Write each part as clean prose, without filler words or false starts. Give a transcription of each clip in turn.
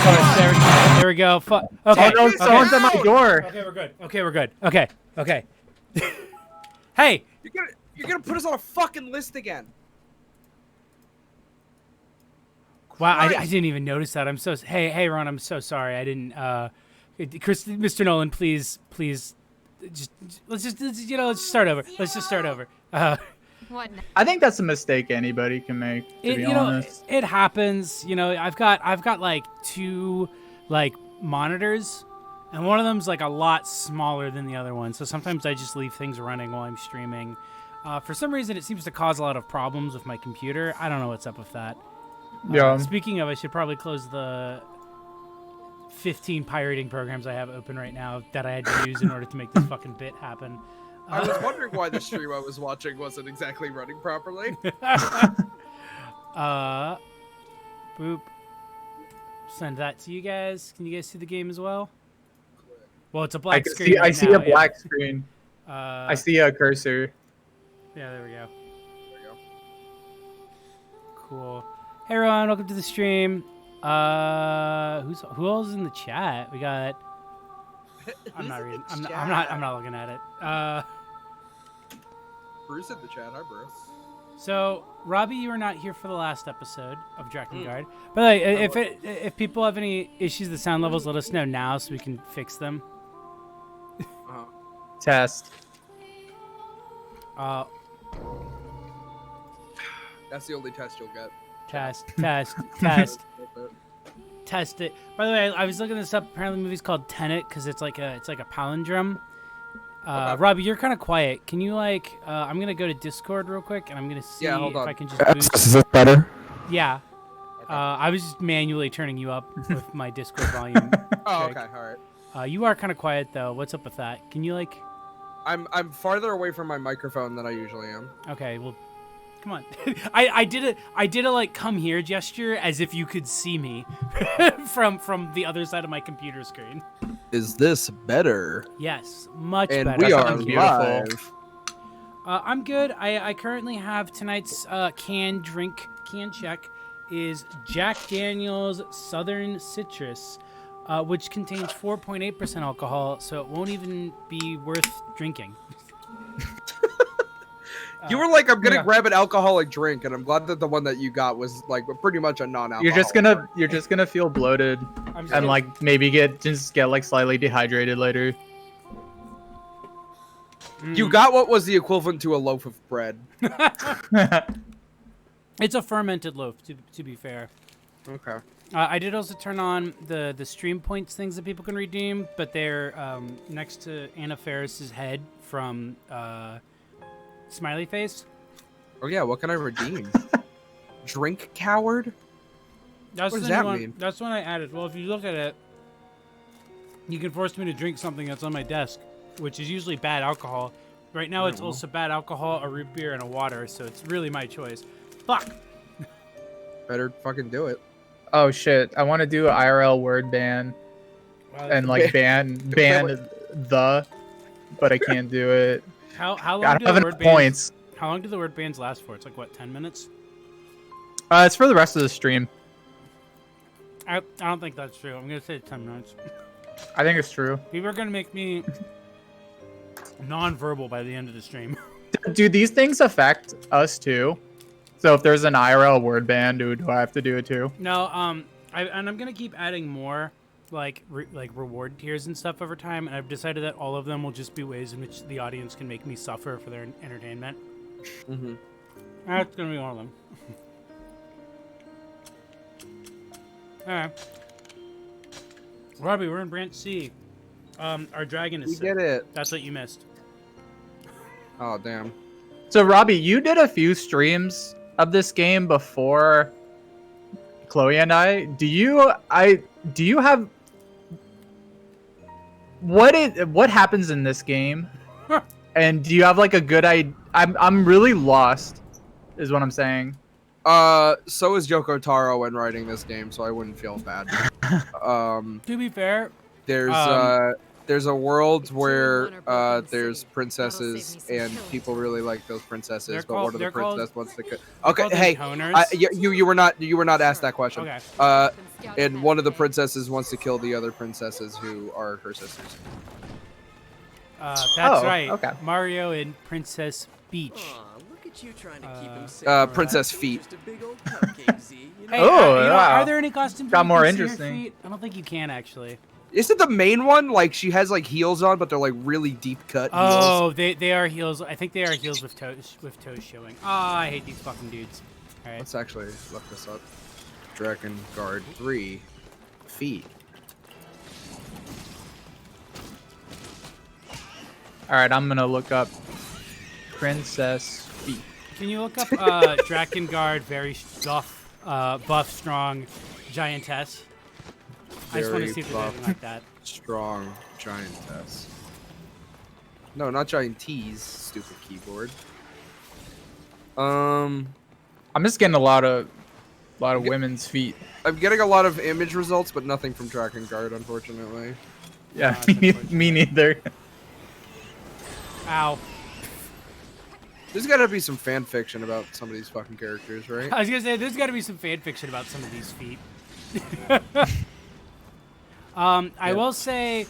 There we go. Okay. Oh no, someone's at my door. Okay, we're good. Okay, we're good. Okay. Okay. Hey. You're gonna put us on a fucking list again. Wow, I didn't even notice that. I'm so. Hey, Ron. I'm so sorry. I didn't. Mr. Nolan, please, let's just start over. Let's just start over. What? I think that's a mistake anybody can make. To be honest, it happens. You know, I've got like 2 like monitors, and one of them's like a lot smaller than the other one. So sometimes I just leave things running while I'm streaming. For some reason, it seems to cause a lot of problems with my computer. I don't know what's up with that. Yeah. Speaking of, I should probably close the 15 pirating programs I have open right now that I had to use in order to make this fucking bit happen. I was wondering why the stream I was watching wasn't exactly running properly. Boop. Send that to you guys. Can you guys see the game as well? Well, it's a black screen. I see a black screen. I see a cursor. Yeah, there we go. Cool. Hey, Ron, welcome to the stream. Who else is in the chat? We got. I'm not reading. I'm not looking at it. Bruce in the chat. Hi, Bruce. So, Robbie, you were not here for the last episode of Drakengard. But if people have any issues with sound levels, let us know now so we can fix them. Test. That's the only test you'll get. Test. Test it. By the way, I was looking this up. Apparently, the movie's called Tenet because it's like a palindrome. Okay. Robbie, you're kind of quiet. Can you I'm gonna go to Discord real quick and I'm gonna see if I can just boost. Is this better? Yeah. Okay. I was just manually turning you up with my Discord volume. Oh, check. okay, all right. You are kind of quiet though. What's up with that? Can you I'm farther away from my microphone than I usually am. Okay, well, come on. I did a like come here gesture as if you could see me from the other side of my computer screen. Is this better? Yes, much And better. we are Beautiful. live. I'm good. I currently have tonight's can check is Jack Daniel's Southern Citrus, which contains 4.8% alcohol, so it won't even be worth drinking. You were like, I'm gonna grab an alcoholic drink, and I'm glad that the one that you got was like pretty much a non-alcoholic. You're just gonna feel bloated and like maybe get like slightly dehydrated later. You got what was the equivalent to a loaf of bread. It's a fermented loaf, to be fair. Okay. I did also turn on the stream points things that people can redeem, but they're next to Anna Faris's head from Smiley Face. Oh yeah, what can I redeem? Drink coward? That's What does the new that one. mean? That's one I added. Well, if you look at it, you can force me to drink something that's on my desk, which is usually bad alcohol. Right now, it's also bad alcohol, a root beer, and a water, so it's really my choice. Fuck. Better fucking do it. Oh shit! I want to do an IRL word ban Wow, and like ban the, but I can't do it. how I long don't do have the enough word bans? points. How long do the word bans last for? It's like what, 10 minutes? It's for the rest of the stream. I don't think that's true. I'm gonna say 10 minutes. I think it's true. People are gonna make me non-verbal by the end of the stream. Do these things affect us too? So if there's an IRL word ban, do I have to do it too? No, and I'm gonna keep adding more like reward tiers and stuff over time, and I've decided that all of them will just be ways in which the audience can make me suffer for their entertainment. Mm-hmm. That's gonna be one of them. All right, Robbie, we're in branch C. Our dragon is You sick. get it. That's what you missed. Oh damn. So Robbie, you did a few streams of this game before Chloe and I. Do you have what happens in this game? And do you have like a good idea? I'm really lost, is what I'm saying. So is Yoko Taro when writing this game, so I wouldn't feel bad. To be fair, There's There's a world where there's princesses and people really like those princesses, but one of the princess wants to. Okay, hey, you were not asked that question. Okay. And one of the princesses wants to kill the other princesses who are her sisters. That's right. Okay. Mario and Princess Peach. Look at you trying to keep him safe. Princess Feet. Just a big old cupcake, Z. Hey, Oh, you know, wow. are there any costumes Got you more can see her interesting. feet? I don't think you can actually. Isn't the main one like she has like heels on, but they're like really deep cut heels? Oh, they are heels. I think they are heels with toes showing. Oh, I hate these fucking dudes. All right. Let's actually look this up. Drakengard 3 feet. All right, I'm gonna look up Princess Feet. Can you look up Drakengard very buff, strong giantess? I just want to see if there's anything like that. Strong giantess. No, not giantese. Stupid keyboard. I'm just getting a lot of women's feet. I'm getting a lot of image results, but nothing from Drakengard, unfortunately. Yeah, that's me neither. Ow. There's gotta be some fan fiction about some of these fucking characters, right? I was gonna say there's got to be some fan fiction about some of these feet. I will say,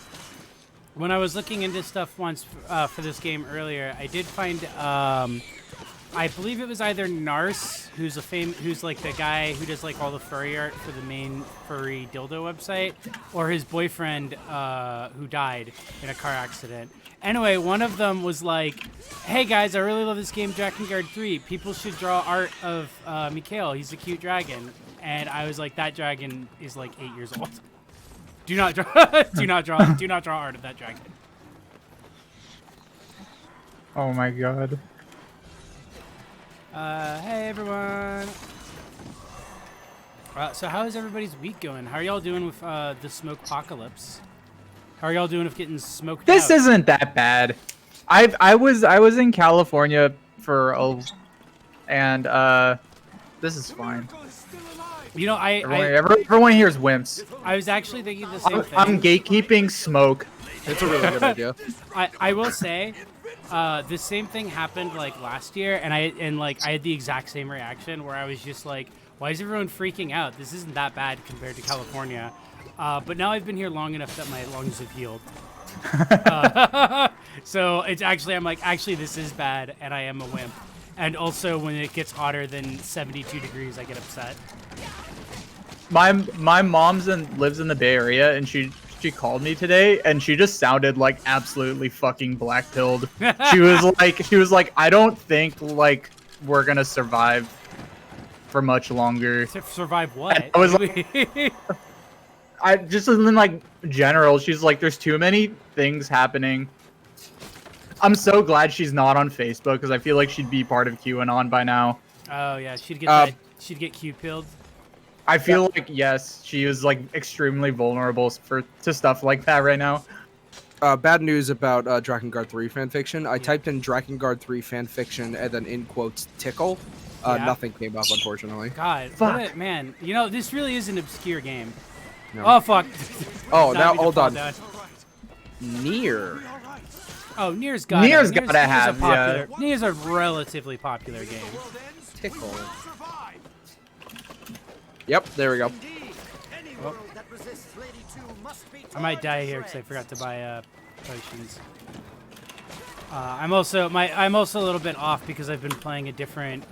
when I was looking into stuff once for this game earlier, I did find, I believe it was either Nars, who's like the guy who does like all the furry art for the main furry dildo website, or his boyfriend who died in a car accident. Anyway, one of them was like, "Hey guys, I really love this game, Drakengard 3. People should draw art of Mikhail. He's a cute dragon." And I was like, "That dragon is like 8 years old. Do not draw. do not draw art of that dragon." Oh my god. Hey everyone. So how is everybody's week going? How are y'all doing with the smoke apocalypse? How are y'all doing with getting smoked This out? isn't that bad. I was in California and this is fine. You know, Everyone here is wimps. I was actually thinking the same thing. I'm gatekeeping smoke. It's a really good idea. I will say, the same thing happened like last year, and I had the exact same reaction where I was just like, "Why is everyone freaking out? This isn't that bad compared to California." But now I've been here long enough that my lungs have healed. So it's actually, I'm like, actually this is bad, and I am a wimp. And also, when it gets hotter than 72 degrees, I get upset. My mom's lives in the Bay Area, and she called me today, and she just sounded like absolutely fucking black pilled. She was like, I don't think like we're gonna survive for much longer. To survive what? And I was like, I just in like general, she's like, there's too many things happening. I'm so glad she's not on Facebook because I feel like she'd be part of QAnon by now. Oh yeah, she'd get Q-pilled. I feel like yes, she is like extremely vulnerable to stuff like that right now. Bad news about Drakengard 3 fanfiction. I typed in Drakengard 3 fanfiction and then in quotes tickle. Yeah. Nothing came up, unfortunately. God, Fuck. Man, you know this really is an obscure game. No. Oh fuck. Oh, Not now me to hold fall on. down. Near. Oh, Nier's got Nier's it. gotta have, yeah. Nier's a relatively popular game. Tickle. Yep, there we go. Oh. I might die here because I forgot to buy potions. I'm also a little bit off because I've been playing a different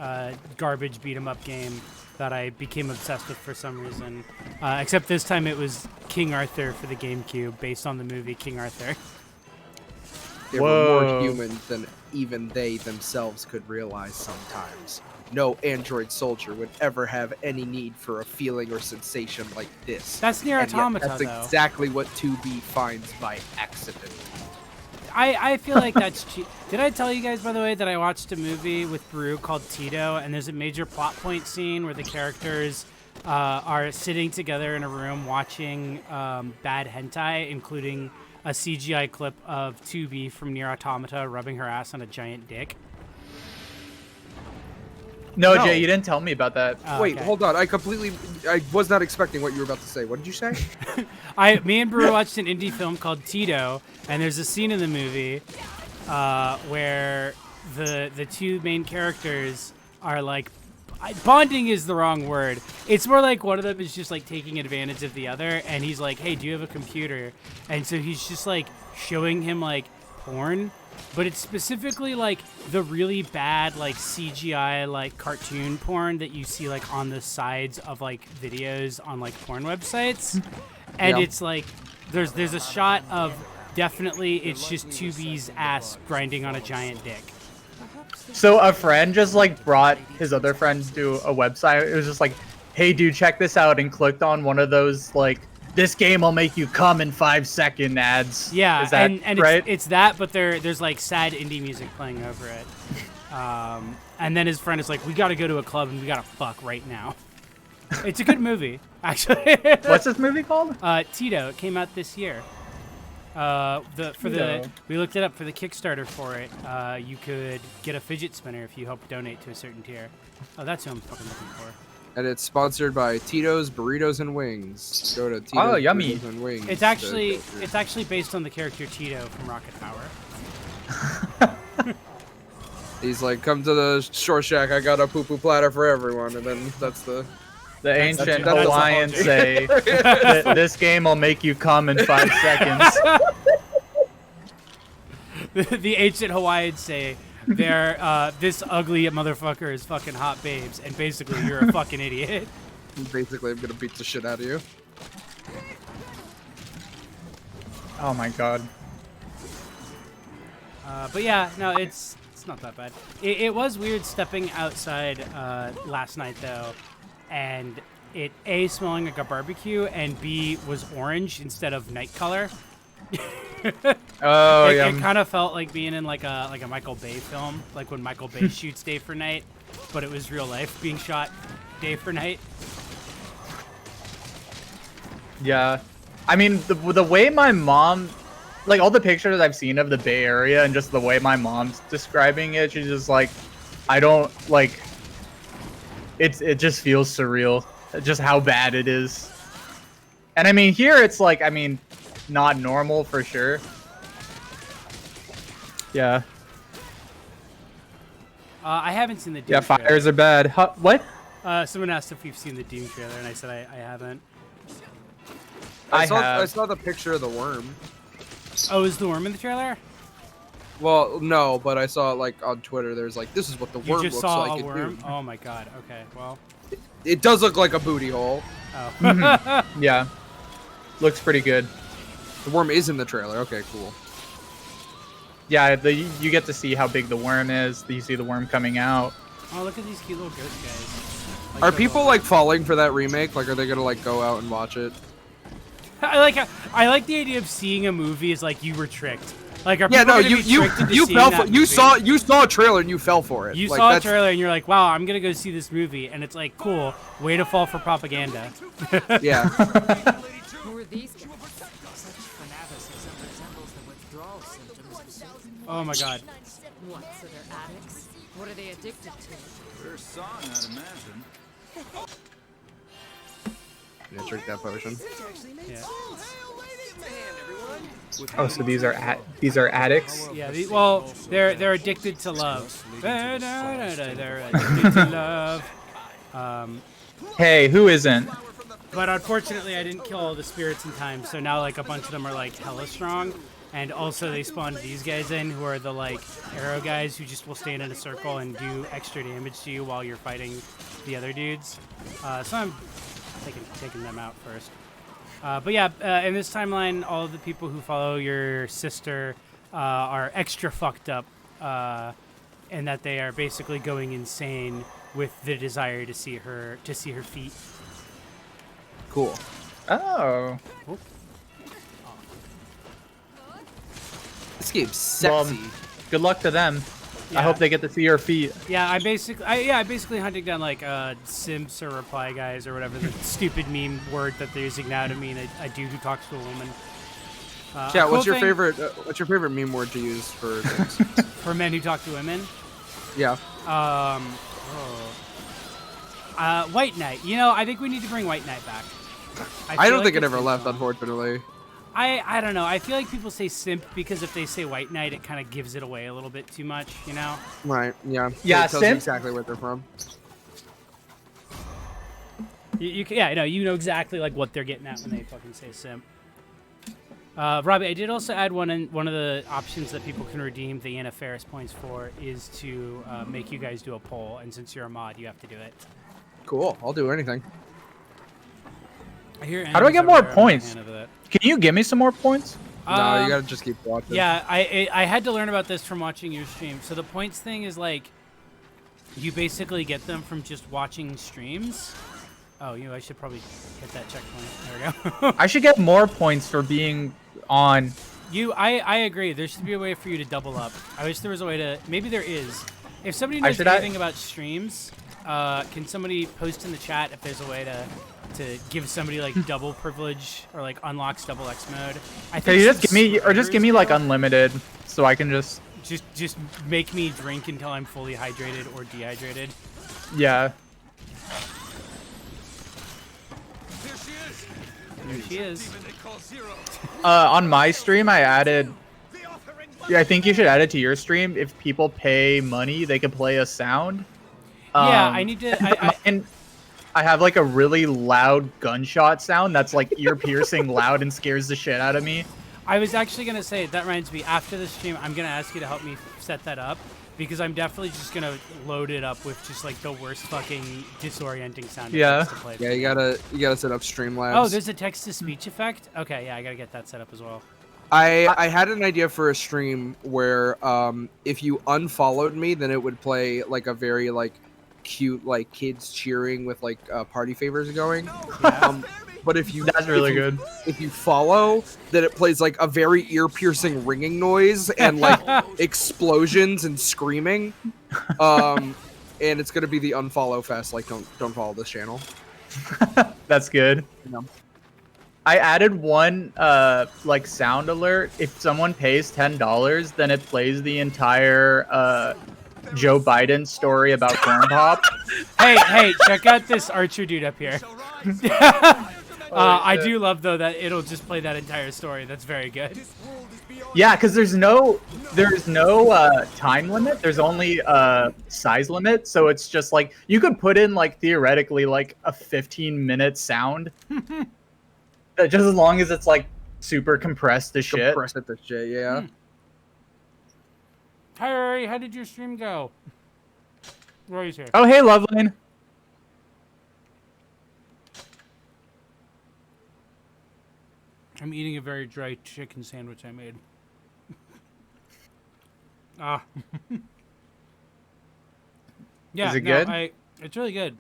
garbage beat 'em up game that I became obsessed with for some reason. Except this time it was King Arthur for the GameCube, based on the movie King Arthur. They were more human than even they themselves could realize sometimes. No android soldier would ever have any need for a feeling or sensation like this. That's Nier And yet Automata, that's though. exactly what 2B finds by accident. I feel like that's cheap. Did I tell you guys, by the way, that I watched a movie with Brew called Tito, and there's a major plot point scene where the characters are sitting together in a room watching bad hentai, including a CGI clip of 2B from Nier Automata rubbing her ass on a giant dick. No, No. Jay, you didn't tell me about that. Oh, Wait, okay. hold on. I was not expecting what you were about to say. What did you say? Me and Brew watched an indie film called Tito, and there's a scene in the movie where the two main characters are like, bonding is the wrong word. It's more like one of them is just like taking advantage of the other, and he's like, hey, do you have a computer? And so he's just like showing him like porn, but it's specifically like the really bad like CGI like cartoon porn that you see like on the sides of like videos on like porn websites. And Yeah. it's like there's a shot of definitely it's just 2B's ass grinding on a giant dick. So a friend just like brought his other friends to a website. It was just like, hey dude, check this out, and clicked on one of those like, this game will make you come in 5-second ads. Yeah, Is that and right? it's that, but there's like sad indie music playing over it. And then his friend is like, we got to go to a club and we got to fuck right now. It's a good movie, actually. What's this movie called? Tito. It came out this year. Tito. We looked it up for the Kickstarter for it. You could get a fidget spinner if you help donate to a certain tier. Oh, that's who I'm fucking looking for. And it's sponsored by Tito's Burritos and Wings. Go to Tito's Oh, yummy. Burritos and Wings. It's actually based on the character Tito from Rocket Power. He's like, come to the shore shack. I got a poo-poo platter for everyone. And then that's the... The ancient that's the Hawaiians whole say, this game will make you come in 5 seconds. The ancient Hawaiians say they're this ugly motherfucker is fucking hot babes, and basically you're a fucking idiot. Basically, I'm gonna beat the shit out of you. Oh my god. But yeah, no, it's not that bad. It was weird stepping outside last night though, and it A, smelling like a barbecue, and B, was orange instead of night color. Oh It yeah. kind of felt like being in like a Michael Bay film, like when Michael Bay shoots Day for Night, but it was real life being shot day for night. Yeah. I mean, the way my mom, like all the pictures I've seen of the Bay Area and just the way my mom's describing it, she's just like, I don't like. It just feels surreal, just how bad it is. And I mean, here it's like, I mean, not normal for sure. Yeah. I haven't seen the Doom Yeah, trailer. fires are bad. What? Someone asked if we've seen the Doom trailer, and I said I haven't. I I saw the picture of the worm. Oh, is the worm in the trailer? Well, no, but I saw it like on Twitter. There's like, this is what the You worm just looks saw like. a in worm? Doom. Oh my god. Okay, well. It does look like a booty hole. Oh. Yeah. Looks pretty good. The worm is in the trailer. Okay, cool. Yeah, you get to see how big the worm is. You see the worm coming out. Oh, look at these cute little ghost guys. Like Are the people little- like falling for that remake? Like, are they gonna like go out and watch it? I like the idea of seeing a movie as like you were tricked. Like, are Yeah, people no, gonna be tricked into you seeing fell that for you movie? saw a trailer and you fell for it. You Like, saw a that's- trailer and you're like, wow, I'm gonna go see this movie, and it's like, cool, way to fall for propaganda. Yeah. Who are these guys? Such fanaticism resembles the withdrawal symptoms of Satan. Oh my god. What, so they're addicts? What are they addicted to? Their song, I'd imagine. Yeah, drink that potion. Yeah. Oh, so these are addicts. Yeah. They're addicted to love. They're addicted to love. Hey, who isn't? But unfortunately, I didn't kill all the spirits in time, so now like a bunch of them are like hella strong. And also they spawned these guys in who are the like arrow guys who just will stand in a circle and do extra damage to you while you're fighting the other dudes. So I'm taking them out first. But yeah, in this timeline, all of the people who follow your sister are extra fucked up, and that they are basically going insane with the desire to see her feet. Cool. Oh. This game's Well, sexy. good luck to them. Yeah. I hope they get to see your feet. Yeah, I basically hunting down like simps or reply guys or whatever the stupid meme word that they're using now to mean a dude who talks to a woman. Yeah, A what's cool your thing favorite? What's your favorite meme word to use for things? for men who talk to women? Yeah. White Knight. You know, I think we need to bring White Knight back. I feel don't think it's it ever been left, gone. unfortunately. I don't know. I feel like people say simp because if they say White Knight, it kind of gives it away a little bit too much, you know? Right, yeah. Yeah, It tells you simp- exactly where they're from. You know exactly like what they're getting at when they fucking say simp. Robbie, I did also add one of the options that people can redeem the Anna Ferris points for is to make you guys do a poll, and since you're a mod, you have to do it. Cool, I'll do anything. I hear How do I Anna's get over more there. I'm a points? fan of that. Can you give me some more points? No, you gotta just keep watching. Yeah, I had to learn about this from watching your stream. So the points thing is like, you basically get them from just watching streams. Oh, I should probably hit that checkpoint. There we go. I should get more points for being on. I agree. There should be a way for you to double up. I wish there was a way to. Maybe there is. If somebody knows anything about streams, can somebody post in the chat if there's a way to give somebody like double privilege or like unlocks double X mode? I think Can you just give me like unlimited so I can just make me drink until I'm fully hydrated or dehydrated. yeah. There she is. On my stream I added. Yeah, I think you should add it to your stream. If people pay money, they can play a sound. Yeah, I need to. And I have like a really loud gunshot sound that's like ear piercing loud and scares the shit out of me. I was actually gonna say that reminds me. After the stream, I'm gonna ask you to help me set that up because I'm definitely just gonna load it up with just like the worst fucking disorienting sound effects to play. Yeah, you gotta set up Streamlabs. Oh, there's a text-to-speech effect. Okay, yeah, I gotta get that set up as well. I had an idea for a stream where if you unfollowed me, then it would play like a very like cute like kids cheering with like party favors going. But if you That's really good. If you follow, then it plays like a very ear-piercing ringing noise and like explosions and screaming. And it's gonna be the unfollow fest. Like don't follow this channel. That's good. No. I added one like sound alert. If someone pays $10, then it plays the entire Joe Biden story about corn pop. Hey, check out this Archer dude up here. I do love though that it'll just play that entire story. That's very good. Yeah, because there's no time limit. There's only size limit, so it's just like you could put in like theoretically like a 15-minute sound, just as long as it's like super compressed to shit. Compressed at the shit, yeah. Hi, how did your stream go? Roy's here. Oh, hey, Loveline. I'm eating a very dry chicken sandwich I made. Yeah, Is it good? It's really good.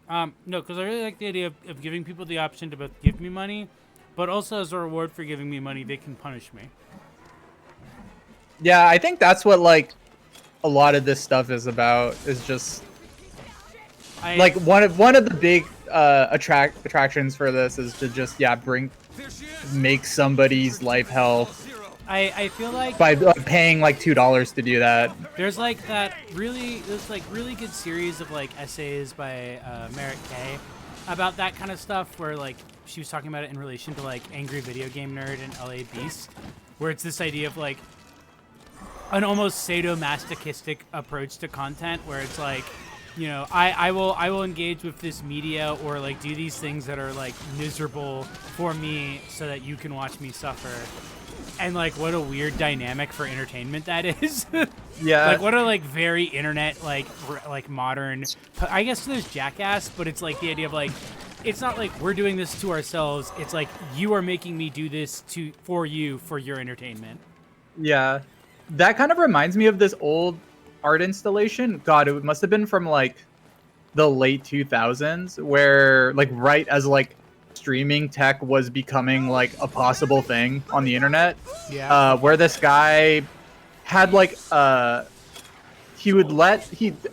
No, because I really like the idea of giving people the option to both give me money, but also as a reward for giving me money, they can punish me. Yeah, I think that's what like a lot of this stuff is about. Is just like one of the big attractions for this is to just make somebody's life hell. I feel like by paying like $2 to do that. There's like really good series of like essays by Merritt K about that kind of stuff where like she was talking about it in relation to like Angry Video Game Nerd and LA Beast, where it's this idea of like an almost sadomasochistic approach to content where it's like, you know, I will engage with this media or like do these things that are like miserable for me so that you can watch me suffer. And like what a weird dynamic for entertainment that is. Yeah. Like what a like very internet like modern, I guess there's Jackass, but it's like the idea of like it's not like we're doing this to ourselves, it's like you are making me do this for your entertainment. Yeah. That kind of reminds me of this old art installation. God, it must have been from like the late 2000s where like right as like streaming tech was becoming like a possible thing on the internet. Yeah. Where this guy had like he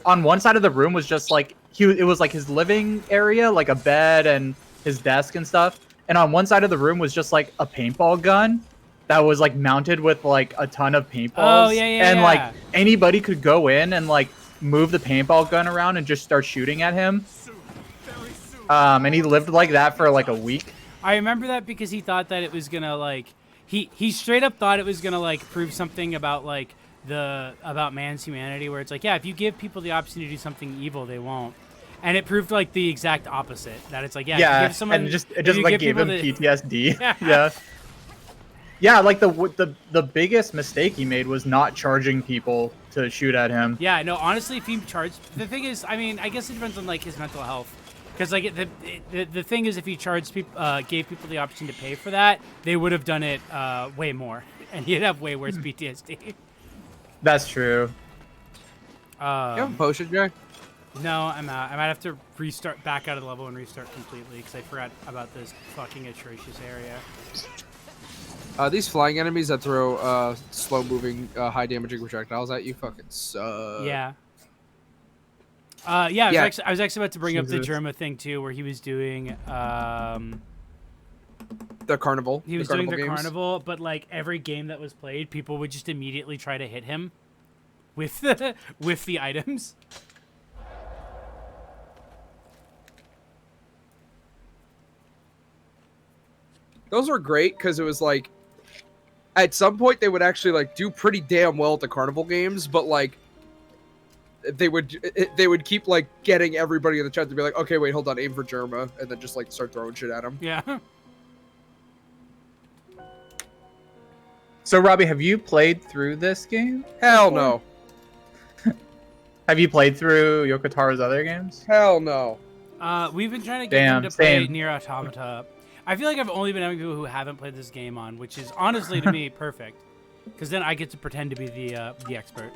on one side of the room was just like it was like his living area, like a bed and his desk and stuff. And on one side of the room was just like a paintball gun that was like mounted with like a ton of paintballs. Oh, yeah. And like anybody could go in and like move the paintball gun around and just start shooting at him. And he lived like that for like a week. I remember that because he thought that it was gonna like he straight up thought it was gonna like prove something about like about man's humanity, where it's like, yeah, if you give people the option to do something evil, they won't. And it proved like the exact opposite. That it's like, yeah, if you give someone, and it just like gave him PTSD. Yeah, like the biggest mistake he made was not charging people to shoot at him. Yeah, no, honestly, if he charged, the thing is, I mean, I guess it depends on like his mental health. Because like the thing is, if he charged people, gave people the option to pay for that, they would have done it way more, and he'd have way worse PTSD. That's true. You have a potion, Jay? No, I'm out. I might have to restart back out of the level and restart completely because I forgot about this fucking atrocious area. These flying enemies that throw slow-moving, high-damaging projectiles at you fucking suck. Yeah. Yeah, I was actually about to bring up the Germa thing too, where he was doing the carnival. He was doing the carnival, but like every game that was played, people would just immediately try to hit him with the items. Those were great because it was like, at some point they would actually like do pretty damn well at the carnival games, but like they would keep like getting everybody in the chat to be like, okay, wait, hold on, aim for Germa, and then just like start throwing shit at him. Yeah. So Robbie, have you played through this game? Hell no. Have you played through Yokotaro's other games? Hell no. We've been trying to get him to play Nier Automata. I feel like I've only been having people who haven't played this game on, which is honestly to me perfect, because then I get to pretend to be the expert.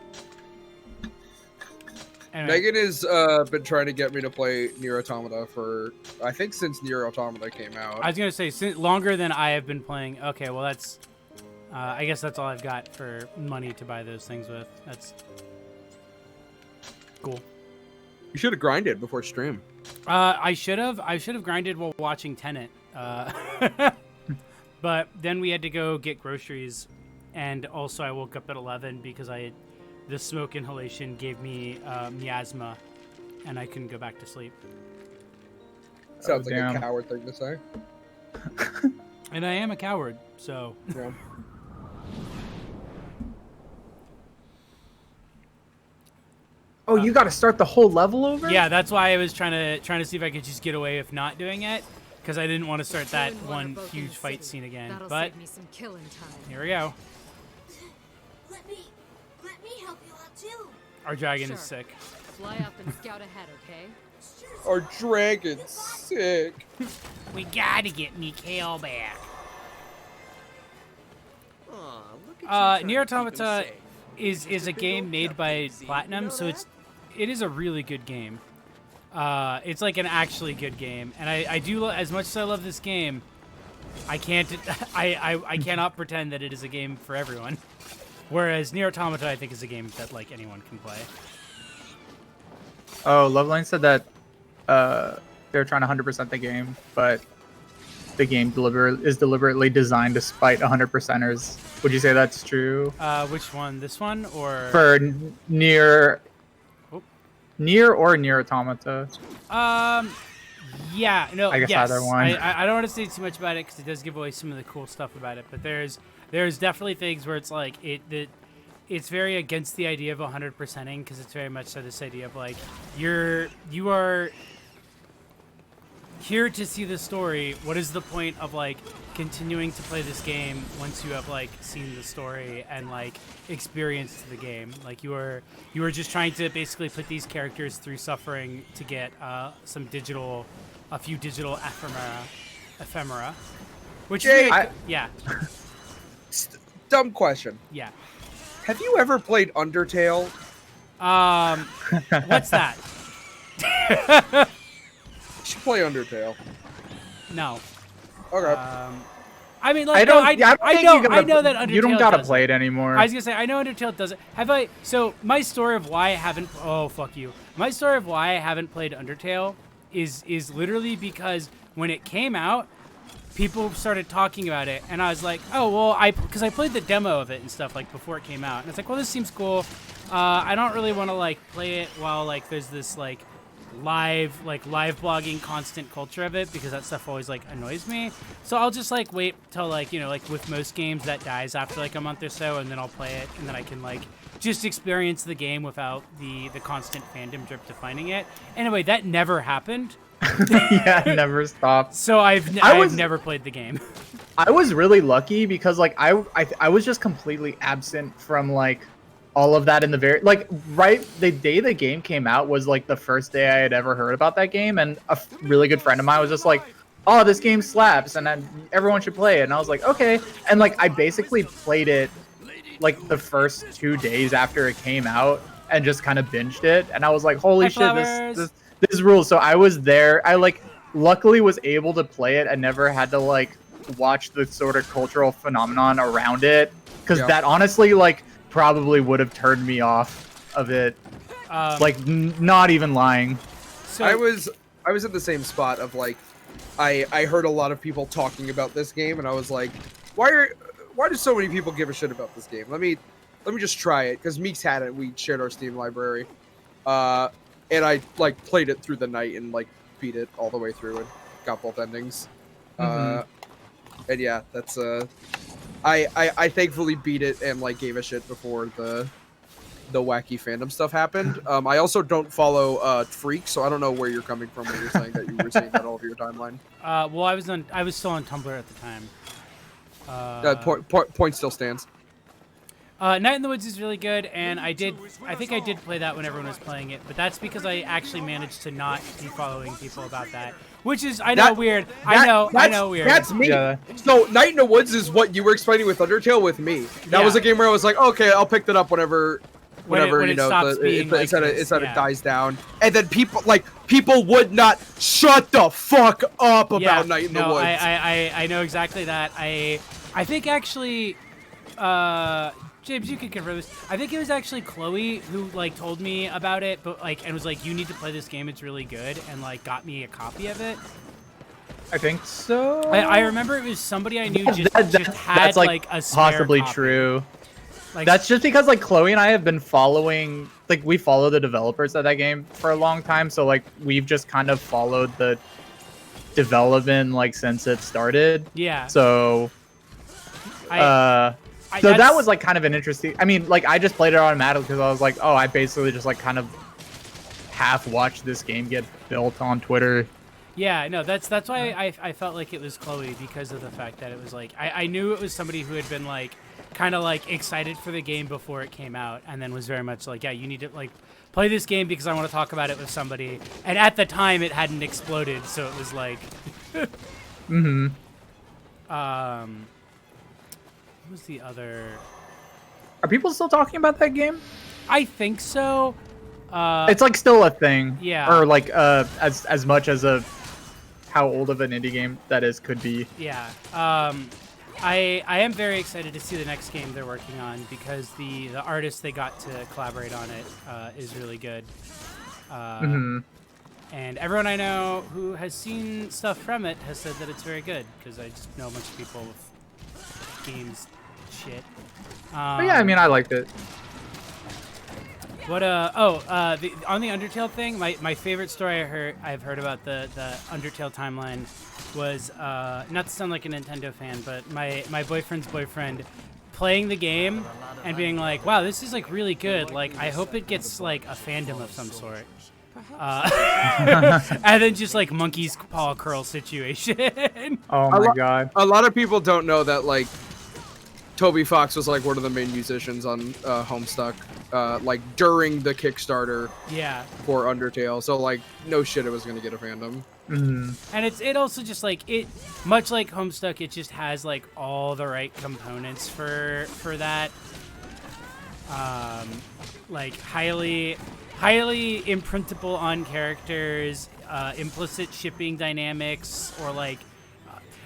Anyway. Megan has been trying to get me to play Nier Automata for, I think, since Nier Automata came out. I was gonna say longer than I have been playing. Okay, well that's, I guess that's all I've got for money to buy those things with. That's cool. You should have grinded before stream. I should have grinded while watching Tenet. But then we had to go get groceries, and also I woke up at 11 because the smoke inhalation gave me miasma, and I couldn't go back to sleep. Sounds like a coward thing to say. And I am a coward, so. Yeah. Oh, you got to start the whole level over? Yeah, that's why I was trying to see if I could just get away with not doing it, because I didn't want to start that one huge fight scene again. That'll but save me some killing time. Here we go. Let me help you out too. Our dragon Sure. is sick. Fly up and scout ahead, okay? Our dragon's sick. We gotta get Mikhail back. Nier Automata is a game made by Platinum, so it is a really good game. It's like an actually good game, and I do, as much as I love this game, I cannot pretend that it is a game for everyone. Whereas Nier Automata, I think, is a game that like anyone can play. Oh, Loveline said that they're trying to 100% the game, but the game is deliberately designed to spite 100%ers. Would you say that's true? Which one? This one or for Nier or Nier Automata? Yeah, no, I guess yes. either one. I don't want to say too much about it because it does give away some of the cool stuff about it. But there's definitely things where it's like it's very against the idea of 100%ing, because it's very much so this idea of like you are here to see the story. What is the point of like continuing to play this game once you have like seen the story and like experienced the game? Like you are just trying to basically put these characters through suffering to get a few digital ephemera, which Jay, yeah. Dumb question. Yeah. Have you ever played Undertale? What's that? You should play Undertale. No. Okay. I mean, like, I know that Undertale you don't gotta does play it anymore. I was gonna say, I know Undertale does it. So my story of why I haven't. Oh fuck you. My story of why I haven't played Undertale is literally because when it came out, people started talking about it, and I was like, oh well, because I played the demo of it and stuff like before it came out, and it's like, well, this seems cool. I don't really want to like play it while like there's this like live blogging constant culture of it, because that stuff always like annoys me. So I'll just like wait till like, you know, like with most games that dies after like a month or so, and then I'll play it, and then I can like just experience the game without the constant fandom drip defining it. Anyway, that never happened. Yeah, it never stopped. So I've never played the game. I was really lucky because like I was just completely absent from like all of that in the very like right the day the game came out was like the first day I had ever heard about that game, and a really good friend of mine was just like, oh, this game slaps and everyone should play it, and I was like, okay, and like I basically played it like the first 2 days after it came out and just kind of binged it, and I was like, holy shit, this rules. So I was there. I like luckily was able to play it and never had to like watch the sort of cultural phenomenon around it, because that honestly like probably would have turned me off of it. Like not even lying. So I was in the same spot of like I heard a lot of people talking about this game, and I was like, why do so many people give a shit about this game? Let me just try it, because Meeks had it. We shared our Steam library. And I like played it through the night and like beat it all the way through and got both endings. And yeah, that's I thankfully beat it and like gave a shit before the wacky fandom stuff happened. I also don't follow Freak, so I don't know where you're coming from when you're saying that you were seeing that all over your timeline. Well, I was still on Tumblr at the time. Point still stands. Night in the Woods is really good, and I think I did play that when everyone was playing it, but that's because I actually managed to not be following people about that, which is, weird. I know, weird. That's me. Yeah. So Night in the Woods is what you were explaining with Undertale with me. That was a game where I was like, okay, I'll pick that up whenever you know, it dies down, and then people would not shut the fuck up about Night in the Woods. I know exactly that. I think actually, James, you can confirm this. I think it was actually Chloe who like told me about it, but like, and was like, "You need to play this game; it's really good," and like got me a copy of it. I think so. I remember it was somebody I knew just had like a spare possibly copy. True. Like, that's just because like Chloe and I have been following, like we follow the developers of that game for a long time, so like we've just kind of followed the development like since it started. Yeah. So. So that was like kind of an interesting. I mean, like I just played it automatically because I was like, oh, I basically just like kind of half watched this game get built on Twitter. Yeah, no, that's why I felt like it was Chloe, because of the fact that it was like I knew it was somebody who had been like kind of like excited for the game before it came out, and then was very much like, yeah, you need to like play this game because I want to talk about it with somebody. And at the time, it hadn't exploded, so it was like, what was the other? Are people still talking about that game? I think so. It's like still a thing. Yeah. Or like as much as how old of an indie game that is could be. Yeah. I am very excited to see the next game they're working on, because the artist they got to collaborate on it is really good. And everyone I know who has seen stuff from it has said that it's very good, because I just know a bunch of people with games shit. But yeah, I mean, I liked it. What on the Undertale thing, my favorite story I've heard about the Undertale timeline was not to sound like a Nintendo fan, but my boyfriend's boyfriend playing the game and being like, wow, this is like really good, like I hope it gets like a fandom of some sort. And then just like monkey's paw curl situation. Oh my god. A lot of people don't know that like Toby Fox was like one of the main musicians on Homestuck, like during the Kickstarter. Yeah. For Undertale, so like no shit, it was gonna get a fandom. And it also just like much like Homestuck, it just has like all the right components for that. Like highly imprintable on characters, implicit shipping dynamics, or like.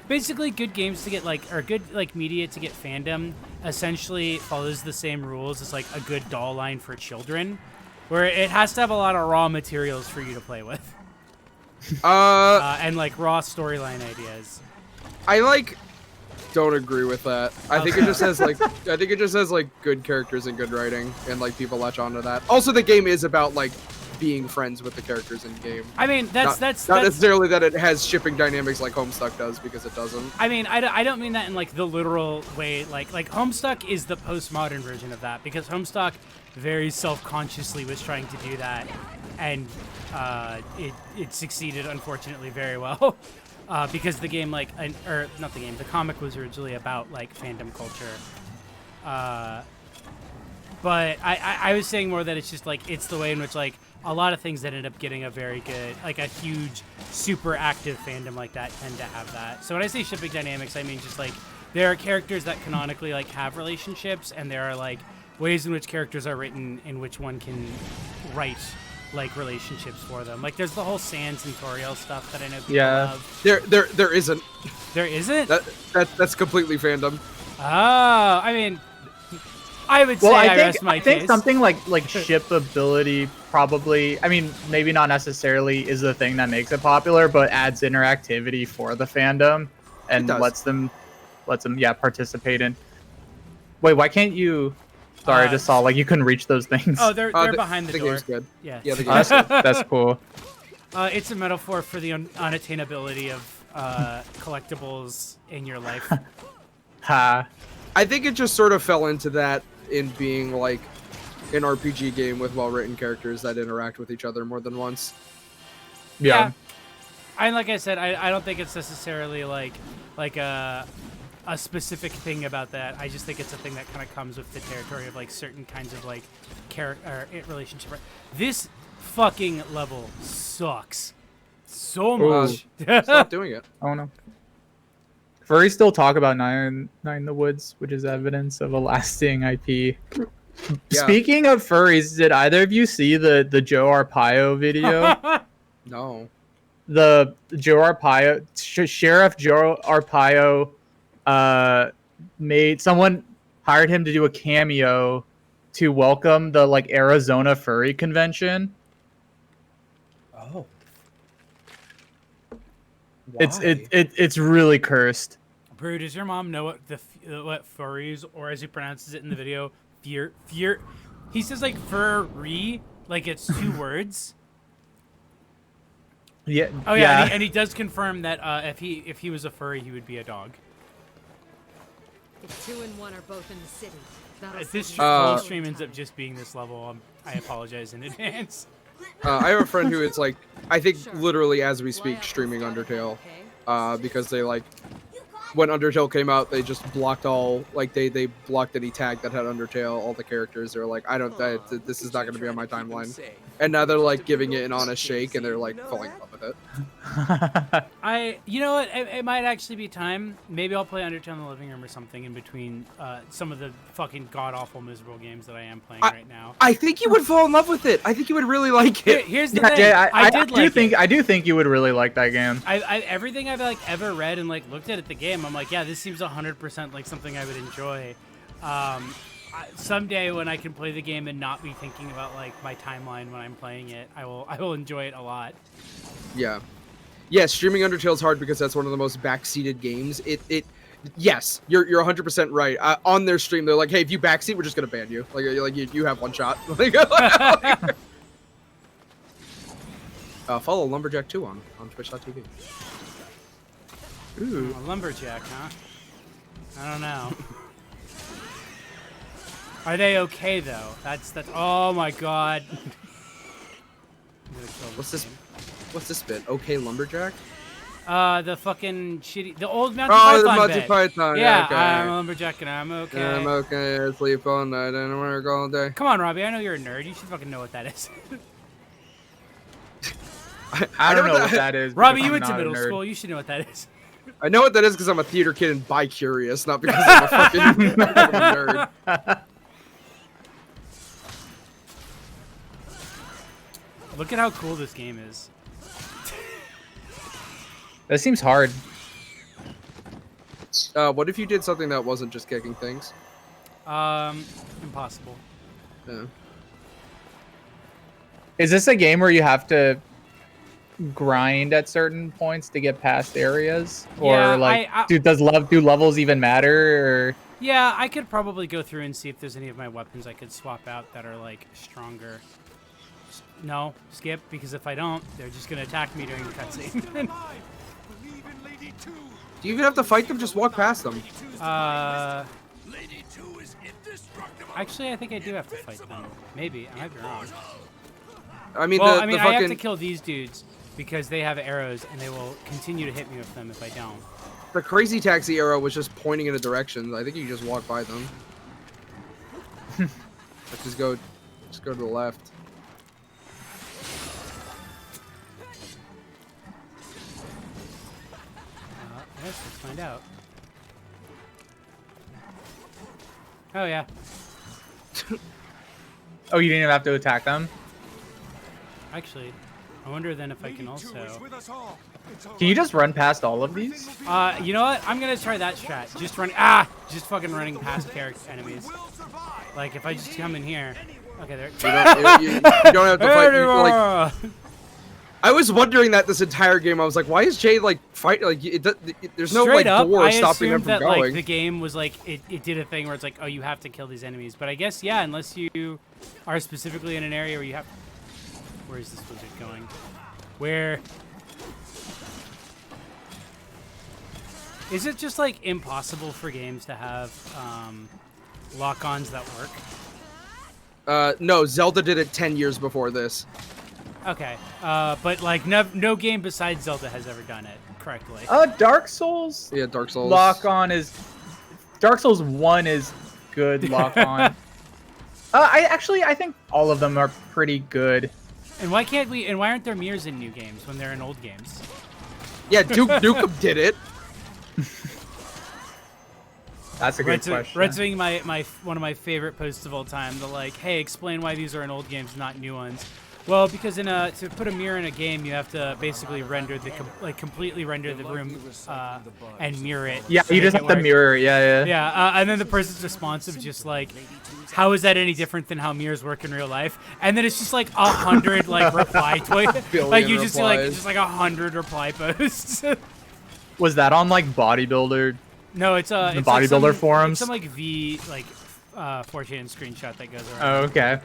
Basically, good games to get or good like media to get fandom essentially follows the same rules as like a good doll line for children, where it has to have a lot of raw materials for you to play with, and like raw storyline ideas. I like don't agree with that. I think it just has like good characters and good writing, and like people latch onto that. Also, the game is about like being friends with the characters in game. I mean, that's not necessarily that it has shipping dynamics like Homestuck does, because it doesn't. I mean, I don't mean that in like the literal way. Like Homestuck is the postmodern version of that, because Homestuck very self-consciously was trying to do that, and it succeeded, unfortunately, very well. Because the game, like, or not the game, the comic was originally about like fandom culture. But I was saying more that it's just like it's the way in which like a lot of things that end up getting a very good, like a huge, super active fandom like that tend to have that. So when I say shipping dynamics, I mean just like there are characters that canonically like have relationships, and there are like ways in which characters are written in which one can write like relationships for them. Like there's the whole Sans and Toriel stuff that I know people love. There isn't. There isn't? That's completely fandom. Oh, I mean, I would say Well, I think case. something like shipability probably, I mean, maybe not necessarily is the thing that makes it popular, but adds interactivity for the fandom and lets them participate in. Wait, why can't you? Sorry, I just saw like you couldn't reach those things. Oh, they're behind the door. Game's good. Yeah. Yeah, the game's good. That's cool. It's a metaphor for the unattainability of collectibles in your life. Ha. I think it just sort of fell into that in being like an RPG game with well-written characters that interact with each other more than once. Yeah. And like I said, I don't think it's necessarily like a specific thing about that. I just think it's a thing that kind of comes with the territory of like certain kinds of like character relationship. This fucking level sucks so much. Stop doing it. Oh no. Furries still talk about Nine in the Woods, which is evidence of a lasting IP. Yeah. Speaking of furries, did either of you see the Joe Arpaio video? No. The Joe Arpaio, Sheriff Joe Arpaio, someone hired him to do a cameo to welcome the like Arizona Furry Convention. Oh. It's really cursed. Brew, does your mom know what furries, or as he pronounces it in the video, fear? He says like furry, like it's two words. Yeah. Oh yeah, and he does confirm that if he was a furry, he would be a dog. If 2 and 1 are both in the city, that'll If this save you whole some stream ends up time. just being this level, I apologize in advance. I have a friend who is like, I think Sure. literally as we Why speak, else streaming gotta have Undertale. okay? Because they like, when Undertale came out, they just blocked all, like they blocked any tag that had Undertale, all the characters. They're like, this is not going to be on my timeline. And now they're like giving it an honest shake, and they're like falling in love with it. You know what? It might actually be time. Maybe I'll play Undertale in the living room or something in between some of the fucking god awful miserable games that I am playing right now. I think you would fall in love with it. I think you would really like it. Here's the thing. I do think you would really like that game. Everything I've like ever read and like looked at the game, I'm like, yeah, this seems 100% like something I would enjoy. Someday when I can play the game and not be thinking about like my timeline when I'm playing it, I will enjoy it a lot. Yeah. Yeah, streaming Undertale is hard because that's one of the most backseated games. Yes, you're 100% right. On their stream, they're like, "Hey, if you backseat, we're just gonna ban you. Like you have one shot." Follow Lumberjack 2 on Twitch.tv. Ooh. A lumberjack, huh? I don't know. Are they okay though? That's oh my god. I'm gonna kill What's this bit? Okay, Lumberjack? The fucking shitty, the old Monty The Python Monty bit. Python. Yeah, Okay. I'm a lumberjack and I'm okay. I'm okay. I sleep all night and work all day. Come on, Robbie. I know you're a nerd. You should fucking know what that is. I don't know what that is. Robbie, because you I'm went to not a middle nerd. school. You should know what that is. I know what that is because I'm a theater kid and bi-curious, not because I'm a fucking nerd. Look at how cool this game is. That seems hard. What if you did something that wasn't just kicking things? Impossible. Yeah. Is this a game where you have to grind at certain points to get past areas, Yeah, or like, I- do levels even matter? Or Yeah, I could probably go through and see if there's any of my weapons I could swap out that are like stronger. No, skip, because if I don't, they're just gonna attack me during the cutscene. Do you even have to fight them? Just walk past them. Actually, I think I do have to fight them. Maybe, I might be wrong. I mean, Well, the I mean, the I fucking have to kill these dudes because they have arrows and they will continue to hit me with them if I don't. the crazy taxi arrow was just pointing in a direction. I think you just walk by them. just go to the left. Yes, let's find out. Oh yeah. oh, you didn't even have to attack them. Actually, I wonder then if I can also. Can you just run past all of these? You know what? I'm gonna try that strat. Just fucking running past enemies. Like if I just come in here. Okay, there. You don't have to fight. Like, I was wondering that this entire game. I was like, why is Jay like fight? Like, there's no straight like up, door I stopping them assumed from that going. like the game was like it did a thing where it's like, oh, you have to kill these enemies. But I guess yeah, unless you are specifically in an area where you have. Where is this wizard going? Where? Is it just like impossible for games to have lock-ons that work? No, Zelda did it 10 years before this. Okay, but like no game besides Zelda has ever done it correctly. Dark Souls. Yeah, Dark Souls. Lock on is. Dark Souls 1 is good lock on. I think all of them are pretty good. And why can't we? And why aren't there mirrors in new games when they're in old games? Yeah, Duke Nukem did it. That's a good question. Red's doing my one of my favorite posts of all time. The like, hey, explain why these are in old games, not new ones. Well, because to put a mirror in a game, you have to basically render completely render the room and mirror it. Yeah, you just have to mirror. Yeah. Yeah, and then the person's response of just like, how is that any different than how mirrors work in real life? And then it's just like 100 like reply tweets. Like you just see like just like 100 reply posts. Was that on like bodybuilder? No, it's the it's bodybuilder like forums. It's some like V like 4chan screenshot that goes around. Oh, okay.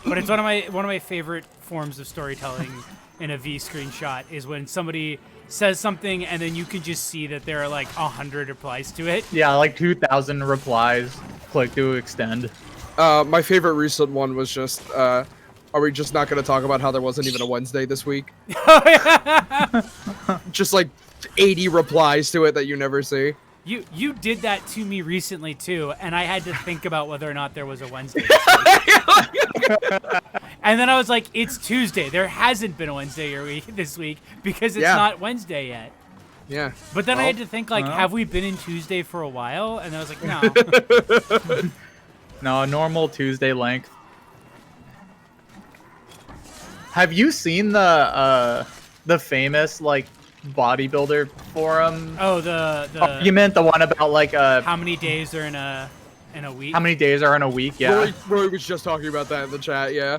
But it's one of my favorite forms of storytelling in a V screenshot is when somebody says something and then you can just see that there are like 100 replies to it. Yeah, like 2,000 replies. Click to extend. My favorite recent one was just, are we just not going to talk about how there wasn't even a Wednesday this week? Just like 80 replies to it that you never see. You did that to me recently too, and I had to think about whether or not there was a Wednesday. And then I was like, it's Tuesday. There hasn't been a Wednesday this week because it's not Wednesday yet. Yeah. But then I had to think like, have we been in Tuesday for a while? And I was like, no. No, normal Tuesday length. Have you seen the famous like bodybuilder forum? Oh, the argument, the one about like how many days are in a week? How many days are in a week? Yeah. Roy was just talking about that in the chat. Yeah.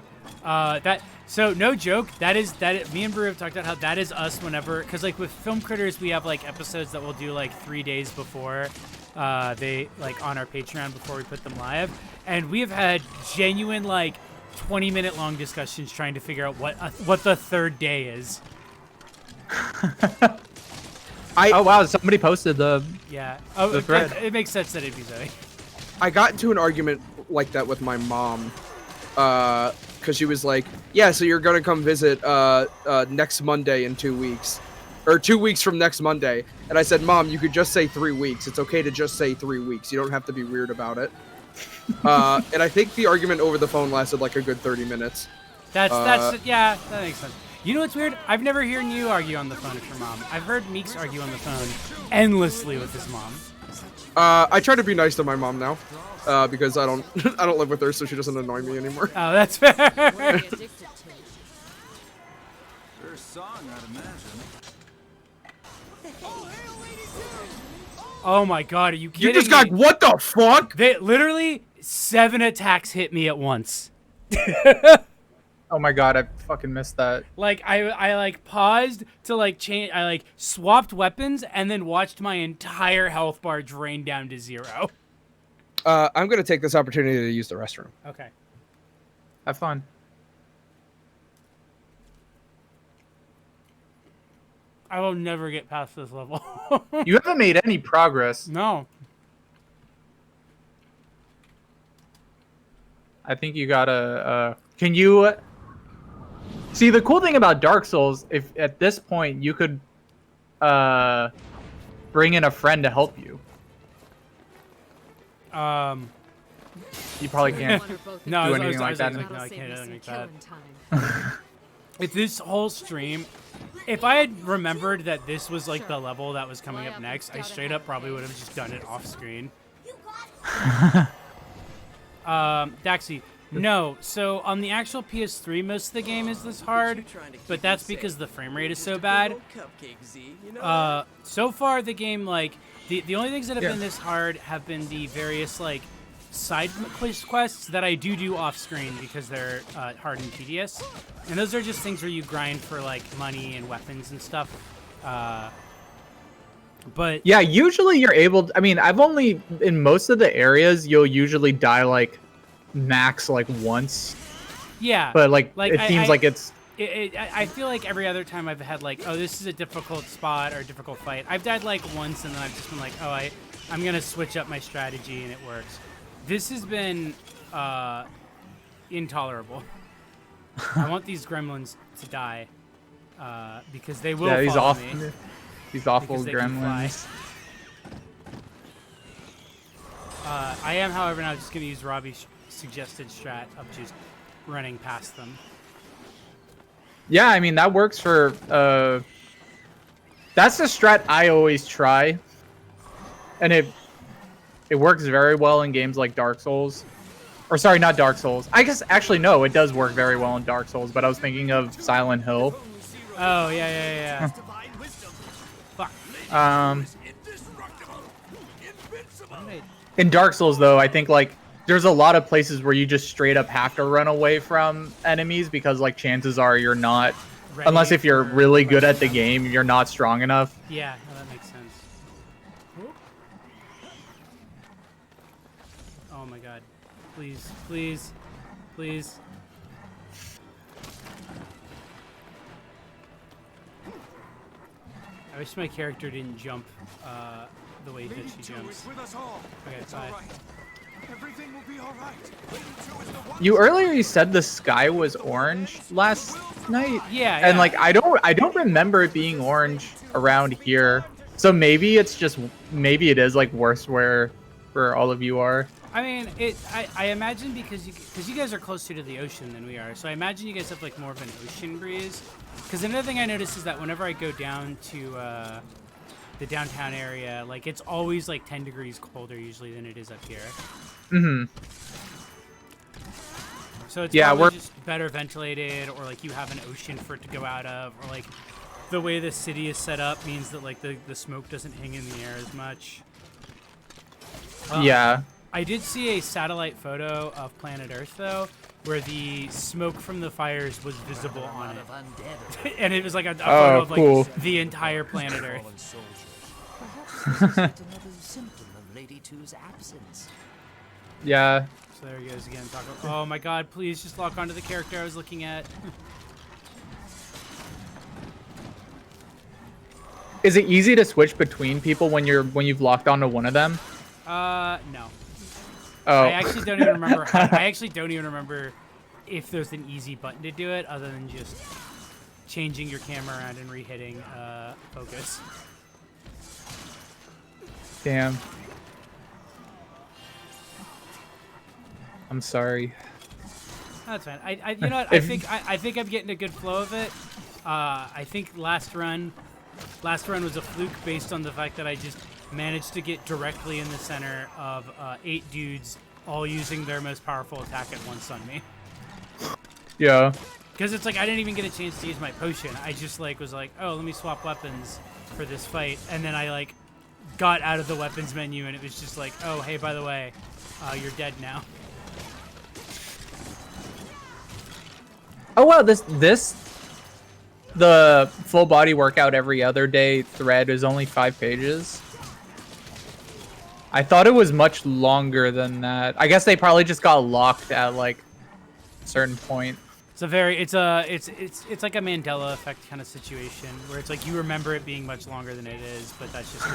So no joke. Me and Brew have talked about how that is us whenever, because like with Film Critters, we have like episodes that we'll do like 3 days before they like on our Patreon before we put them live, and we have had genuine like 20-minute long discussions trying to figure out what the third day is. Oh wow! Somebody posted the the thread. It makes sense that it'd be Zoe. I got into an argument like that with my mom, because she was like, "Yeah, so you're gonna come visit next Monday in 2 weeks, or 2 weeks from next Monday." And I said, "Mom, you could just say 3 weeks. It's okay to just say 3 weeks. You don't have to be weird about it." And I think the argument over the phone lasted like a good 30 minutes. That makes sense. You know what's weird? I've never heard you argue on the phone with your mom. I've heard Meeks argue on the phone endlessly with his mom. I try to be nice to my mom now, because I don't live with her, so she doesn't annoy me anymore. Oh, that's fair. What are they addicted to? Their song, I'd imagine. Oh my god, are you kidding You just got me? what the fuck? They literally 7 attacks hit me at once. Oh my god! I fucking missed that. Like I like paused to like change. I like swapped weapons and then watched my entire health bar drain down to 0. I'm gonna take this opportunity to use the restroom. Okay. Have fun. I will never get past this level. You haven't made any progress. No. I think you gotta. Can you see the cool thing about Dark Souls? If at this point you could bring in a friend to help you. You probably can't. No, do I was anything like that. like, no, I can't do anything like that. If this whole stream, if I had remembered that this was like the level that was coming up next, I straight up probably would have just done it off screen. Daxi, no. So on the actual PS3, most of the game is this hard, but that's because the frame rate is so bad. So far the game, like, the only things that have been this hard have been the various like side quests that I do off screen because they're hard and tedious, and those are just things where you grind for like money and weapons and stuff. But yeah, usually you're able to, I mean, I've only in most of the areas you'll usually die like max like once. Yeah, but like it seems like it's. I feel like every other time I've had like, oh, this is a difficult spot or a difficult fight, I've died like once and then I've just been like, oh, I'm gonna switch up my strategy and it works. This has been intolerable. I want these gremlins to die because they will follow me. These awful gremlins. I am, however, now just going to use Robbie's suggested strat of just running past them. Yeah, I mean, that works for... that's the strat I always try. And it works very well in games like Dark Souls. Or sorry, not Dark Souls. I guess, actually, no, it does work very well in Dark Souls, but I was thinking of Silent Hill. Oh, yeah. Fuck. In Dark Souls, though, I think, like, there's a lot of places where you just straight up have to run away from enemies because, like, chances are you're not... Ready unless if you're really good at the game, you're not strong enough. Yeah, no, that makes sense. Oh my god. Please, please, please. I wish my character didn't jump the way that she jumps. Okay, bye. Everything will be all right. You earlier said the sky was orange last night. Yeah, and like I don't remember it being orange around here. So maybe it's just maybe it is like worse where all of you are. I mean, I imagine because you guys are closer to the ocean than we are, so I imagine you guys have like more of an ocean breeze. Because another thing I noticed is that whenever I go down to the downtown area, like it's always like 10 degrees colder usually than it is up here. Mm-hmm. So it's probably just better ventilated, or like you have an ocean for it to go out of, or like the way the city is set up means that like the smoke doesn't hang in the air as much. Yeah. I did see a satellite photo of planet Earth though, where the smoke from the fires was visible on it. And it was like a photo of like the entire planet Earth. Another symptom of Lady 2's absence. Yeah. So there he goes again. Oh my god, please just lock onto the character I was looking at. Is it easy to switch between people when you've locked onto one of them? No. Oh. I actually don't even remember I actually don't even remember if there's an easy button to do it other than just changing your camera around and re-hitting focus. Damn. I'm sorry. That's fine. You know what? I think I'm getting a good flow of it. I think last run was a fluke based on the fact that I just managed to get directly in the center of 8 dudes all using their most powerful attack at once on me. Yeah. Because it's like I didn't even get a chance to use my potion. I just like was like, oh, let me swap weapons for this fight, and then I like got out of the weapons menu and it was just like, oh, hey, by the way, you're dead now. Oh wow, the full body workout every other day thread is only 5 pages. I thought it was much longer than that. I guess they probably just got locked at like a certain point. It's like a Mandela effect kind of situation where it's like you remember it being much longer than it is, but that's just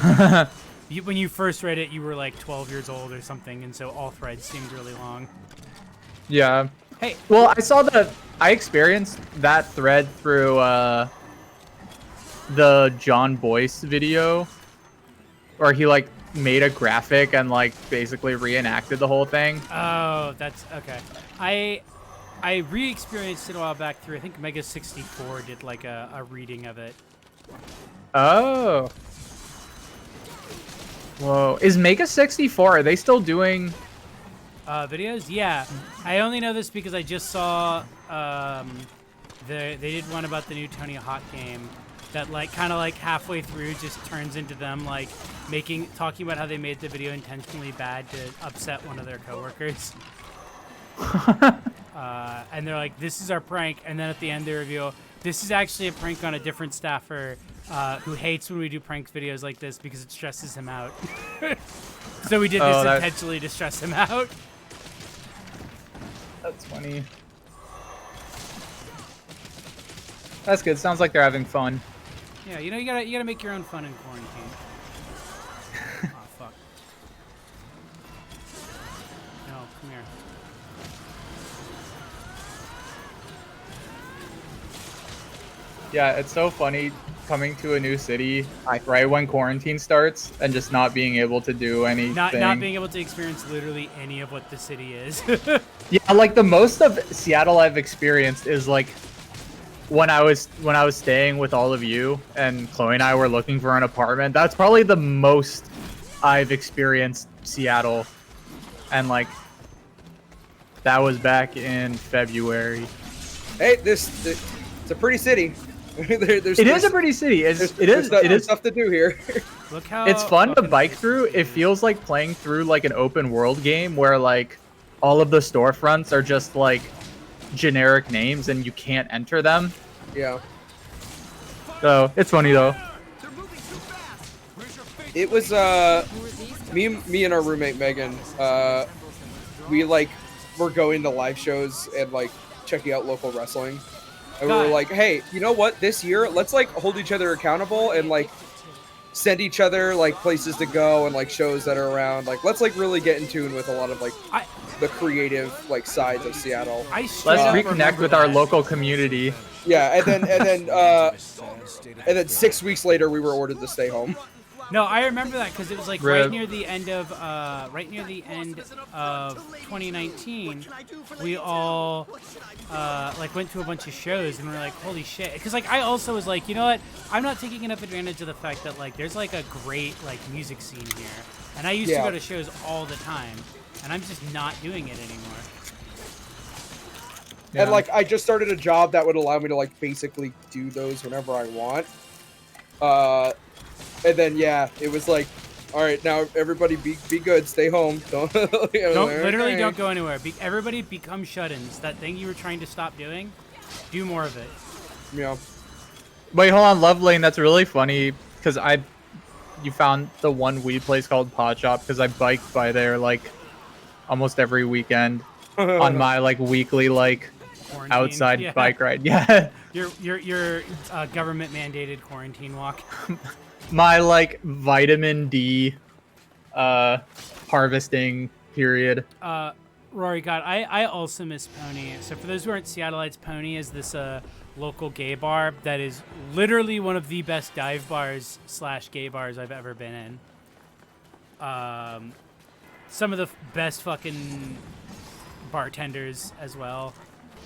when you first read it, you were like 12 years old or something, and so all threads seemed really long. Yeah. Hey, well, I experienced that thread through the John Boyce video, where he like made a graphic and like basically reenacted the whole thing. Oh, that's okay. I re-experienced it a while back through. I think Mega 64 did like a reading of it. Oh. Whoa. Is Mega 64? Are they still doing videos? Yeah. I only know this because I just saw they did one about the new Tony Hawk game that like kind of like halfway through just turns into them like talking about how they made the video intentionally bad to upset one of their coworkers. And they're like, this is our prank, and then at the end they reveal this is actually a prank on a different staffer who hates when we do prank videos like this because it stresses him out. So we did this intentionally to stress him out. That's funny. That's good. Sounds like they're having fun. Yeah, you know, you gotta make your own fun in quarantine. Oh fuck. No, come here. Yeah, it's so funny coming to a new city right when quarantine starts and just not being able to do anything. Not being able to experience literally any of what the city is. Yeah, like the most of Seattle I've experienced is like when I was staying with all of you and Chloe and I were looking for an apartment. That's probably the most I've experienced Seattle, and like that was back in February. Hey, it's a pretty city. It is a pretty city. It is stuff to do here. Look how it's fun to bike through. It feels like playing through like an open world game where like all of the storefronts are just like generic names and you can't enter them. Yeah. So it's funny though. It was me and our roommate Megan. We like were going to live shows and like checking out local wrestling. And we were like, hey, you know what? This year, let's like hold each other accountable and like send each other like places to go and like shows that are around. Like, let's like really get in tune with a lot of like the creative like sides of Seattle. Let's reconnect with our local community. Yeah, and then 6 weeks later, we were ordered to stay home. No, I remember that because it was like right near the end of 2019. We all like went to a bunch of shows and we're like, holy shit! Because like I also was like, you know what? I'm not taking enough advantage of the fact that like there's like a great like music scene here, and I used to go to shows all the time, and I'm just not doing it anymore. Yeah. And like I just started a job that would allow me to like basically do those whenever I want. And then yeah, it was like, all right, now everybody be good, stay home. Don't don't go anywhere. Everybody become shut-ins. That thing you were trying to stop doing, do more of it. Yeah. Wait, hold on, Love Lane. That's really funny because you found the one weed place called Pod Shop because I bike by there like almost every weekend on my like weekly like Quarantine. outside bike ride. Yeah. Your government mandated quarantine walk. My like vitamin D harvesting period. Rory, God, I also miss Pony. So for those who aren't Seattleites, Pony is this local gay bar that is literally one of the best dive bars / gay bars I've ever been in. Some of the best fucking bartenders as well.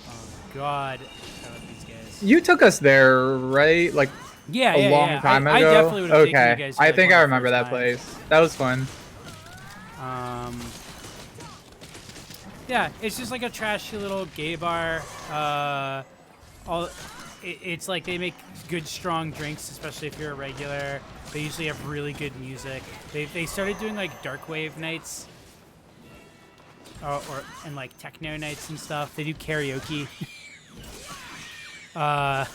Oh God, I love these guys. You took us there, right? Like a long time ago. I definitely would have taken you guys. I think I remember that place. That was fun. Yeah, it's just like a trashy little gay bar. It's like they make good strong drinks, especially if you're a regular. They usually have really good music. They started doing like dark wave nights, and like techno nights and stuff. They do karaoke. Flower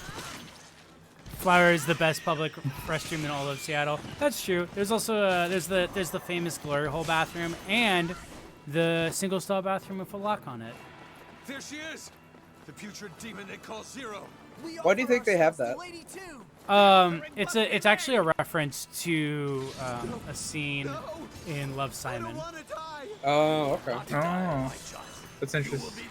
is the best public restroom in all of Seattle. That's true. There's also there's the famous glory hole bathroom and the single stall bathroom with a lock on it. There she is! The putrid demon they call Zero. Why do you think they have that? It's actually a reference to a scene in Love, Simon. Oh, okay. Oh, that's interesting.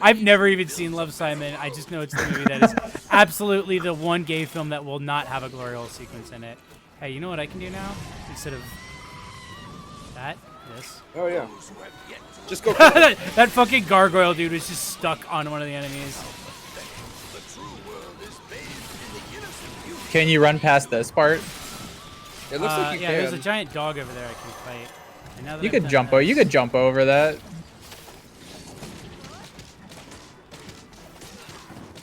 I've never even seen Love, Simon. I just know it's the movie that is absolutely the one gay film that will not have a glory hole sequence in it. Hey, you know what I can do now? Instead of that, this. Oh yeah. Just go. That fucking gargoyle dude was just stuck on one of the enemies. Can you run past this part? It looks like you yeah, can. there's a giant dog over there I can fight. And now that You I've could done jump. that- You could jump over that.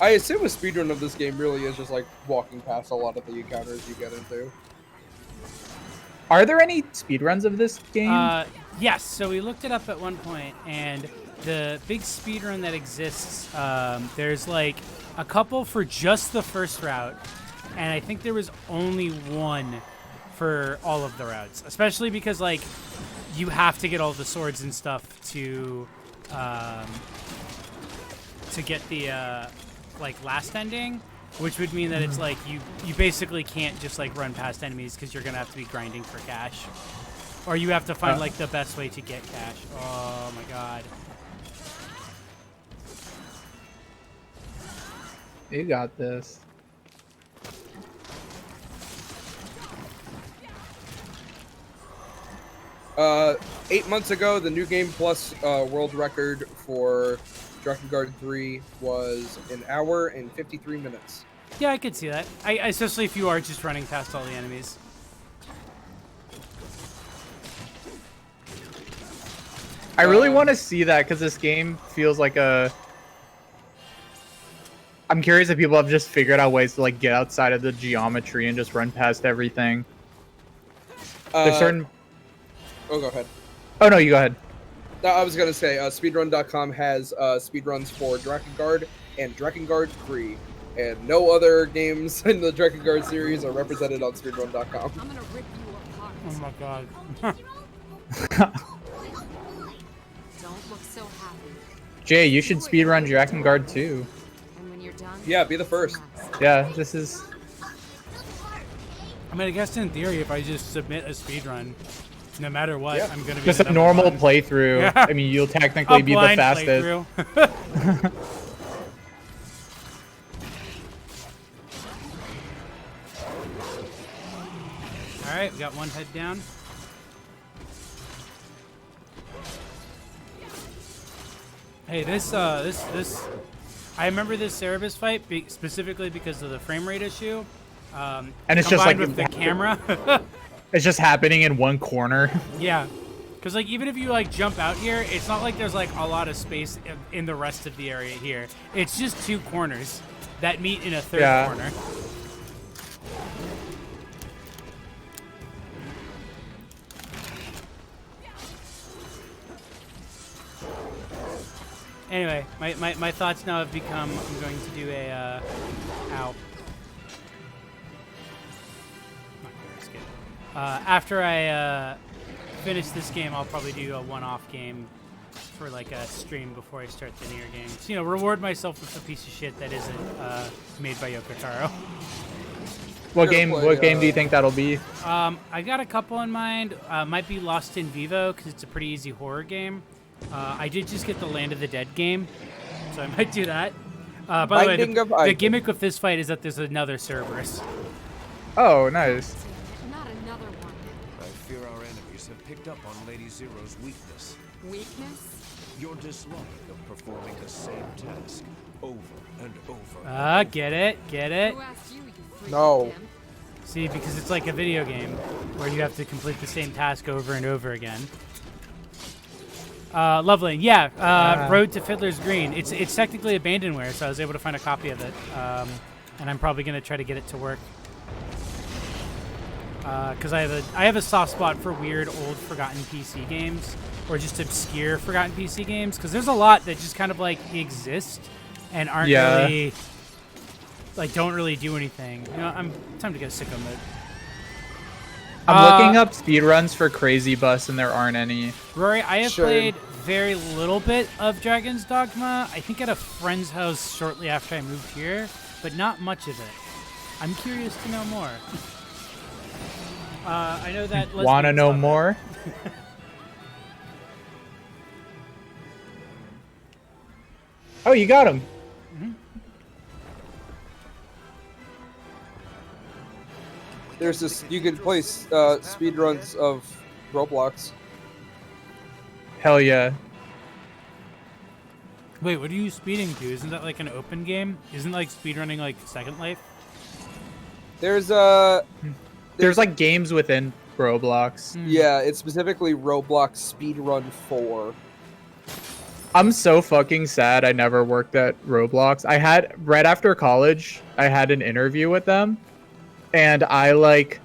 I assume a speedrun of this game really is just like walking past a lot of the encounters you get into. Are there any speedruns of this game? Yes, so we looked it up at one point, and the big speedrun that exists, there's like a couple for just the first route, and I think there was only one for all of the routes, especially because like you have to get all the swords and stuff to get the like last ending, which would mean that it's like you basically can't just like run past enemies because you're gonna have to be grinding for cash. Or you have to find, like, the best way to get cash. Oh, my God. You got this. Uh, 8 months ago, the New Game Plus world record for Drakengard 3 was 1 hour and 53 minutes. Yeah, I could see that. Especially if you are just running past all the enemies. I really want to see that because this game feels like a... I'm curious if people have just figured out ways to like get outside of the geometry and just run past everything. There's certain... Oh, go ahead. Oh no, you go ahead. No, I was gonna say, speedrun.com has speedruns for Drakengard and Drakengard 3, and no other games in the Drakengard series are represented on speedrun.com. I'm gonna rip you apart. Oh, my God. Don't look so happy. Jay, you should speedrun Drakengard 2. And when you're done, Yeah, be the first. Yeah, this is... I mean, I guess in theory, if I just submit a speedrun, no matter what, Yeah. I'm going to be just the a number normal one. playthrough. Yeah. I mean, you'll technically A be the blind fastest. playthrough. All right, we got one head down. Hey, this, I remember this Cerebus fight specifically because of the frame rate issue. And it's just combined like with the camera. It's just happening in one corner. Yeah, because like even if you like jump out here, it's not like there's like a lot of space in the rest of the area here. It's just two corners that meet in a third Yeah. corner. Anyway, my thoughts now have become I'm going to do a ow. Not gonna risk it. After I finish this game, I'll probably do a one-off game for like a stream before I start the newer games. You know, reward myself with a piece of shit that isn't made by Yoko Taro. What You're game? gonna play, What game do you think that'll be? I got a couple in mind. Might be Lost in Vivo because it's a pretty easy horror game. I did just get the Land of the Dead game, so I might do that. By the way, Binding of the Isaac. gimmick with this fight is that there's another Cerberus. Oh, nice. not another one. I fear our enemies have picked up on Lady Zero's weakness. Weakness? Your dislike of performing the same task over and over. Get it? Get it? Who asked you, you freaking No. pimp? See, because it's like a video game where you have to complete the same task over and over again. Lovely. Yeah, Road to Fiddler's Green. It's technically abandonware, so I was able to find a copy of it. And I'm probably going to try to get it to work. Because I have a soft spot for weird, old, forgotten PC games. Or just obscure, forgotten PC games. Because there's a lot that just kind of, like, exist. and aren't Yeah. really like don't really do anything. You know, I'm time to go sicko mode. I'm looking up speedruns for Crazy Bus, and there aren't any. Rory, I have Sure. played very little bit of Dragon's Dogma. I think at a friend's house shortly after I moved here, but not much of it. I'm curious to know more. I know that. Wanna lesbians know love it. more? Oh, you got him. There's this. You can play speed runs of Roblox. Hell yeah. Wait, what are you speeding to? Isn't that like an open game? Isn't like speedrunning like Second Life? There's There's like games within Roblox. yeah, it's specifically Roblox Speedrun 4. I'm so fucking sad I never worked at Roblox. I had, right after college, I had an interview with them, and I like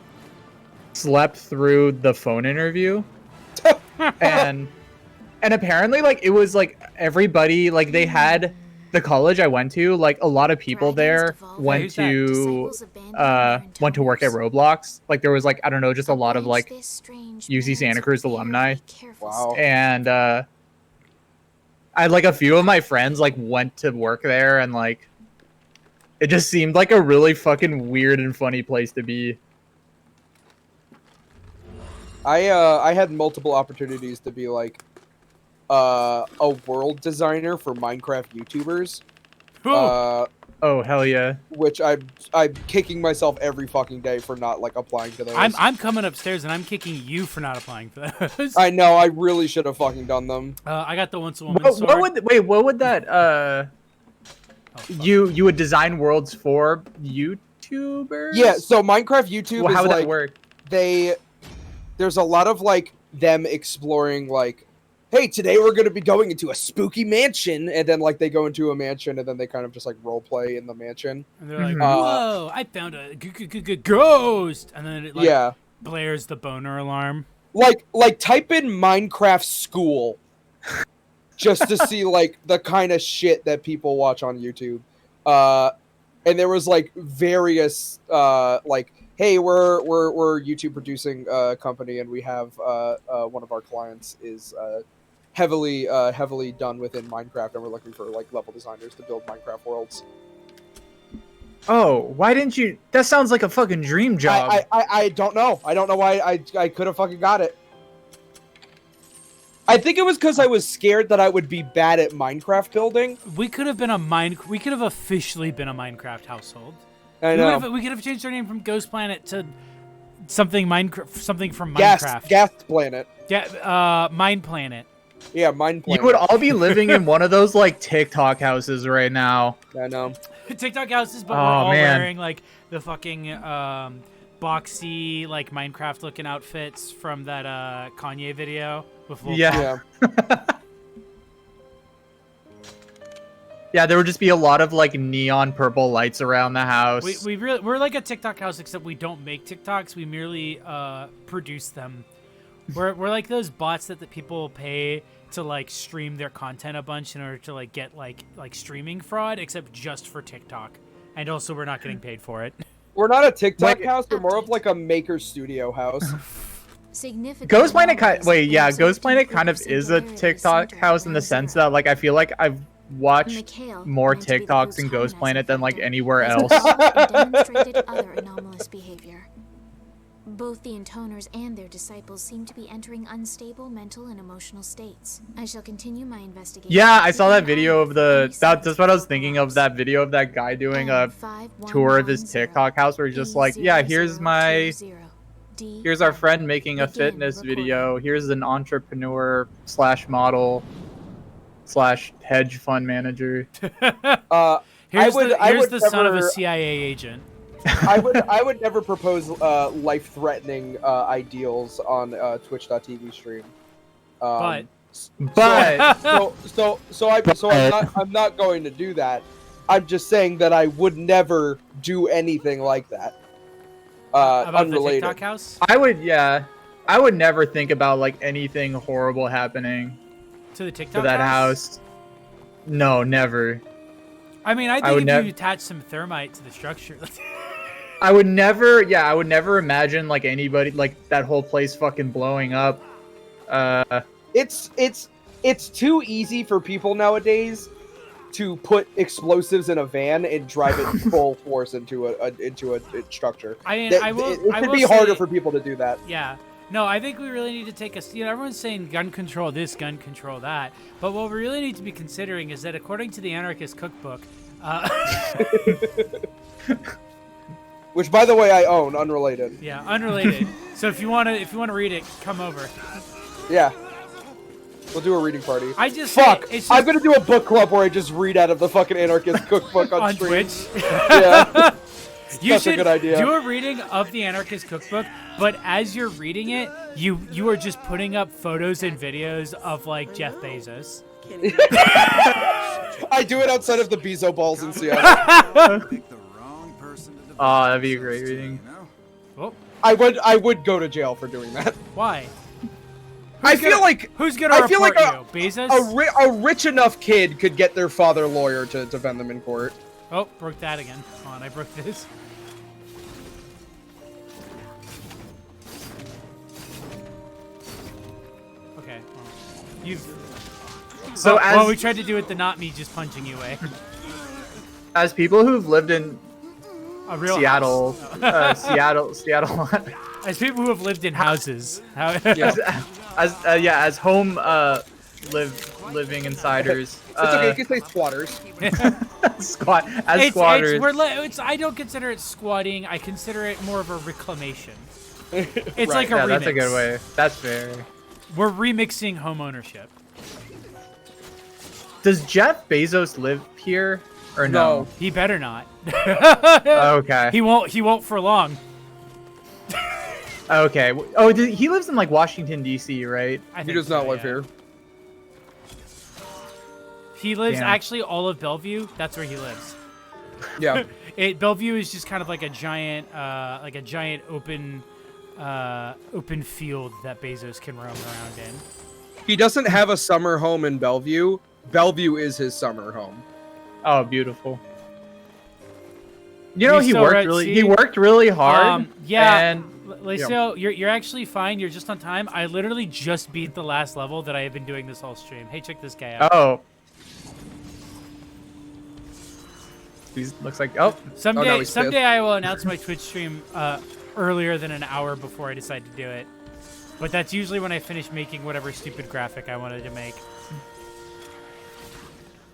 slept through the phone interview. and apparently like it was like everybody, like they had the college I went to, like a lot of people there went to work at Roblox. Like there was like, I don't know, just a lot of like UC Santa Cruz alumni. Wow. And I had like a few of my friends like went to work there, and like it just seemed like a really fucking weird and funny place to be. I had multiple opportunities to be like a world designer for Minecraft YouTubers. Oh hell yeah. Which I'm kicking myself every fucking day for not like applying to those. I'm coming upstairs and I'm kicking you for not applying for those. I know, I really should have fucking done them. I got the once a woman sword. What would that you would design worlds for YouTubers? Yeah, so Minecraft YouTube Well, how is would like that work? there's a lot of like them exploring like, hey, today we're going to be going into a spooky mansion, and then like they go into a mansion and then they kind of just like role play in the mansion. And they're like, Mhm. whoa, I found a ghost, and then it like Yeah. blares the boner alarm. Like type in Minecraft school just to see like the kind of shit that people watch on YouTube. And there was like various like, hey, we're YouTube producing company, and we have one of our clients is heavily done within Minecraft, and we're looking for like level designers to build Minecraft worlds. Oh, why didn't you? That sounds like a fucking dream job. I don't know. I don't know why I could have fucking got it. I think it was because I was scared that I would be bad at Minecraft building. We could have officially been a Minecraft household. I know. We could have changed our name from Ghost Planet to something from Minecraft. Gas Planet. Yeah, Mine Planet. Yeah, Mine Planet. You would all be living in one of those like TikTok houses right now. I know. TikTok houses, but we're Oh, all man. wearing like the fucking boxy like Minecraft looking outfits from that Kanye video with Lil Yeah. Yeah. Yeah, there would just be a lot of like neon purple lights around the house. We're like a TikTok house, except we don't make TikToks. We merely produce them. We're like those bots that the people pay to like stream their content a bunch in order to like get like streaming fraud, except just for TikTok. And also, we're not getting paid for it. We're not a TikTok Wait. house. We're more of like a maker studio house. Ghost Planet Ghost Planet kind of is a TikTok house in the sense that like I feel like I've watched more TikToks in Ghost Planet than like anywhere else. Demonstrated other anomalous behavior. Both the intoners and their disciples seem to be entering unstable mental and emotional states. I shall continue my investigation. Yeah, I saw that video of that's what I was thinking of, that video of that guy doing a tour of his TikTok house where he's just like, yeah, here's our friend making a fitness video. Here's an entrepreneur / model / hedge fund manager. Here's would the son of a never- CIA agent. I would never propose life-threatening ideals on Twitch.tv stream. But I'm not going to do that. I'm just saying that I would never do anything like that. About Unrelated. the TikTok house? I would never think about like anything horrible happening To the TikTok to that house. No, never. I mean, I I think would if you attach some thermite to the structure. I would never, yeah, I would never imagine like anybody like that whole place fucking blowing up. It's too easy for people nowadays to put explosives in a van and drive it full force into a structure. I mean, It I should will be harder say- for people to do that. Yeah. No, I think we really need to take a... You know, everyone's saying gun control this, gun control that. But what we really need to be considering is that according to the Anarchist Cookbook... Which, by the way, I own, unrelated. yeah, unrelated. So if you want to read it, come over. Yeah. We'll do a reading party. I just Fuck! Say, it's just, I'm gonna do a book club where I just read out of the fucking Anarchist Cookbook on stream. Twitch. Yeah. You That's should a good idea. do a reading of the Anarchist Cookbook, but as you're reading it, you are just putting up photos and videos of like Jeff Bezos. I do it outside of the Bezo balls in Seattle. Oh, that'd be a great reading. Oh, I would go to jail for doing that. why? I feel like Who's gonna I feel report like you? Bezos? a rich enough kid could get their father lawyer to defend them in court. Oh, broke that again. Hold on, I broke this. Okay. Well, you've. So well, as we tried to do it the not me just punching you way. as people who've lived in A real Seattle, house. Seattle, As people who have lived in houses. How, as home living insiders. It's okay, you can say squatters. Squatters. I don't consider it squatting. I consider it more of a reclamation. It's Right. like a Yeah, remix. that's a good way. That's fair. We're remixing home ownership. Does Jeff Bezos live here or no? He better not. Okay. He won't for long. Okay. Oh, he lives in like Washington D.C., right? I He think does not so, live yeah. here. He lives Damn. actually all of Bellevue. That's where he lives. Yeah. Bellevue is just kind of like a giant open field that Bezos can roam around in. He doesn't have a summer home in Bellevue. Bellevue is his summer home. Oh, beautiful. You know, You he so worked right, really. see? He worked really hard. Yeah. And Lacio, you're actually fine. You're just on time. I literally just beat the last level that I have been doing this whole stream. Hey, check this guy out. oh. These looks like Someday, no, he's someday pissed. I will announce my Twitch stream earlier than an hour before I decide to do it. But that's usually when I finish making whatever stupid graphic I wanted to make.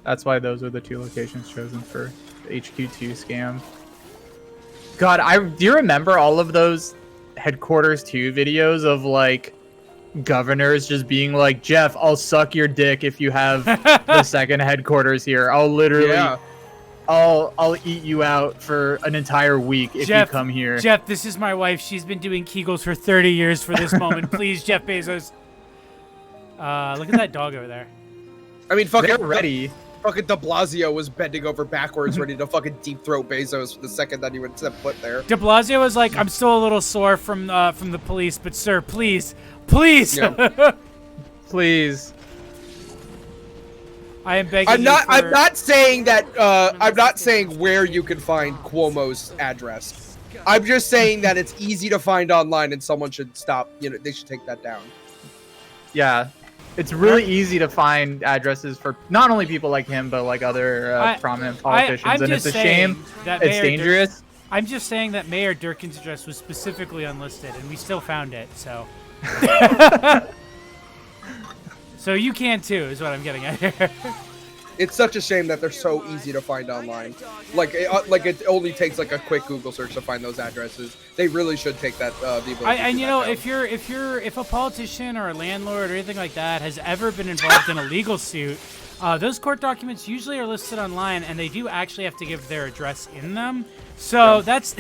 That's why those are the two locations chosen for the HQ2 scam. God, do you remember all of those Headquarters 2 videos of like governors just being like, Jeff, I'll suck your dick if you have the second headquarters here. I'll literally Yeah. I'll eat you out for an entire week if you come here. Jeff, this is my wife. She's been doing Kegels for 30 years for this moment. Please, Jeff Bezos. Look at that dog over there. I mean, fucking They're ready. Fucking De Blasio was bending over backwards, ready to fucking deep throat Bezos the second that he would set foot there. De Blasio was like, I'm still a little sore from the police, but sir, please, please. Yeah. Please. I am begging I'm not. you for... I'm not saying that. I'm not saying where you can find Cuomo's address. I'm just saying that it's easy to find online, and someone should stop. You know, they should take that down. Yeah. It's really easy to find addresses for not only people like him, but like other prominent politicians. I'm and it's just a shame. saying that It's Mayor dangerous. I'm just saying that Mayor Durkin's address was specifically unlisted, and we still found it, so... So you can too, is what I'm getting at here. It's such a shame that they're so easy to find online. Like it only takes like a quick Google search to find those addresses. They really should take that. The ability to And do you that know, down. if a politician or a landlord or anything like that has ever been involved in a legal suit, those court documents usually are listed online, and they do actually have to give their address in them. So that's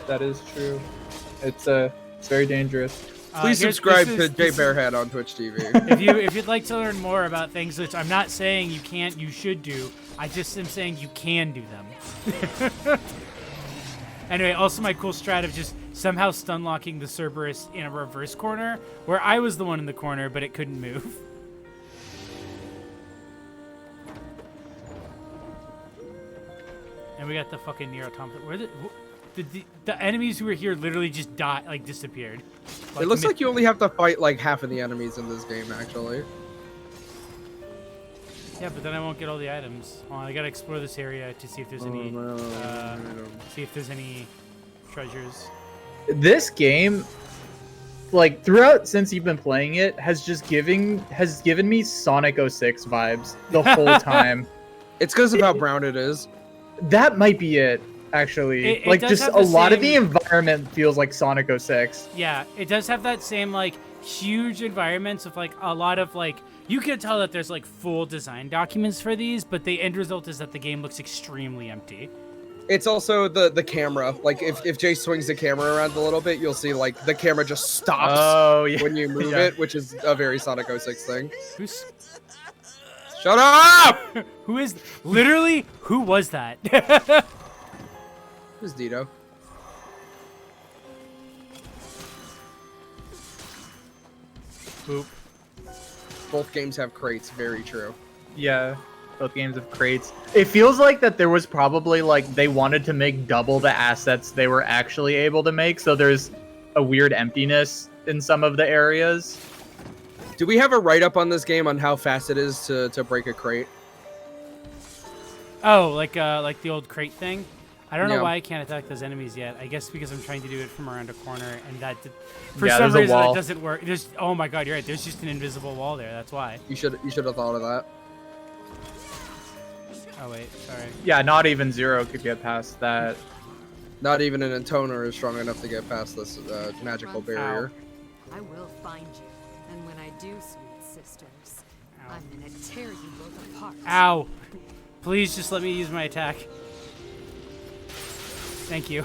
That is true. It's very dangerous. Please subscribe to Jay Bearhead on Twitch TV. if you'd like to learn more about things, which I'm not saying you can't, you should do. I just am saying you can do them. Anyway, also my cool strat of just somehow stun locking the Cerberus in a reverse corner, where I was the one in the corner, but it couldn't move. And we got the fucking Nier Automata. Where the enemies who were here literally just died, like disappeared. It looks like you only have to fight like half of the enemies in this game, actually. Yeah, but then I won't get all the items. Well, I gotta explore this area to see if there's any. See if there's any treasures. This game, like throughout since you've been playing it, has given me Sonic 06 vibes the whole time. It's because of how brown it is. That might be it, actually. It like does just have a the lot of same- the environment feels like Sonic 06. Yeah, it does have that same like huge environments of like a lot of like you can tell that there's like full design documents for these, but the end result is that the game looks extremely empty. It's also the camera. Like if Jay swings the camera around a little bit, you'll see like the camera just stops when you move it, which is a very Sonic 06 thing. Who's Shut up! who is literally who was that? Who's Dito? Boop. Both games have crates. Very true. Yeah, both games have crates. It feels like that there was probably like they wanted to make double the assets they were actually able to make, so there's a weird emptiness in some of the areas. Do we have a write-up on this game on how fast it is to break a crate? Oh, like the old crate thing. I don't know Yeah. why I can't attack those enemies yet. I guess because I'm trying to do it from around a corner, and for Yeah, some there's a reason wall. it doesn't work. There's oh my god, you're right. There's just an invisible wall there. That's why. You should have thought of that. Oh wait, sorry. Yeah, not even Zero could get past that. Not even an intoner is strong enough to get past this magical barrier. I will find you, and when I do, sweet sisters, Ow. I'm gonna tear you both apart. Ow! Please just let me use my attack. Thank you.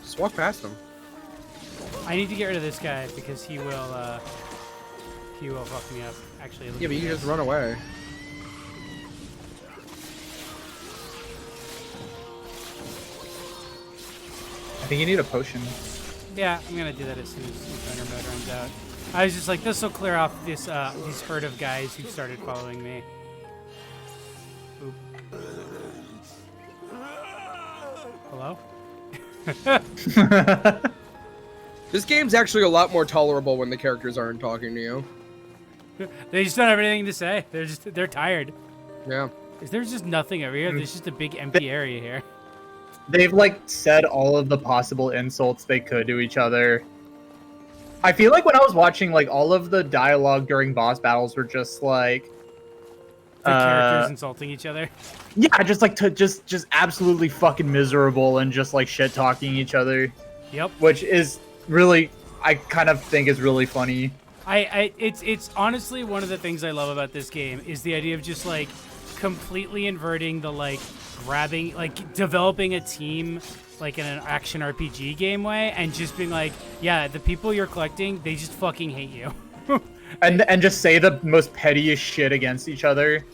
Just walk past him. I need to get rid of this guy because he will fuck me up. Actually, look Yeah, at but you can this. just run away. I think you need a potion. Yeah, I'm gonna do that as soon as Thunder Mode runs out. I was just like, this will clear off this these herd of guys who started following me. Oop. Hello? This game's actually a lot more tolerable when the characters aren't talking to you. They just don't have anything to say. They're tired. Yeah. There's just nothing over here. There's just a big empty area here. They've like said all of the possible insults they could to each other. I feel like when I was watching, like all of the dialogue during boss battles were just like The characters insulting each other. yeah, just like just absolutely fucking miserable and just like shit talking each other, Yep. which is really I kind of think is really funny. It's honestly one of the things I love about this game is the idea of just like completely inverting the like grabbing, like developing a team like in an action RPG game way and just being like, yeah, the people you're collecting, they just fucking hate you. And just say the most pettiest shit against each other.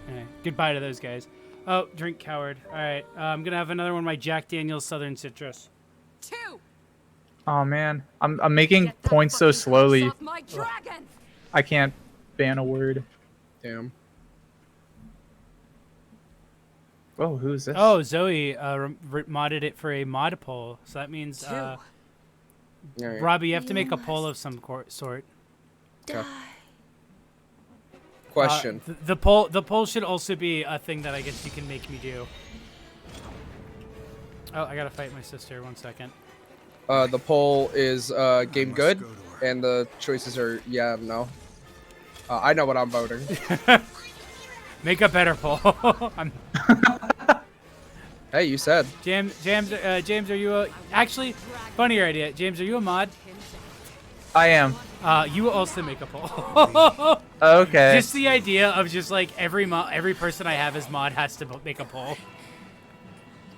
Okay, goodbye to those guys. Oh, drink coward. All right, I'm gonna have another one of my Jack Daniel's Southern Citrus. 2. Oh man, I'm making Get that points so fucking slowly. horse off my dragon! I can't ban a word. Damn. Oh, who's this? Oh, Zoe modded it for a mod poll, so that means 2. Alright. Robbie, you have to make a poll of some sort. Okay. Question. The poll should also be a thing that I guess you can make me do. Oh, I gotta fight my sister. 1 second. The poll is game good, and the choices are yeah and no. I know what I'm voting. Make a better poll. I'm, Hey, you said. James, are you actually? Funnier idea. James, are you a mod? I am. You also make a poll. Okay. Just the idea of just like every person I have as mod has to make a poll.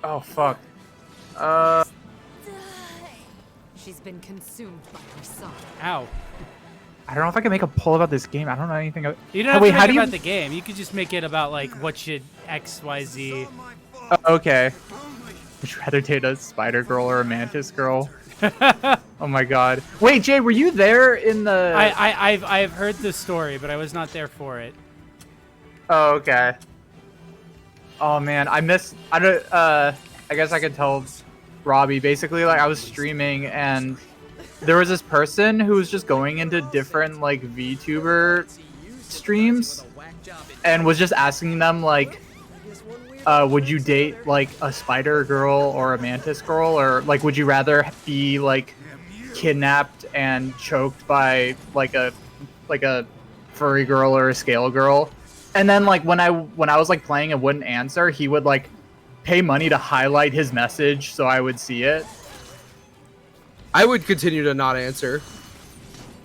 Oh fuck. She's been consumed by her son. Ow. I don't know if I can make a poll about this game. I don't know anything. You don't have Wait, to how make do you? about the game. You could just make it about like what should X, Y, Z. Oh, okay. Would you rather date a spider girl or a mantis girl? Oh my god. Wait, Jay, were you there in the? I've heard the story, but I was not there for it. Oh, okay. Oh man, I don't. I guess I could tell Robbie. Basically, like I was streaming and there was this person who was just going into different like VTuber streams and was just asking them like, would you date like a spider girl or a mantis girl, or like would you rather be like kidnapped and choked by like a furry girl or a scale girl? And then like when I was like playing and wouldn't answer, he would like pay money to highlight his message so I would see it. I would continue to not answer.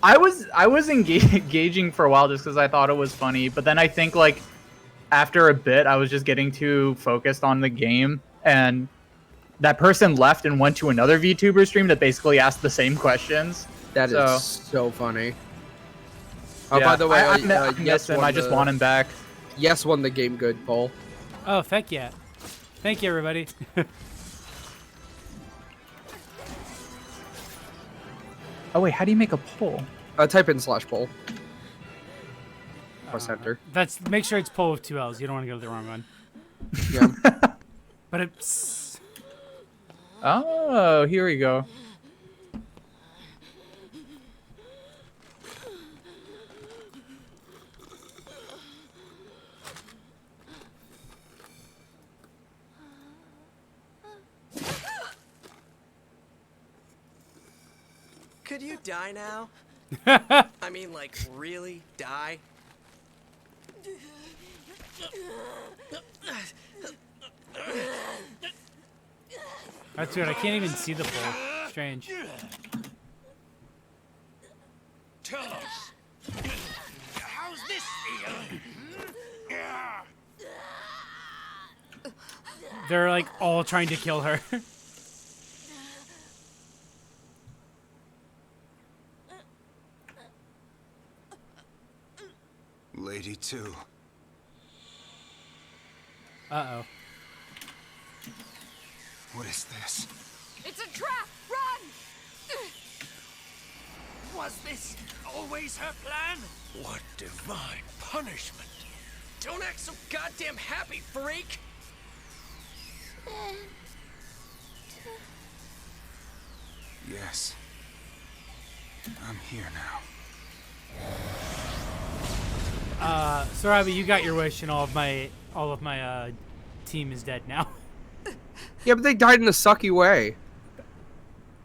I was engaging for a while just because I thought it was funny, but then I think like after a bit I was just getting too focused on the game, and that person left and went to another VTuber stream that basically asked the same questions. That is so funny. Oh, Yeah, by the way, I Yes miss him. won I just the- want him back. Yes won the game good poll. Oh, heck yeah. Thank you, everybody. Oh wait, how do you make a poll? Type in /poll. Press enter. That's make sure it's poll with 2 L's. You don't want to go to the wrong one. Yeah. But it's Oh, here we go. Could you die now? I mean, like, really die? that's weird. I can't even see the poll. Strange. Tell us. How's this feel? They're like all trying to kill her. Lady 2. Uh-oh. What is this? It's a trap! Run! Was this always her plan? What divine punishment? Don't act so goddamn happy, freak! Yes. I'm here now. So Robbie, you got your wish, and all of my team is dead now. Yeah, but they died in a sucky way.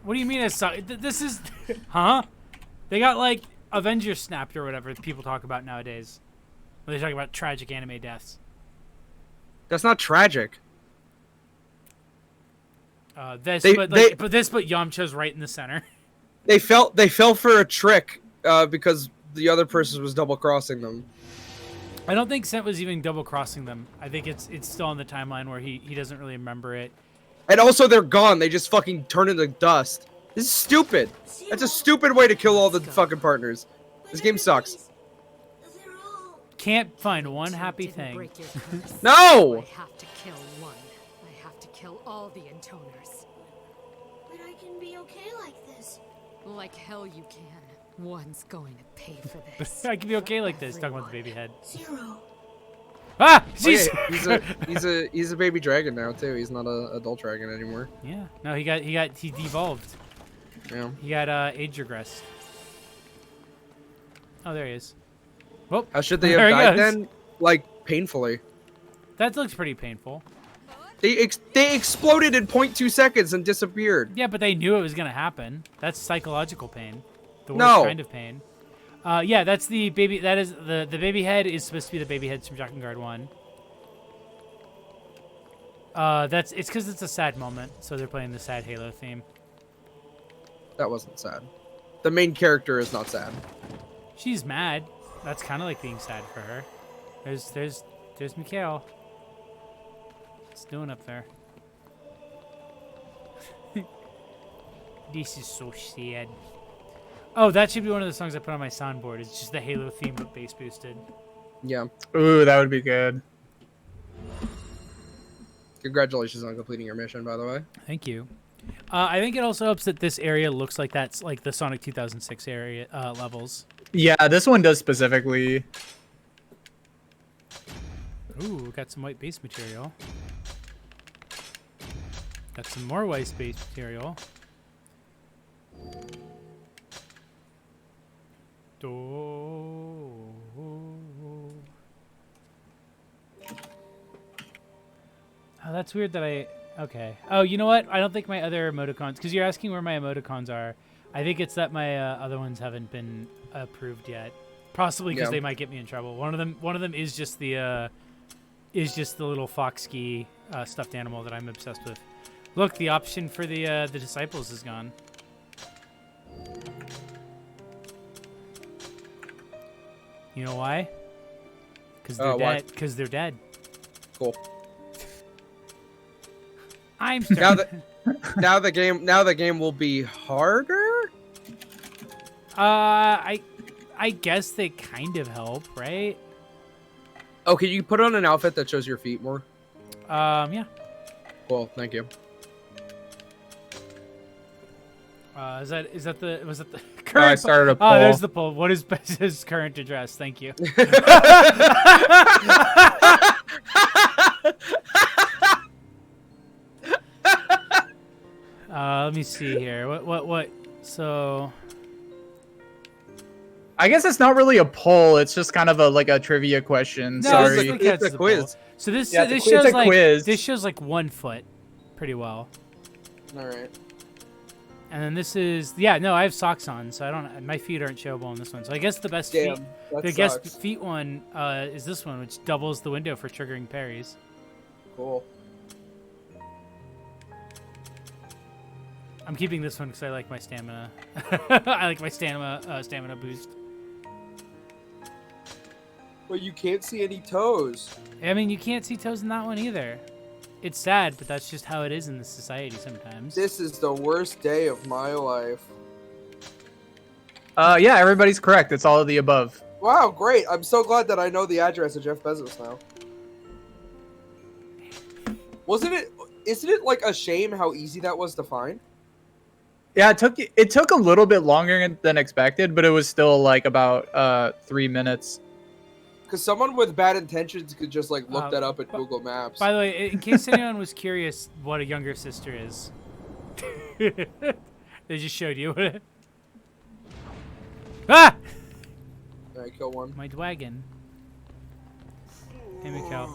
What do you mean it's this is huh? They got like Avengers snapped or whatever people talk about nowadays. When they talk about tragic anime deaths. That's not tragic. But Yamcha's right in the center. They fell for a trick because the other person was double crossing them. I don't think Sent was even double crossing them. I think it's still on the timeline where he doesn't really remember it. And also they're gone. They just fucking turn into dust. This is stupid. That's a stupid way to kill all the fucking partners. This game sucks. Can't find one happy Didn't thing. break your curse. No! I have to kill one. I have to kill all the intoners. But I can be okay like this. Like hell you can. One's going to pay for this. I can be okay like this. Talking about the baby head. Zero. Ah, Oh, jeez. yeah, he's a baby dragon now too. He's not a adult dragon anymore. Yeah. No, he devolved. Yeah. He got age regressed. Oh, there he is. Whoop. How should they have There he died goes. then? Like painfully. That looks pretty painful. They exploded in 0.2 seconds and disappeared. Yeah, but they knew it was gonna happen. That's psychological pain. The worst No. kind of pain. Yeah, that's the baby. That is the baby head is supposed to be the baby heads from Drakengard 1. It's because it's a sad moment, so they're playing the sad Halo theme. That wasn't sad. The main character is not sad. She's mad. That's kind of like being sad for her. There's Mikhail. What's doing up there? This is so sad. Oh, that should be one of the songs I put on my soundboard. It's just the Halo theme, but bass boosted. Yeah. Ooh, that would be good. Congratulations on completing your mission, by the way. Thank you. I think it also helps that this area looks like that's like the Sonic 2006 area levels. Yeah, this one does specifically. Ooh, got some white base material. Got some more white base material. Oh, that's weird that I... Okay. Oh, you know what? I don't think my other emoticons... Because you're asking where my emoticons are. I think it's that my other ones haven't been approved yet. Possibly because they might get me in trouble. One of them is just the little fox ski stuffed animal that I'm obsessed with. Look, the option for the disciples is gone. You know why? Because they're dead. Because they're dead. Cool. I'm starting. Now the game will be harder. I guess they kind of help, right? Oh, can you put on an outfit that shows your feet more? Yeah. Cool, thank you. Was that the current? I started a poll. Oh, there's the poll. What is his current address? Thank you. Let me see here. What? So. I guess it's not really a poll. It's just kind of a trivia question. No, Sorry. It's a quiz. So this it's shows a like quiz. this shows like 1 foot, pretty well. All right. And then this is no, I have socks on, so I don't. My feet aren't showable on this one. So I guess the best feet, feet one is this one, which doubles the window for triggering parries. Cool. I'm keeping this one because I like my stamina. I like my stamina boost. But you can't see any toes. I mean, you can't see toes in that one either. It's sad, but that's just how it is in this society sometimes. This is the worst day of my life. Yeah, everybody's correct. It's all of the above. Wow, great. I'm so glad that I know the address of Jeff Bezos now. Isn't it like a shame how easy that was to find? Yeah, it took a little bit longer than expected, but it was still like about 3 minutes. Because someone with bad intentions could just like look that up at Google Maps. By the way, in case anyone was curious what a younger sister is, they just showed you. Ah! Alright, kill one. My dwagon. Hey, Mikkel.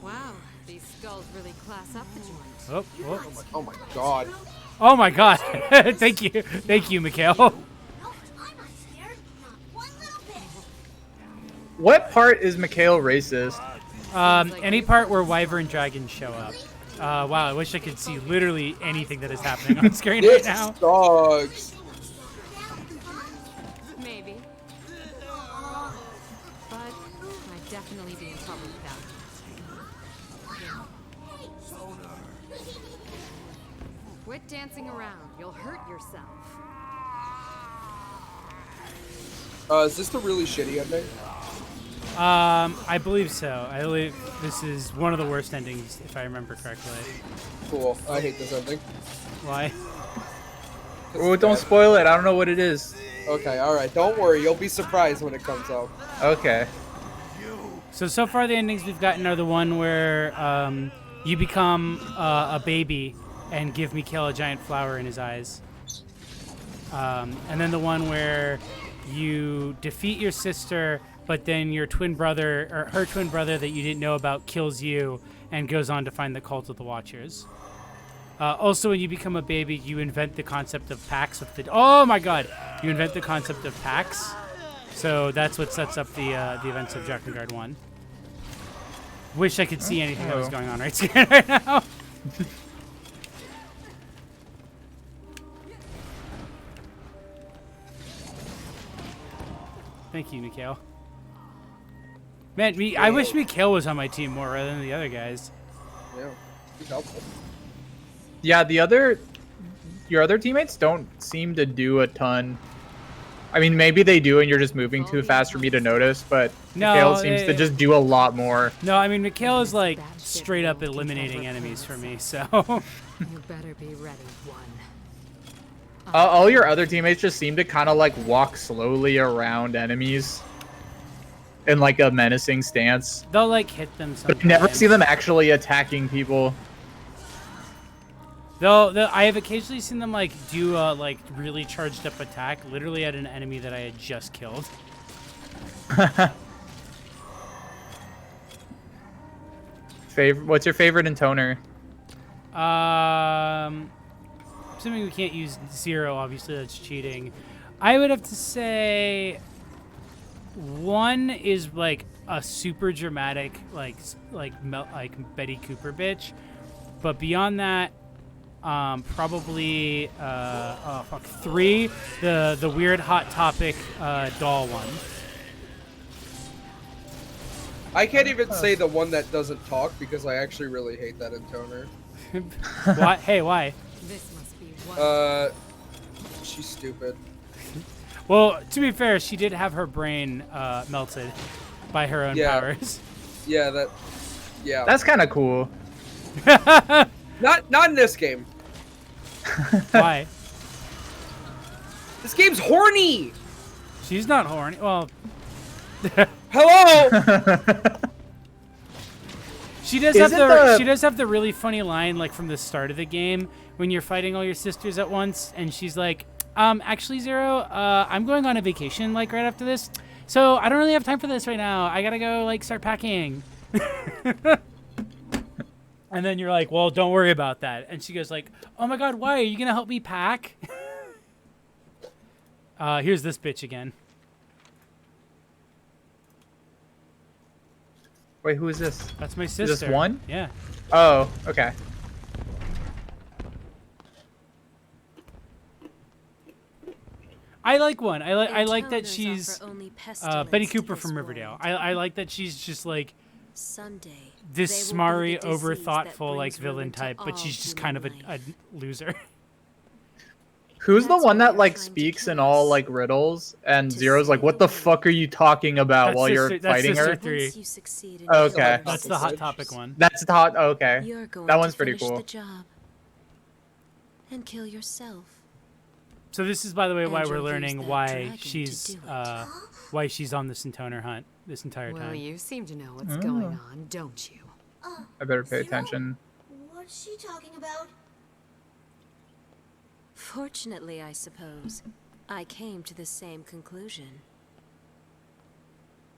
Wow, these skulls really class up the joint. Oh my god. Oh my god. Thank you, Mikkel. What part is Mikhail racist? Any part where wyvern dragons show up. Wow, I wish I could see literally anything that is happening on screen right now. Dogs. Maybe. But I'd definitely be in trouble with that. Quit dancing around. You'll hurt yourself. Is this the really shitty ending? I believe so. I believe this is one of the worst endings, if I remember correctly. Cool. I hate this ending. Why? Oh, don't spoil it. I don't know what it is. Okay, alright. Don't worry. You'll be surprised when it comes out. Okay. So far the endings we've gotten are the one where you become a baby and give Mikhail a giant flower in his eyes. And then the one where you defeat your sister, but then your twin brother, or her twin brother that you didn't know about, kills you and goes on to find the cult of the Watchers. Also, when you become a baby, you invent the concept of packs with the... Oh my god! You invent the concept of packs. So that's what sets up the events of Drakengard 1. Wish I could see anything that was going on right now. Thank you, Mikhail. Man, I wish Mikhail was on my team more rather than the other guys. Yeah, he's helpful. Yeah, your other teammates don't seem to do a ton. I mean, maybe they do, and you're just moving too fast for me to notice. But No, Mikhail seems to just do a lot more. No, I mean Mikhail is like straight up eliminating enemies for me. So. You better be ready, one. All your other teammates just seem to kind of like walk slowly around enemies. in like a menacing stance. They'll like hit them But sometimes. I never see them actually attacking people. I have occasionally seen them like do a like really charged up attack, literally at an enemy that I had just killed. What's your favorite intoner? Assuming we can't use 0, obviously that's cheating. I would have to say 1 is like a super dramatic like Betty Cooper bitch, but beyond that, probably 3, the weird Hot Topic doll one. I can't even say the one that doesn't talk because I actually really hate that intoner. Why? Hey, why? This must be one. She's stupid. Well, to be fair, she did have her brain melted by her own powers. Yeah, That's kind of cool. Not in this game. Why? This game's horny. She's not horny. Well, hello. she does have the really funny line like from the start of the game when you're fighting all your sisters at once, and she's like, actually, Zero, I'm going on a vacation like right after this, so I don't really have time for this right now. I gotta go like start packing. And then you're like, well, don't worry about that. And she goes like, oh my God, why? Are you gonna help me pack? Here's this bitch again. Wait, who is this? That's my sister. Is this one? Yeah. Oh, okay. I like 1. I like that she's Betty Cooper from Riverdale. I like that she's just like Someday, this smarmy, over thoughtful like villain type, but she's just kind of a loser. Who's the one that like speaks in all like riddles and Zero's like, what the fuck are you talking about while you're fighting her? 3. Okay. That's the Hot Topic one. That's hot. Okay. You're going That one's to pretty finish cool. the job and kill yourself. So this is, by the way, why Andrew we're used learning that why dragon to she's do it. why she's on this intoner hunt this entire Well, time. you seem to know what's going on, don't you? I better pay attention. What's she talking about? Fortunately, I suppose, I came to the same conclusion.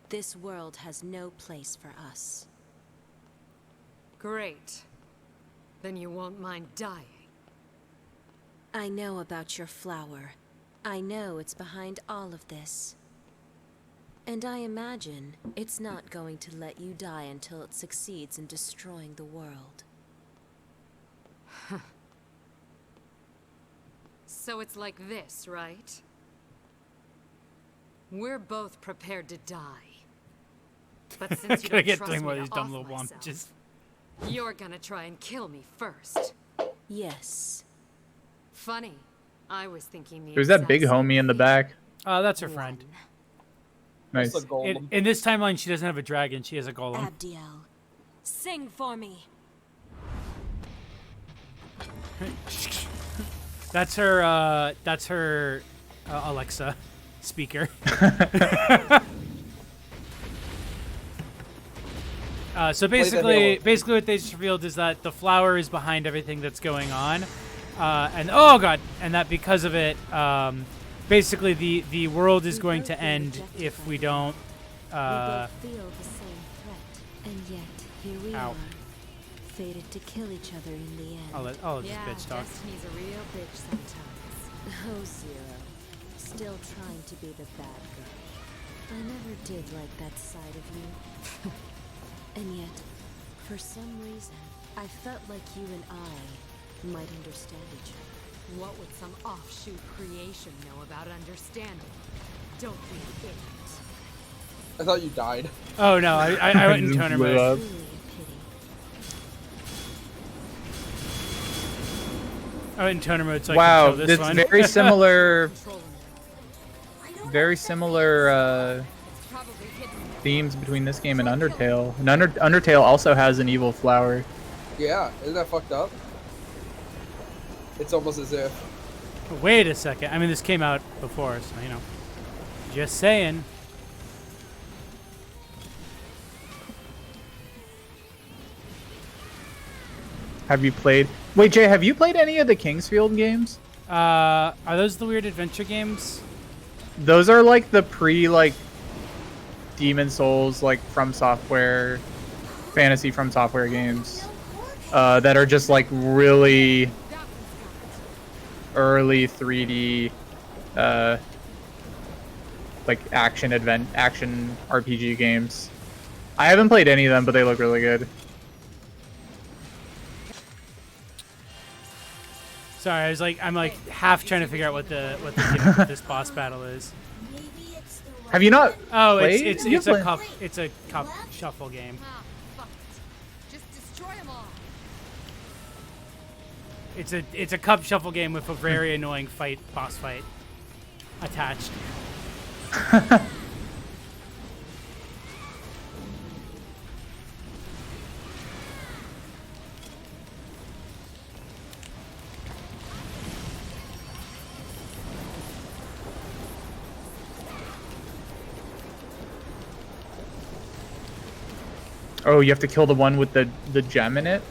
This world has no place for us. Great. Then you won't mind dying. I know about your flower. I know it's behind all of this. And I imagine it's not going to let you die until it succeeds in destroying the world. So it's like this, right? We're both prepared to die. But since you Gonna don't get trust doing me one of to these dumb off little myself, blommages. you're gonna try and kill me first. Yes. Funny. I was thinking the Who's that big exact same homie in the thing. back? That's her friend. Nice. That's a golem. In this timeline, she doesn't have a dragon. She has a golem. Abdiel, sing for me. That's her Alexa speaker. So basically what they just revealed is that the flower is behind everything that's going on, and oh god, and that because of it, basically the world is going to end if we don't. We both feel the same threat, and yet here we Ow. are, fated to kill each other in the end. I'll let this Yeah, bitch talk. Destiny's a real bitch sometimes. Oh, Zero. Still trying to be the bad girl. I never did like that side of you. And yet, for some reason, I felt like you and I might understand each other. What would some offshoot creation know about understanding? Don't be an idiot. I thought you died. Oh no, I went in toner Blew mode. up. Truly a pity. I went in toner mode so I Wow, can kill this it's one. very similar. Controlling it. Very similar Probably hidden. themes between this game and Undertale. And Undertale also has an evil flower. Yeah, isn't that fucked up? It's almost as if. Wait a second. I mean, this came out before, so you know. Just saying. Have you played? Wait, Jay, have you played any of the Kingsfield games? Are those the weird adventure games? Those are like the like Demon Souls, like From Software, fantasy From Software games that are just like really early 3D, like action RPG games. I haven't played any of them, but they look really good. Sorry, I'm like half trying to figure out what the gimmick of this boss battle is. Have you not? Oh, played? it's a cup shuffle game. Just destroy them all. It's a cup shuffle game with a very annoying boss fight attached. Oh, you have to kill the one with the gem in it?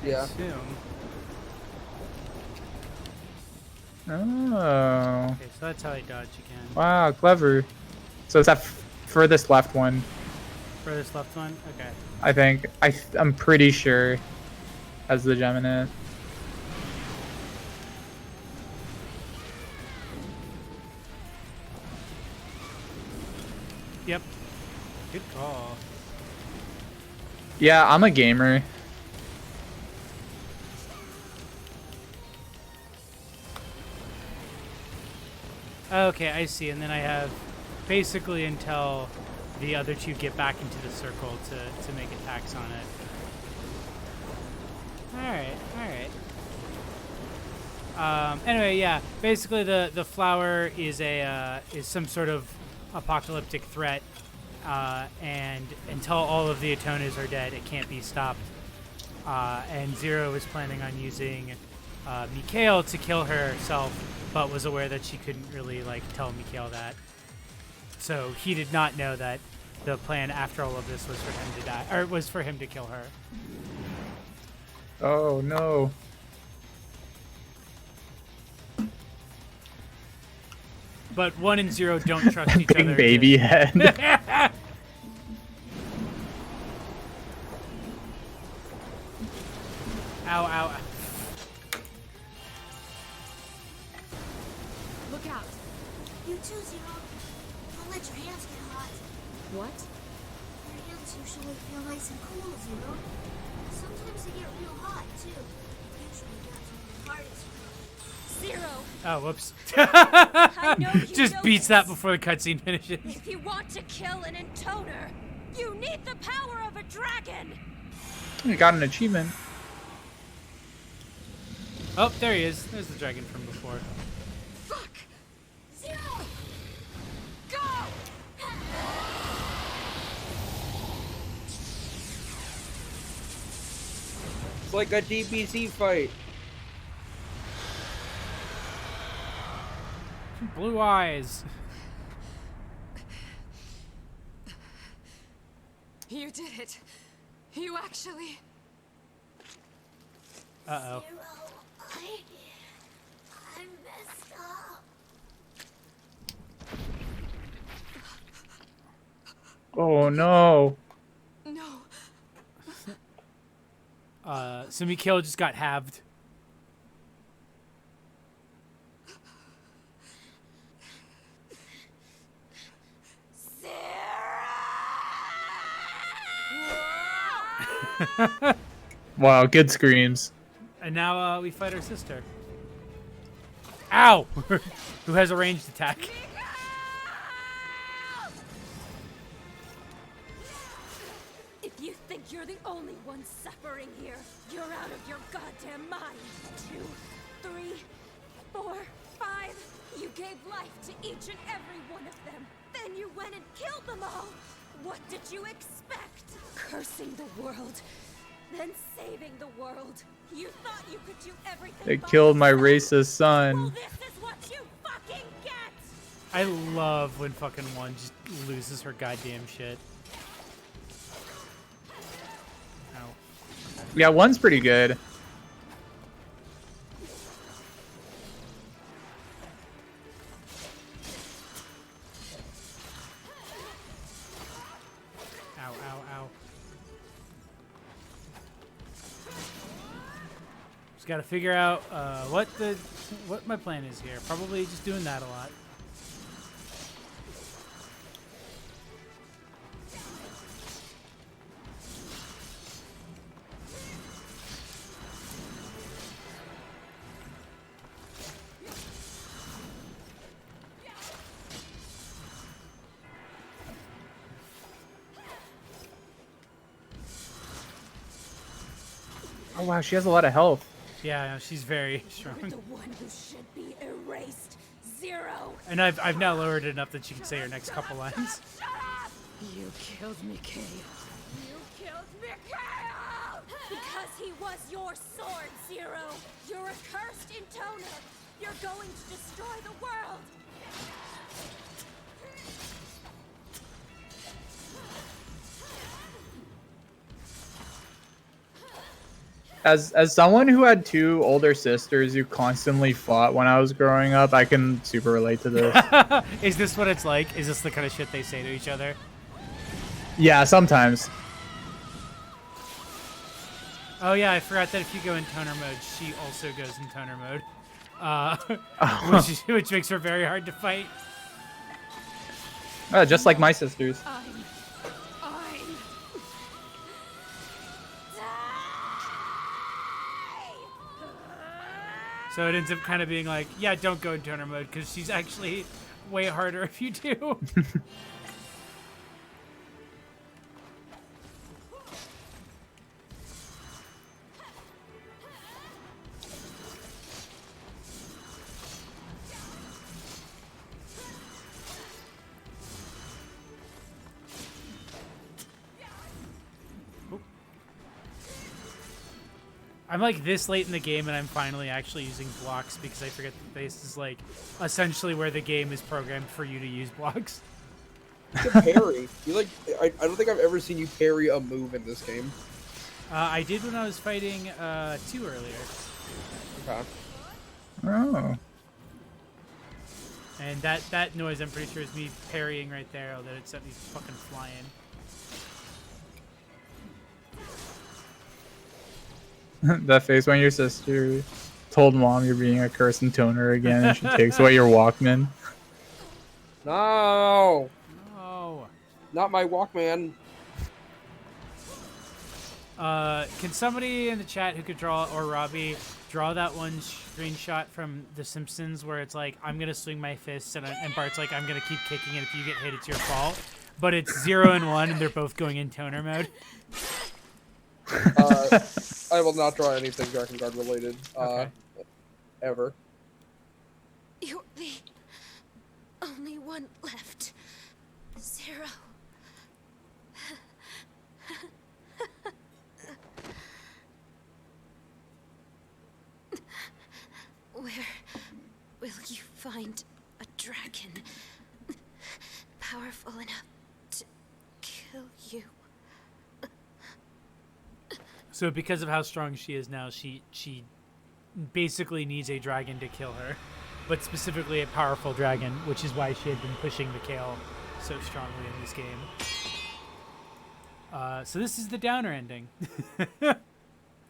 Yeah. Oh. Okay, so that's how I dodge again. Wow, clever. So it's that furthest left one. Furthest left one? Okay. I think. I'm pretty sure has the gem in it. Yep. Good call. Yeah, I'm a gamer. Okay, I see. And then I have basically until the other two get back into the circle to make attacks on it. Alright, alright. Anyway, yeah. Basically the flower is some sort of apocalyptic threat. And until all of the Atonas are dead, it can't be stopped. And Zero was planning on using Mikhail to kill herself, but was aware that she couldn't really tell Mikhail that. So he did not know that the plan after all of this was for him to die, or was for him to kill her. Oh no. But 1 and 0 don't trust each Big other. baby head. Ow, ow. Look out. You too, Zero. Don't let your hands get hot. What? Your hands usually feel nice and cool, Zero. Sometimes they get real hot, too. Usually that's when the hardest. Zero. Oh, whoops. I know you Just know beats this. that before the cutscene finishes. If you want to kill an intoner, you need the power of a dragon. You got an achievement. Oh, there he is. There's the dragon from before. Fuck. Zero. Go. It's like a DBZ fight. Blue eyes. You did it. You actually. Uh-oh. Zero, I messed up. Oh no. No. So Mikhail just got halved. Wow, good screams. And now we fight our sister. Ow! Who has a ranged attack. If you think you're the only one suffering here, you're out of your goddamn mind. 2, 3, 4, 5. You gave life to each and every one of them. Then you went and killed them all. What did you expect? Cursing the world, then saving the world. You thought you could do everything. They by killed my yourself. racist son. Well, this is what you fucking get. I love when fucking 1 just loses her goddamn shit. Ow. Yeah, 1's pretty good. got to figure out what my plan is here. Probably just doing that a lot. Oh wow, she has a lot of health. Yeah, no, she's very strong. You're the one who should be erased. Zero. And I've now lowered it enough that she can say her next couple lines. Shut up! You killed Mikhail. You killed Mikhail! Because he was your sword, Zero. You're a cursed intoner. You're going to destroy the world. As someone who had 2 older sisters who constantly fought when I was growing up, I can super relate to this. Is this what it's like? Is this the kind of shit they say to each other? Yeah, sometimes. Oh yeah, I forgot that if you go in toner mode, she also goes in toner mode, which makes her very hard to fight. Just like my sisters. So it ends up kind of being like, yeah, don't go in toner mode because she's actually way harder if you do. I'm like this late in the game and I'm finally actually using blocks because I forget that this is like essentially where the game is programmed for you to use blocks. To parry. You like I don't think I've ever seen you parry a move in this game. I did when I was fighting 2 earlier. Okay. Oh. And that noise I'm pretty sure is me parrying right there, although it sent me fucking flying. That face when your sister told mom you're being a cursed toner again and she takes away your Walkman. No. No. Not my Walkman. Can somebody in the chat who could draw, or Robbie, draw that one screenshot from The Simpsons where it's like, I'm going to swing my fists and Bart's like, I'm going to keep kicking and if you get hit, it's your fault. But it's 0 and 1 and they're both going in toner mode. I will not draw anything Drakengard related, ever. You're the only one left. Zero. Where will you find a dragon powerful enough to kill you? So because of how strong she is now, she basically needs a dragon to kill her, but specifically a powerful dragon, which is why she had been pushing Mikhail so strongly in this game. So this is the downer ending.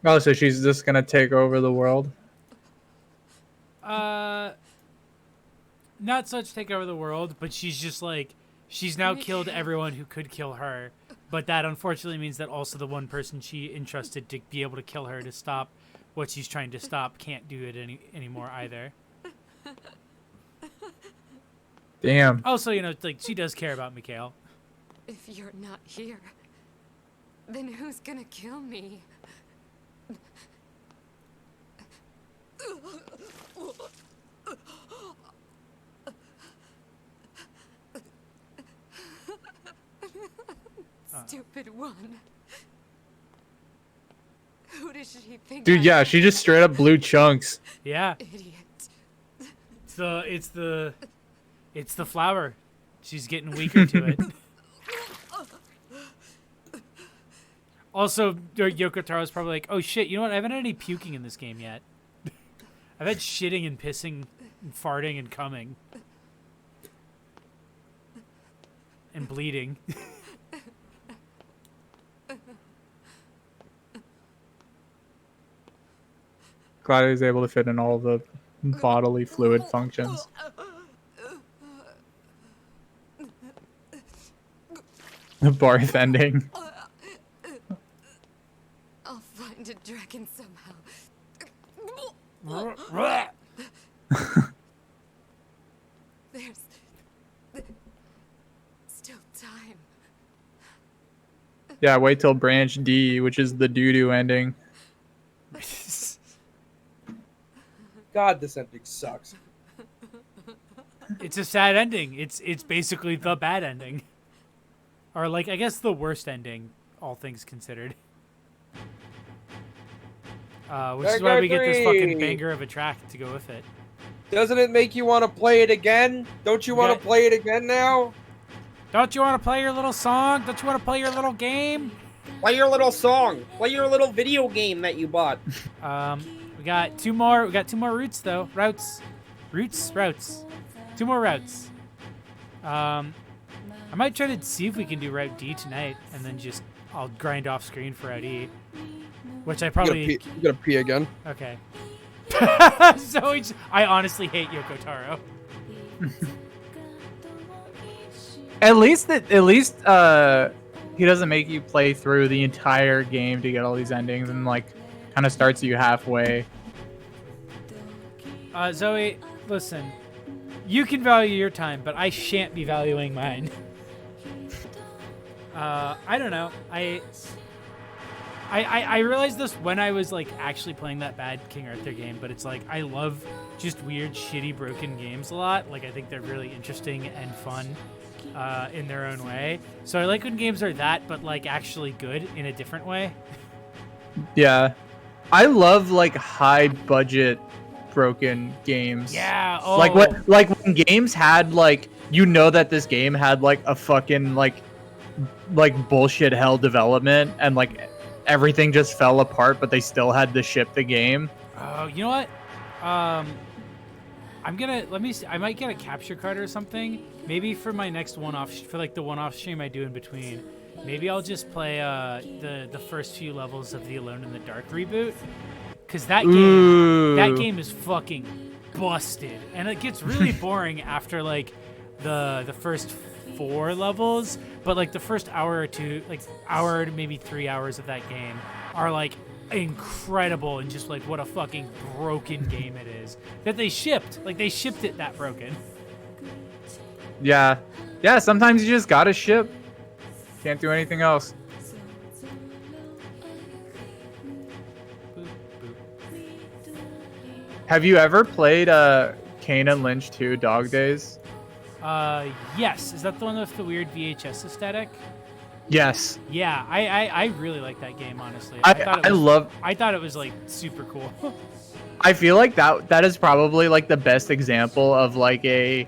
Oh, so she's just gonna take over the world? Not such take over the world, but she's just like, she's now killed everyone who could kill her. But that unfortunately means that also the one person she entrusted to be able to kill her to stop what she's trying to stop can't do it anymore either. Damn. Also, you know, like she does care about Mikhail. If you're not here, then who's gonna kill me? Stupid one. Who does she think? Dude, yeah, she just straight up blew chunks. Yeah. Idiot. It's the flower. She's getting weaker to it. Also, Yoko Taro's probably like, oh shit, you know what? I haven't had any puking in this game yet. I've had shitting and pissing and farting and coming. And bleeding. Glad he was able to fit in all the bodily fluid functions. The barf ending. I'll find a dragon somehow. There's still time. Yeah, wait till branch D, which is the doo-doo ending. God, this ending sucks. It's a sad ending. It's basically the bad ending. Or like I guess the worst ending, all things considered. Which is why we get this fucking banger of a track to go with it. Doesn't it make you want to play it again? Don't you want to play it again now? Don't you want to play your little song? Don't you want to play your little game? Play your little song. Play your little video game that you bought. We got two more. We got two more routes though. Routes. Two more routes. I might try to see if we can do Route D tonight, and then just I'll grind off screen for Route E, which I probably. You gotta pee again. Okay. So I honestly hate Yoko Taro. At least he doesn't make you play through the entire game to get all these endings, and like kind of starts you halfway. Zoe, listen. You can value your time, but I shan't be valuing mine. I don't know. I realized this when I was like actually playing that bad King Arthur game, but it's like I love just weird, shitty, broken games a lot. Like I think they're really interesting and fun in their own way. So I like when games are that, but like actually good in a different way. Yeah, I love like high budget broken games. Yeah. Like when games had like that this game had like a fucking like bullshit hell development and like everything just fell apart, but they still had to ship the game. Oh, you know what? I'm gonna I might get a capture card or something. Maybe for my next one-off, for like the one-off stream I do in between. Maybe I'll just play the first few levels of the Alone in the Dark reboot. Cause that game is fucking busted, and it gets really boring after like the first 4 levels. But like the first hour or two, like hour to maybe 3 hours of that game are like incredible, and just like what a fucking broken game it is that they shipped. Like they shipped it that broken. Yeah. Sometimes you just gotta ship. Can't do anything else. Have you ever played Kane and Lynch 2 Dog Days? Yes. Is that the one with the weird VHS aesthetic? Yes. Yeah, I really like that game, honestly. I thought it was like super cool. I feel like that is probably like the best example of like a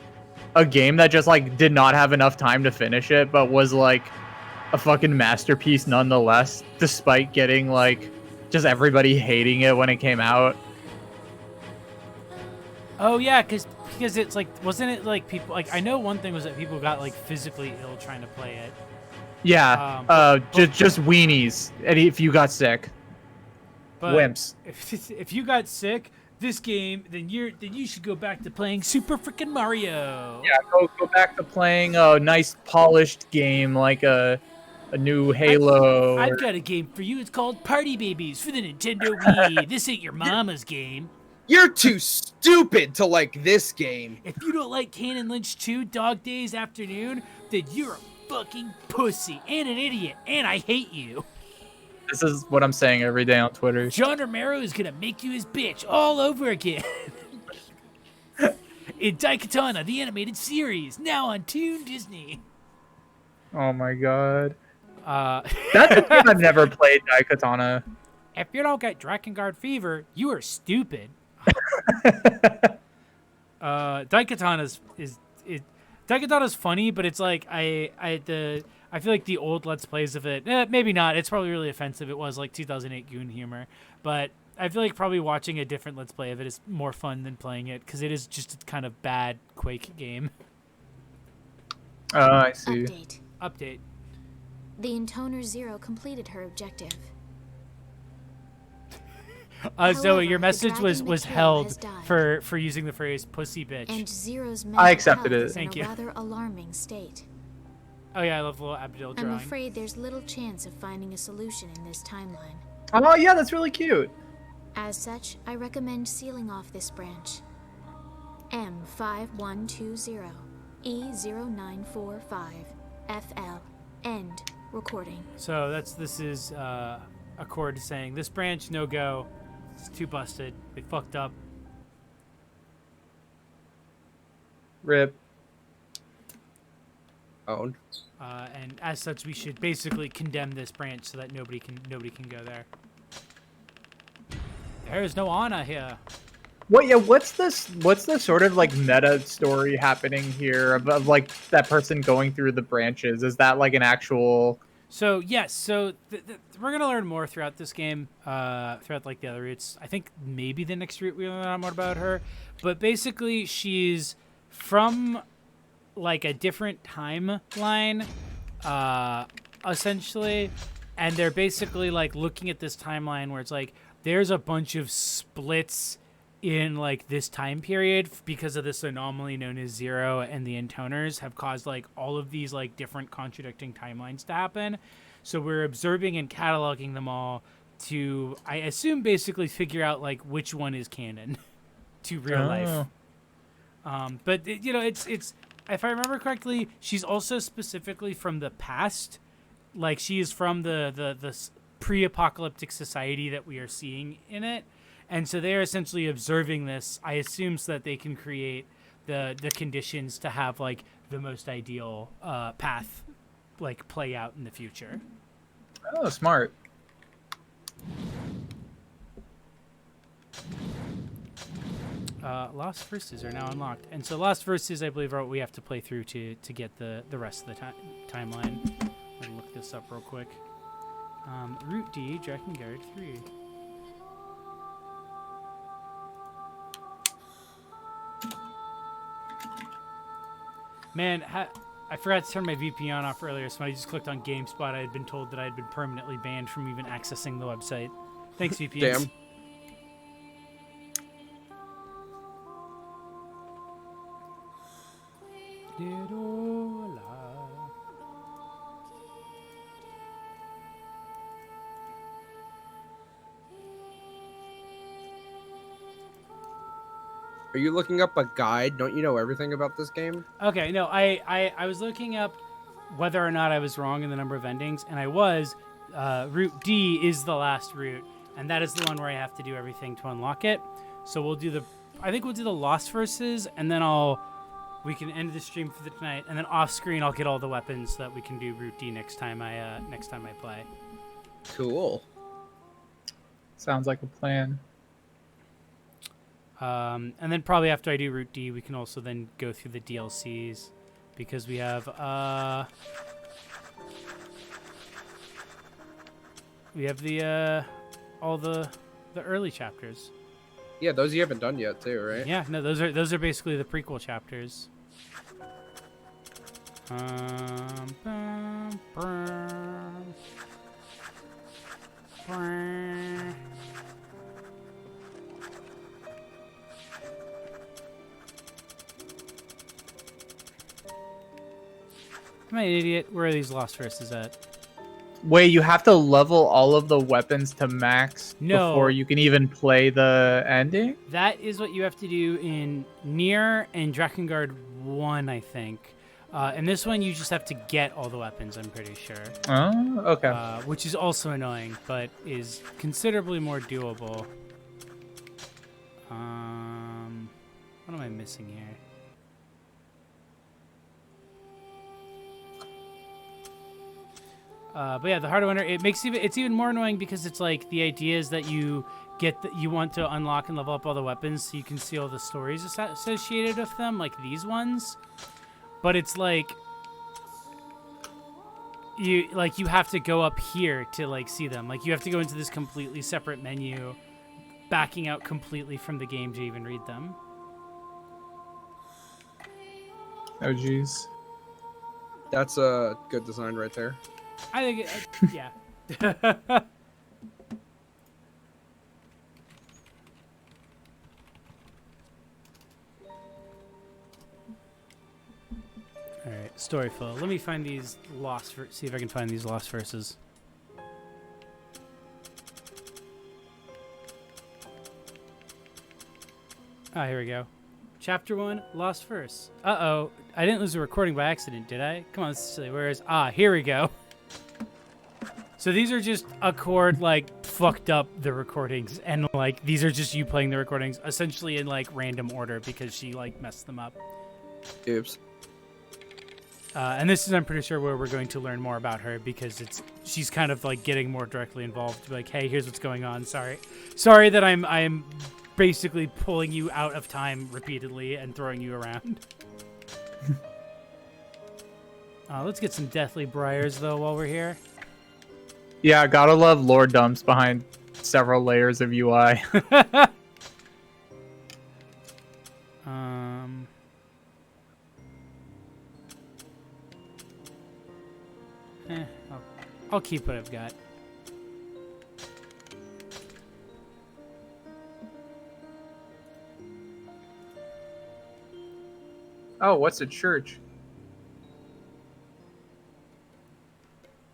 game that just like did not have enough time to finish it, but was like a fucking masterpiece nonetheless, despite getting like just everybody hating it when it came out. Oh yeah, because it's like, wasn't it like people like, I know one thing was that people got like physically ill trying to play it. Yeah, just weenies. And if you got sick, but wimps. If you got sick, this game, then you should go back to playing Super Freaking Mario. Yeah, go back to playing a nice polished game like a new Halo. I've got a game for you. It's called Party Babies for the Nintendo Wii. This ain't your mama's game. You're too stupid to like this game. If you don't like Kane and Lynch 2 Dog Days Afternoon, then you're a fucking pussy and an idiot, and I hate you. This is what I'm saying every day on Twitter. John Romero is gonna make you his bitch all over again. In Daikatana, the animated series, now on Toon Disney. Oh my god. That's a game I've never played, Daikatana. If you don't get Drakengard fever, you are stupid. Daikatana's Daikatana's funny, but it's like I feel like the old Let's Plays of it, maybe not. It's probably really offensive. It was like 2008 Goon humor, but I feel like probably watching a different Let's Play of it is more fun than playing it because it is just a kind of bad Quake game. I see. Update. The Intoner Zero completed her objective. Zoe, However, your the message was dragon was Mikhail held has died. for using the phrase "pussy bitch." And Zero's I mental accepted health it. is in Thank a you. rather alarming state. Oh yeah, I love the little Abdul I'm drawing. afraid there's little chance of finding a solution in this timeline. Oh yeah, that's really cute. As such, I recommend sealing off this branch. M5120 E0945 FL. End recording. So this is Accord saying this branch no go. It's too busted. They fucked up. Rip. Owned. And as such, we should basically condemn this branch so that nobody can go there. There is no honor here. What? Yeah. What's this? What's the sort of like meta story happening here of like that person going through the branches? Is that like an actual? So yes, so we're gonna learn more throughout this game, throughout like the other routes. I think maybe the next route we learn out more about her, but basically she's from like a different timeline, essentially, and they're basically like looking at this timeline where it's like there's a bunch of splits in like this time period because of this anomaly known as Zero, and the intoners have caused like all of these like different contradicting timelines to happen. So we're observing and cataloging them all to, I assume, basically figure out like which one is canon to real life. But you know, it's if I remember correctly, she's also specifically from the past. Like she is from the pre-apocalyptic society that we are seeing in it. And so they're essentially observing this, I assume, so that they can create the conditions to have like the most ideal path like play out in the future. Oh, smart. Lost Verses are now unlocked. And so Lost Verses, I believe, are what we have to play through to get the rest of the timeline. Let me look this up real quick. Route D, Drakengard 3. Man, I forgot to turn my VPN off earlier, so when I just clicked on GameSpot, I had been told that I had been permanently banned from even accessing the website. Thanks, VPN. Damn. Are you looking up a guide? Don't you know everything about this game? Okay, no, I was looking up whether or not I was wrong in the number of endings, and I was. Route D is the last route, and that is the one where I have to do everything to unlock it. So we'll do I think we'll do the Lost Verses, and then we can end the stream for the tonight, and then off screen I'll get all the weapons so that we can do Route D next time I play. Cool. Sounds like a plan. And then probably after I do Route D, we can also then go through the DLCs, because we have the all the early chapters. Yeah, those you haven't done yet too, right? Yeah, no, those are basically the prequel chapters. Am I an idiot? Where are these Lost Verses at? Wait, you have to level all of the weapons to max No. before you can even play the ending? That is what you have to do in Nier and Drakengard 1, I think. And this one, you just have to get all the weapons, I'm pretty sure. Oh, okay. Which is also annoying, but is considerably more doable. What am I missing here? But yeah, the Heart of Winter, it's even more annoying because it's like the idea is that you want to unlock and level up all the weapons so you can see all the stories associated with them, like these ones. But it's like you have to go up here to like see them. Like you have to go into this completely separate menu, backing out completely from the game to even read them. Oh, jeez. That's a good design right there. I think, yeah. story full. Let me find these see if I can find these lost verses. Ah, here we go. Chapter 1, Lost Verse. Uh-oh. I didn't lose the recording by accident, did I? Come on, this is silly. Where is... Ah, here we go. So these are just Accord, like, fucked up the recordings. And, like, these are just you playing the recordings, essentially in, like, random order because she, like, messed them up. Oops. And this is, I'm pretty sure, where we're going to learn more about her because she's kind of, like, getting more directly involved. Like, hey, here's what's going on. Sorry that I'm basically pulling you out of time repeatedly and throwing you around. Let's get some Deathly Briars, though, while we're here. Yeah, gotta love lore dumps behind several layers of UI. I'll keep what I've got. Oh, what's a church?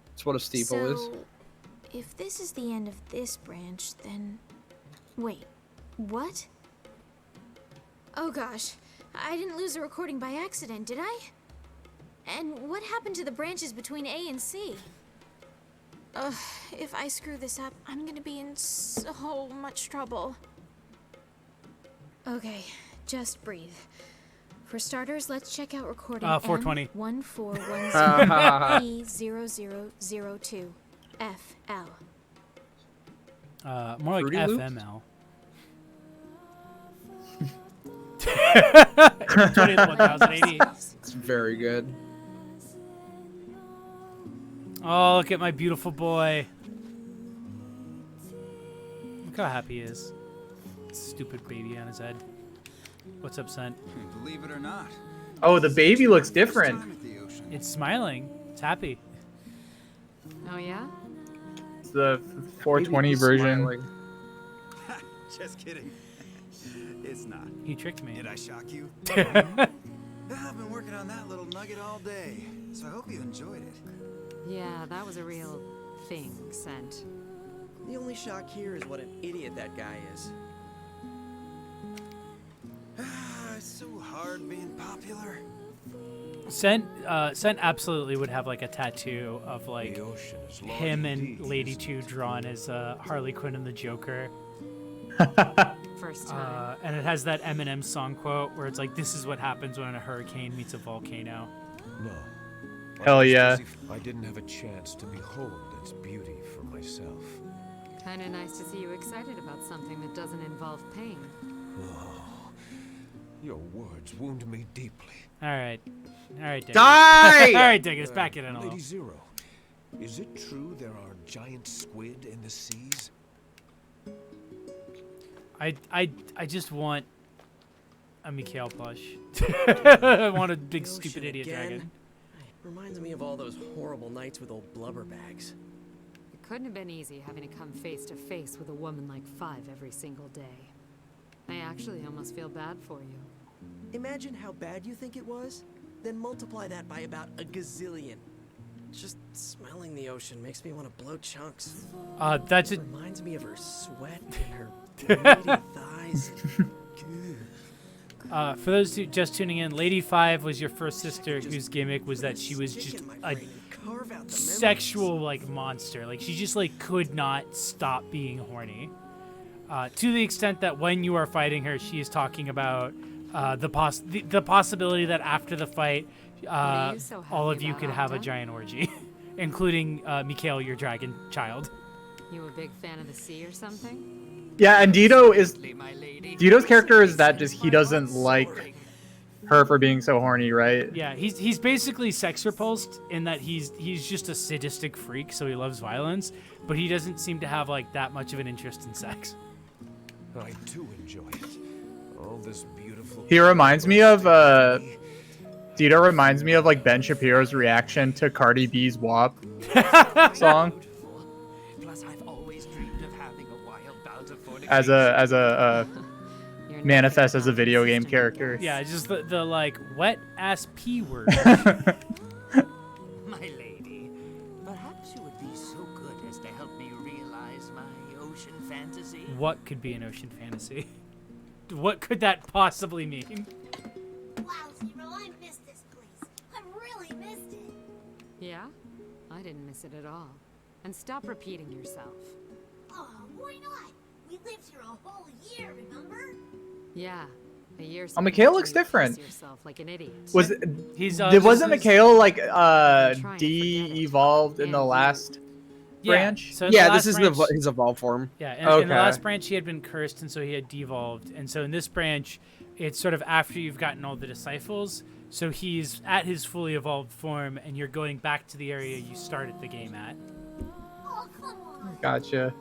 That's what a steeple is. If this is the end of this branch, then... Wait, what? Oh gosh, I didn't lose a recording by accident, did I? And what happened to the branches between A and C? Ugh, if I screw this up, I'm gonna be in so much trouble. Okay, just breathe. For starters, let's check out recording 420. M1410E0002 FL. More like Fruity FML. Loops? 1080. It's very good. Oh, look at my beautiful boy. Look how happy he is. Stupid baby on his head. What's up, son? Believe it or not. Oh, the baby looks different. It's smiling. It's happy. Oh, yeah? It's the 420 version. Smiling. Just kidding. It's not. He tricked me. Did I shock you? I've been working on that little nugget all day, so I hope you enjoyed it. Yeah, that was a real thing, Scent. The only shock here is what an idiot that guy is. It's so hard being popular. Scent absolutely would have like a tattoo of like The ocean is large him and indeed, Lady isn't 2 it? drawn as Harley Quinn and the Joker. First time. And it has that Eminem song quote where it's like, this is what happens when a hurricane meets a volcano. No. Hell Almost yeah. as if I didn't have a chance to behold its beauty for myself. Kinda nice to see you excited about something that doesn't involve pain. Oh, your words wound me deeply. All right, Dick. Die! All right, Dick, it's back in a little. Lady Zero, is it true there are giant squid in the seas? I just want a Mikhail plush. I want a big The stupid ocean idiot again? dragon. Reminds me of all those horrible nights with old blubber bags. It couldn't have been easy having to come face to face with a woman like Five every single day. I actually almost feel bad for you. Imagine how bad you think it was, then multiply that by about a gazillion. Just smelling the ocean makes me want to blow chunks. That's It it. reminds me of her sweat and her meaty thighs. For those who just tuning in, Lady 5 was your first sister whose gimmick was that she was just a sexual like monster. Like she just like could not stop being horny. To the extent that when you are fighting her, she is talking about the possibility that after the fight, so all of happy you about, could have a Octa? giant orgy, including Mikhail, your dragon child. You a big fan of the sea or something? Yeah, and Dito's character is that just he doesn't like her for being so horny, right? Yeah, he's basically sex repulsed in that he's just a sadistic freak, so he loves violence, but he doesn't seem to have like that much of an interest in sex. I too enjoy it. All this beautiful. He reminds me of Dito reminds me of like Ben Shapiro's reaction to Cardi B's WAP song. Plus, I've always dreamed of having a wild bout of As a You're manifest as a video game character. Yeah, just the like wet ass P word. My lady, perhaps you would be so good as to help me realize my ocean fantasy. What could be an ocean fantasy? What could that possibly mean? Wow, Zero, I missed this place. I really missed it. Yeah? I didn't miss it at all. And stop repeating yourself. Oh, why not? We lived here a whole year, remember? Yeah. A year. Oh, Mikhail looks different. Yourself like an idiot. Was it, He's wasn't Mikhail like de-evolved in the last branch? So in Yeah, the this last is branch- his evolved form. Yeah, in Okay. the last branch he had been cursed, and so he had devolved. And so in this branch, it's sort of after you've gotten all the disciples, so he's at his fully evolved form, and you're going back to the area you started the game at. Oh, come on. Gotcha.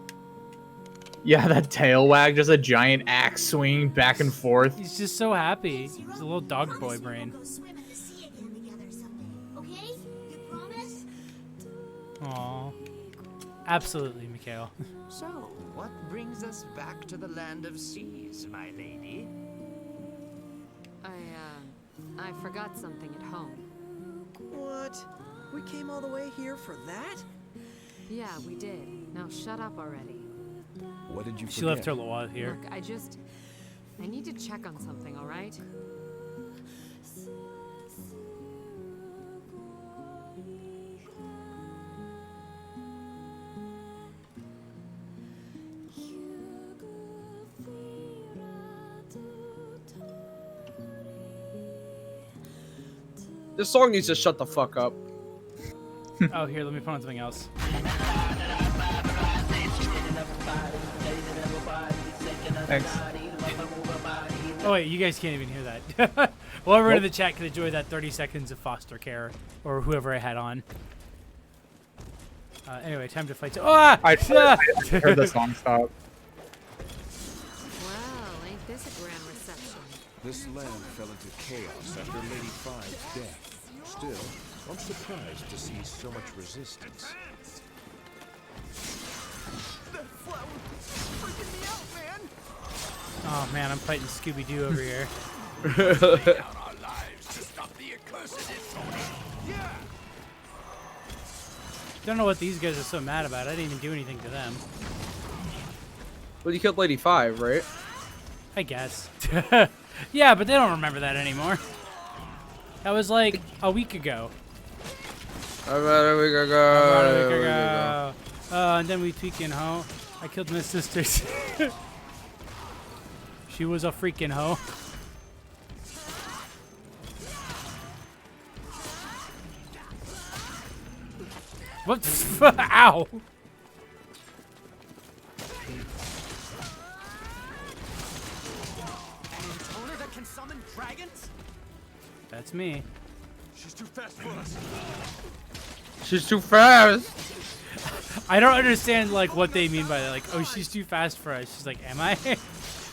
Yeah, that tail wag, just a giant axe swinging back and forth. He's just so happy. He's a little dog boy Promise brain. We'll go swim in the sea again together someday, okay? You promise? Aw. Absolutely, Mikhail. So, what brings us back to the land of seas, my lady? I forgot something at home. What? We came all the way here for that? Yeah, we did. Now shut up already. What did you She left her Loa here. Look, I need to check on something, all right? This song needs to shut the fuck up. Oh, here, let me put on something else. Thanks. Oh wait, you guys can't even hear that. Well, everyone in the chat can enjoy that 30 seconds of foster care, or whoever I had on. Anyway, time to fight. I heard the song stop. Well, ain't this a grand reception? This land fell into chaos after Lady Five's death. Still, I'm surprised to see so much resistance. Oh man, I'm fighting Scooby-Doo over here. Don't know what these guys are so mad about. I didn't even do anything to them. Well, you killed Lady Five, right? I guess. Yeah, but they don't remember that anymore. That was like a week ago. About a week ago. And then we tweaking hoe. I killed my sisters. She was a freaking hoe. What? Ow! Owner that can summon dragons? That's me. She's too fast for us. She's too fast. I don't understand like what they mean by that. Like, oh, she's too fast for us. She's like, am I?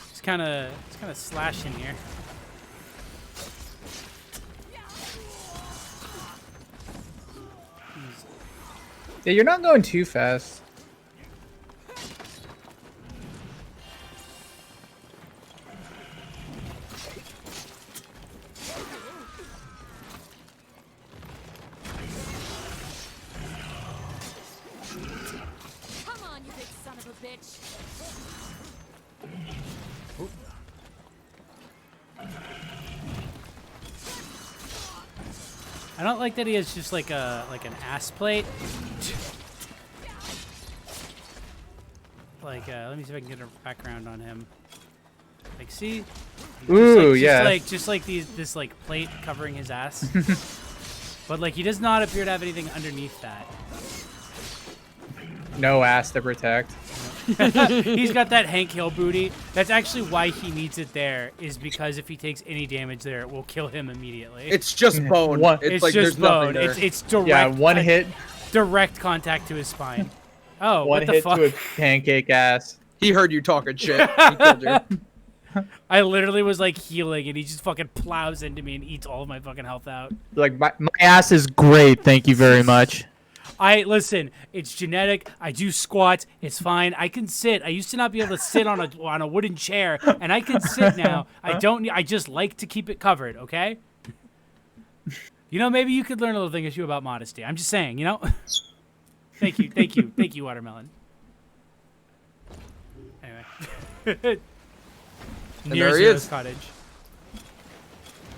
It's kind of slashing here. Yeah, you're not going too fast. Come on, you big son of a bitch. I don't like that he has just like an ass plate. Like, let me see if I can get a background on him. Like, see? Ooh, yeah. Just like this like plate covering his ass. But like, he does not appear to have anything underneath that. No ass to protect. He's got that Hank Hill booty. That's actually why he needs it there, is because if he takes any damage there, it will kill him immediately. It's just bone. It's like just there's bone. nothing there. It's direct. Yeah, one hit. Direct contact to his spine. Oh, One what the hit fuck? to a pancake ass. He heard you talking shit. He killed you. I literally was like healing, and he just fucking plows into me and eats all of my fucking health out. Like my ass is great, thank you very much. Listen, it's genetic. I do squats. It's fine. I can sit. I used to not be able to sit on a wooden chair, and I can sit now. I just like to keep it covered, okay? You know, maybe you could learn a little thing or two about modesty. I'm just saying, you know? Thank you, Watermelon. Anyway. Near there he Zero's is. cottage.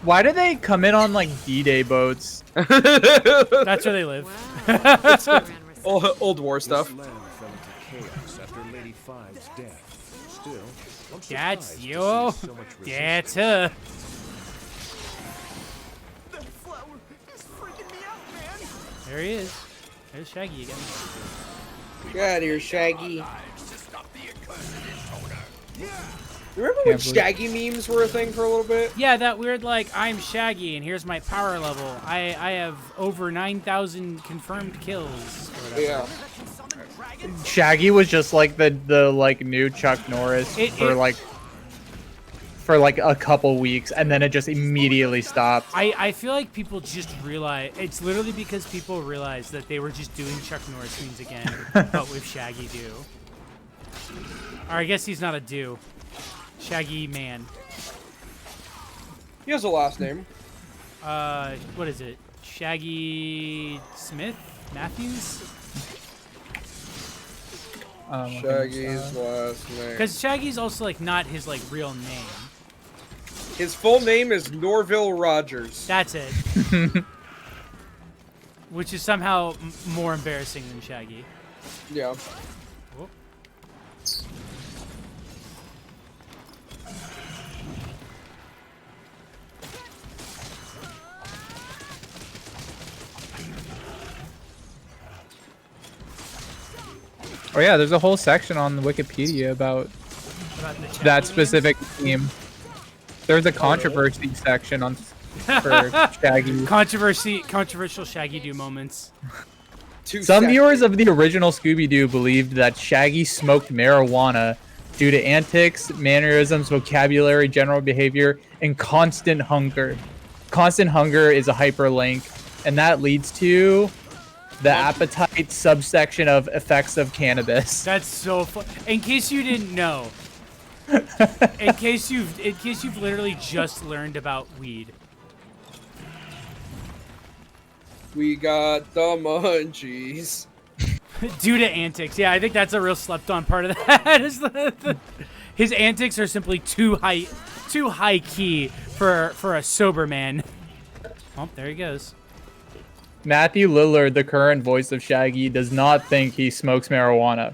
Why do they come in on like D-Day boats? That's where they live. Old war stuff. This land fell into chaos after Lady Five's death. Still, I'm That's surprised to you. see so much That's resistance. her. That flower is freaking me out, man. There he is. There's Shaggy again. Get out of here, Shaggy. Remember when Shaggy memes were a thing for a little bit? Yeah, that weird like I'm Shaggy and here's my power level. I have over 9,000 confirmed kills. Or whatever. Yeah. Shaggy was just like the like new Chuck Norris for like a couple weeks, and then it just immediately stopped. I feel like people just realize it's literally because people realized that they were just doing Chuck Norris memes again, but with Shaggy do. Or I guess he's not a do. Shaggy Man. He has a last name. What is it? Shaggy Smith? Matthews? Shaggy's last name. Because Shaggy's also like not his like real name. His full name is Norville Rogers. That's it. Which is somehow more embarrassing than Shaggy. Yeah. Whoop. Oh yeah, there's a whole section on the Wikipedia about that specific theme. There's a controversy section on for Shaggy. Controversial Shaggy Doo moments. Some viewers of the original Scooby-Doo believed that Shaggy smoked marijuana due to antics, mannerisms, vocabulary, general behavior, and constant hunger. Constant hunger is a hyperlink, and that leads to the appetite subsection of effects of cannabis. That's so fun. In case you didn't know, in case you've literally just learned about weed. We got the munchies. Due to antics. Yeah, I think that's a real slept-on part of that. Is his antics are simply too high key for a sober man. Oh, there he goes. Matthew Lillard, the current voice of Shaggy, does not think he smokes marijuana.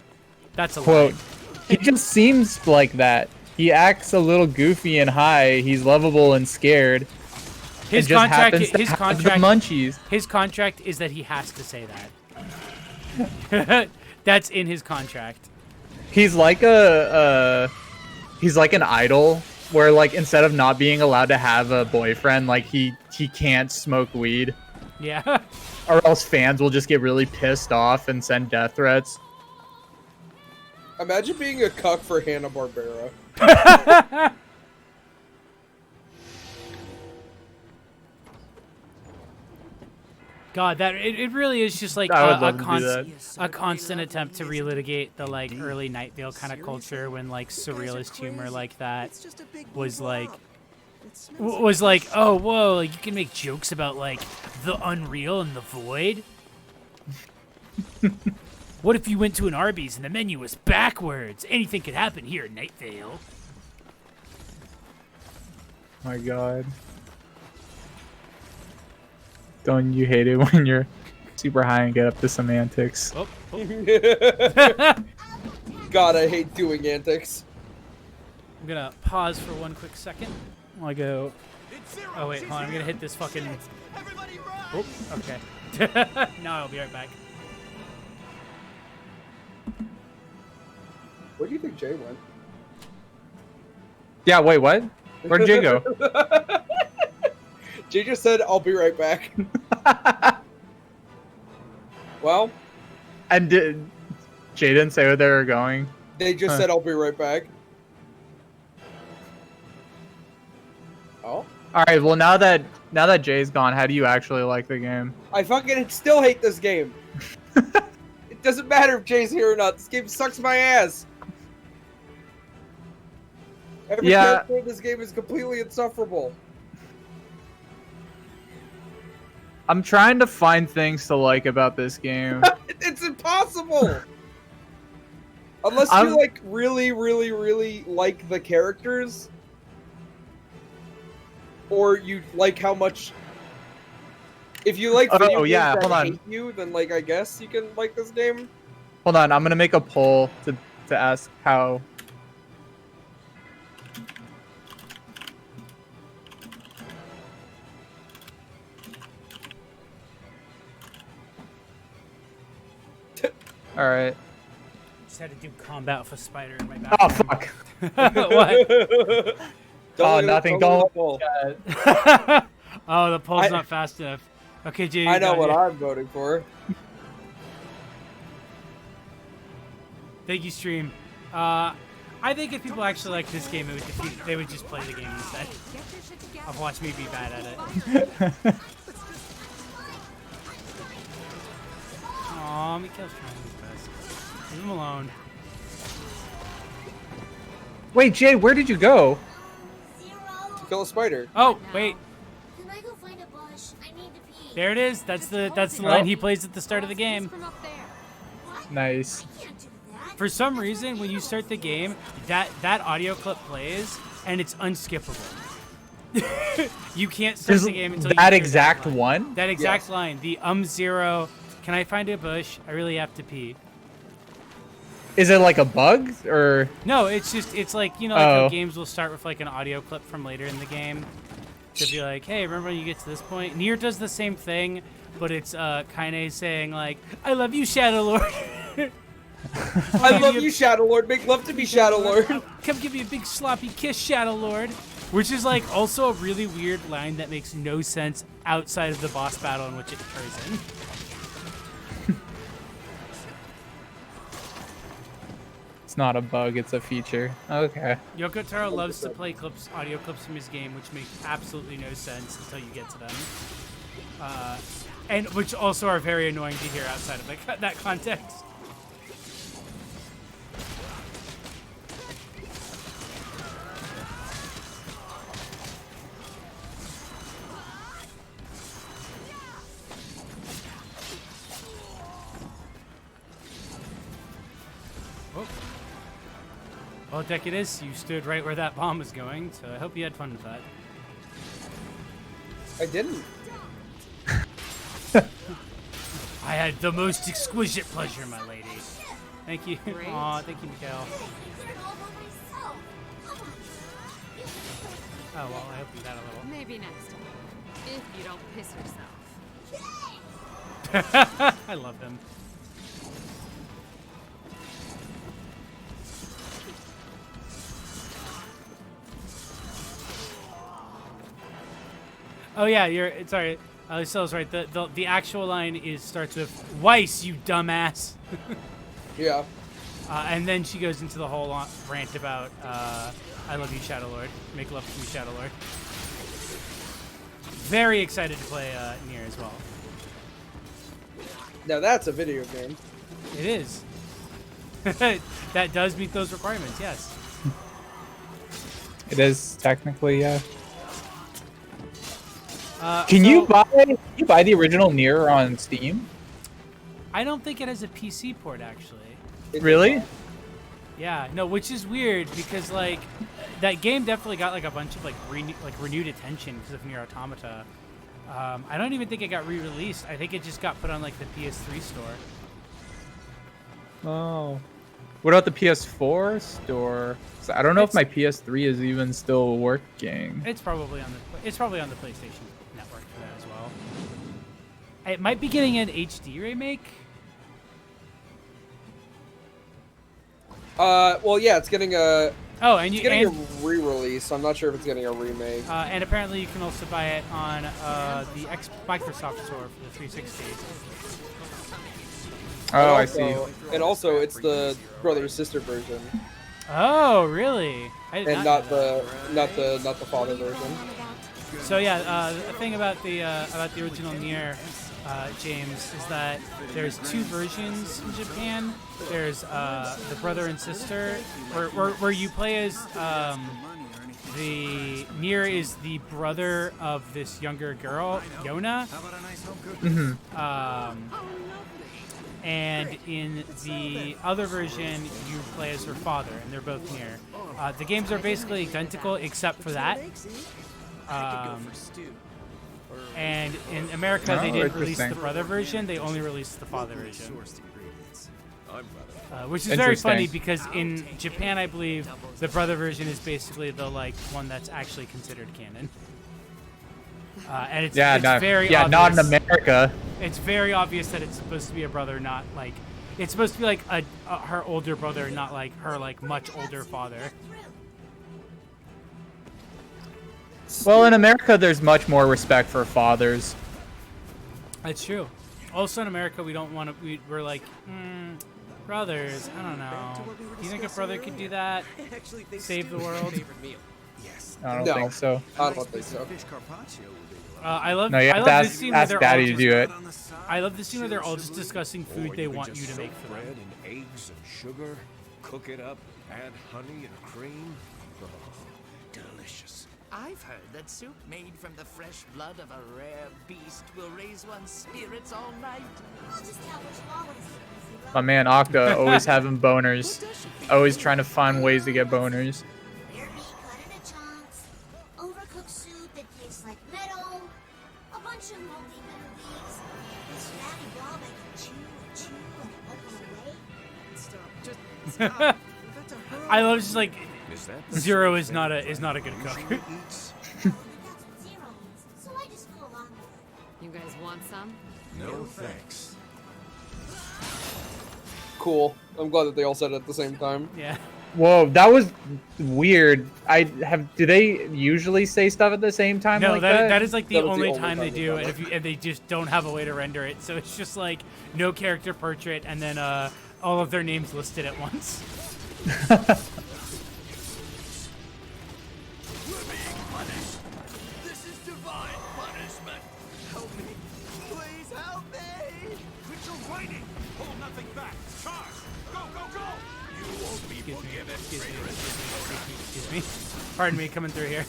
That's a quote. lie. He just seems like that. He acts a little goofy and high. He's lovable and scared. His just contract. happens to His have the contract. munchies. His contract is that he has to say that. That's in his contract. He's like he's like an idol where like instead of not being allowed to have a boyfriend, like he can't smoke weed. Yeah. Or else fans will just get really pissed off and send death threats. Imagine being a cuck for Hanna-Barbera. God, that it really is just like a constant attempt to relitigate the like early Night Vale kind of culture when like surrealist humor like that was like oh whoa, like you can make jokes about like the unreal and the void. What if you went to an Arby's and the menu was backwards? Anything could happen here in Night Vale. My God. Don't you hate it when you're super high and get up to semantics? Oh. God, I hate doing antics. I'm gonna pause for one quick second while I go. Oh wait, hold on. I'm gonna hit this fucking. Oh, okay. No, I'll be right back. Where do you think Jay went? Yeah, wait, what? Where'd Jay go? Jay just said, I'll be right back. Well. And Jay didn't say where they were going? They just said, I'll be right back. Oh? Alright, well now that Jay's gone, how do you actually like the game? I fucking still hate this game. It doesn't matter if Jay's here or not. This game sucks my ass. Every character in this game is completely insufferable. I'm trying to find things to like about this game. It's impossible. Unless you like really, really, really like the characters, or you like how much. If you like video games that hate you, then like I guess you can like this game. Hold on, I'm gonna make a poll to ask how. All right. Just had to do combat with a spider in my back. Oh fuck! What? Oh, nothing. Don't. Oh, the poll's not fast enough. Okay, Jay. I know what I'm voting for. Thank you, stream. I think if people actually like this game, they would just play the game instead of watch me be bad at it. Aw, Mikhail's trying his best. Leave him alone. Wait, Jay, where did you go? To kill a spider. Oh, wait. Can I go find a bush? I need to pee. There it is. That's the line he plays at the start of the game. Nice. For some reason, when you start the game, that audio clip plays, and it's unskippable. You can't start the game until you that hear exact that line. one. That exact line. The zero. Can I find a bush? I really have to pee. Is it like a bug or? No, it's like, you know, like how games will start with like an audio clip from later in the game to be like, hey, remember when you get to this point? Nier does the same thing, but it's Kaine saying like, I love you, Shadow Lord. I love you, Shadow Lord. Make love to me, Shadow Lord. Come give me a big sloppy kiss, Shadow Lord. Which is like also a really weird line that makes no sense outside of the boss battle in which it occurs in. It's not a bug, it's a feature. Okay. Yoko Taro loves to play audio clips from his game, which make absolutely no sense until you get to them. And which also are very annoying to hear outside of that context. Well, Decadus, you stood right where that bomb was going, so I hope you had fun with that. I didn't. I had the most exquisite pleasure, my lady. Thank you. Aw, thank you, Mikhail. Oh, well, I hope you got a little. Maybe next time. If you don't piss yourself. I love him. Oh yeah, sorry. Liselle's right. The actual line starts with "Weiss, you dumbass." Yeah. And then she goes into the whole rant about "I love you, Shadow Lord. Make love to me, Shadow Lord." Very excited to play Nier as well. Now that's a video game. It is. That does meet those requirements. Yes. It is technically, yeah. Can you buy the original Nier on Steam? I don't think it has a PC port actually. Really? Yeah, no, which is weird because like that game definitely got like a bunch of like renewed attention because of Nier Automata. I don't even think it got re-released. I think it just got put on like the PS3 store. Oh. What about the PS4 store? So I don't know if my PS3 is even still working. It's probably on the PlayStation Network for that as well. It might be getting an HD remake. Well, yeah, it's getting a. Oh, and it's getting a re-release. I'm not sure if it's getting a remake. And apparently, you can also buy it on the Microsoft store for the 360. Oh, I see. And also, it's the brother-sister version. Oh, really? And not the father version. So yeah, the thing about the original Nier James, is that there's two versions in Japan. There's the brother and sister, where you play as the Nier is the brother of this younger girl, Yona. And in the other version, you play as her father, and they're both Nier. The games are basically identical except for that. And in America, they didn't release the brother version; they only released the father version. Which is very funny because in Japan, I believe the brother version is basically the one that's actually considered canon. And it's very obvious. Not in America. It's very obvious that it's supposed to be a brother, not like it's supposed to be like her older brother, not like her much older father. Well, in America, there's much more respect for fathers. That's true. Also in America, we don't want to. We're like. Brothers, I don't know. Do you think a brother could do that? Save the world? I don't think so. I don't think so. I love. No, you have to ask Daddy to do it. I love the scene where they're all just discussing food they want you to make for them. Bread and eggs and sugar, cook it up, add honey and cream. Oh, delicious. I've heard that soup made from the fresh blood of a rare beast will raise one's spirits all night. I'll just tell what you always do. My man Octa always having boners. Always trying to find ways to get boners. Rare meat cut into chunks, overcooked soup that tastes like metal, a bunch of moldy bitter leaves, this fatty blob I can chew and open away. Stop. I love just like Zero is not a good cook. That's what Zero eats, so I just go along with it. You guys want some? No thanks. Cool. I'm glad that they all said it at the same time. Yeah. Whoa, that was weird. Do they usually say stuff at the same time? No, like that? that is like the only time they do, and they just don't have a way to render it, so it's just like no character portrait, and then all of their names listed at once. This is divine punishment. Help me. Please help me. Quit your whining. Hold nothing back. Charge. Go, go, go. You won't be forgiven. Excuse me. Pardon me, coming through here.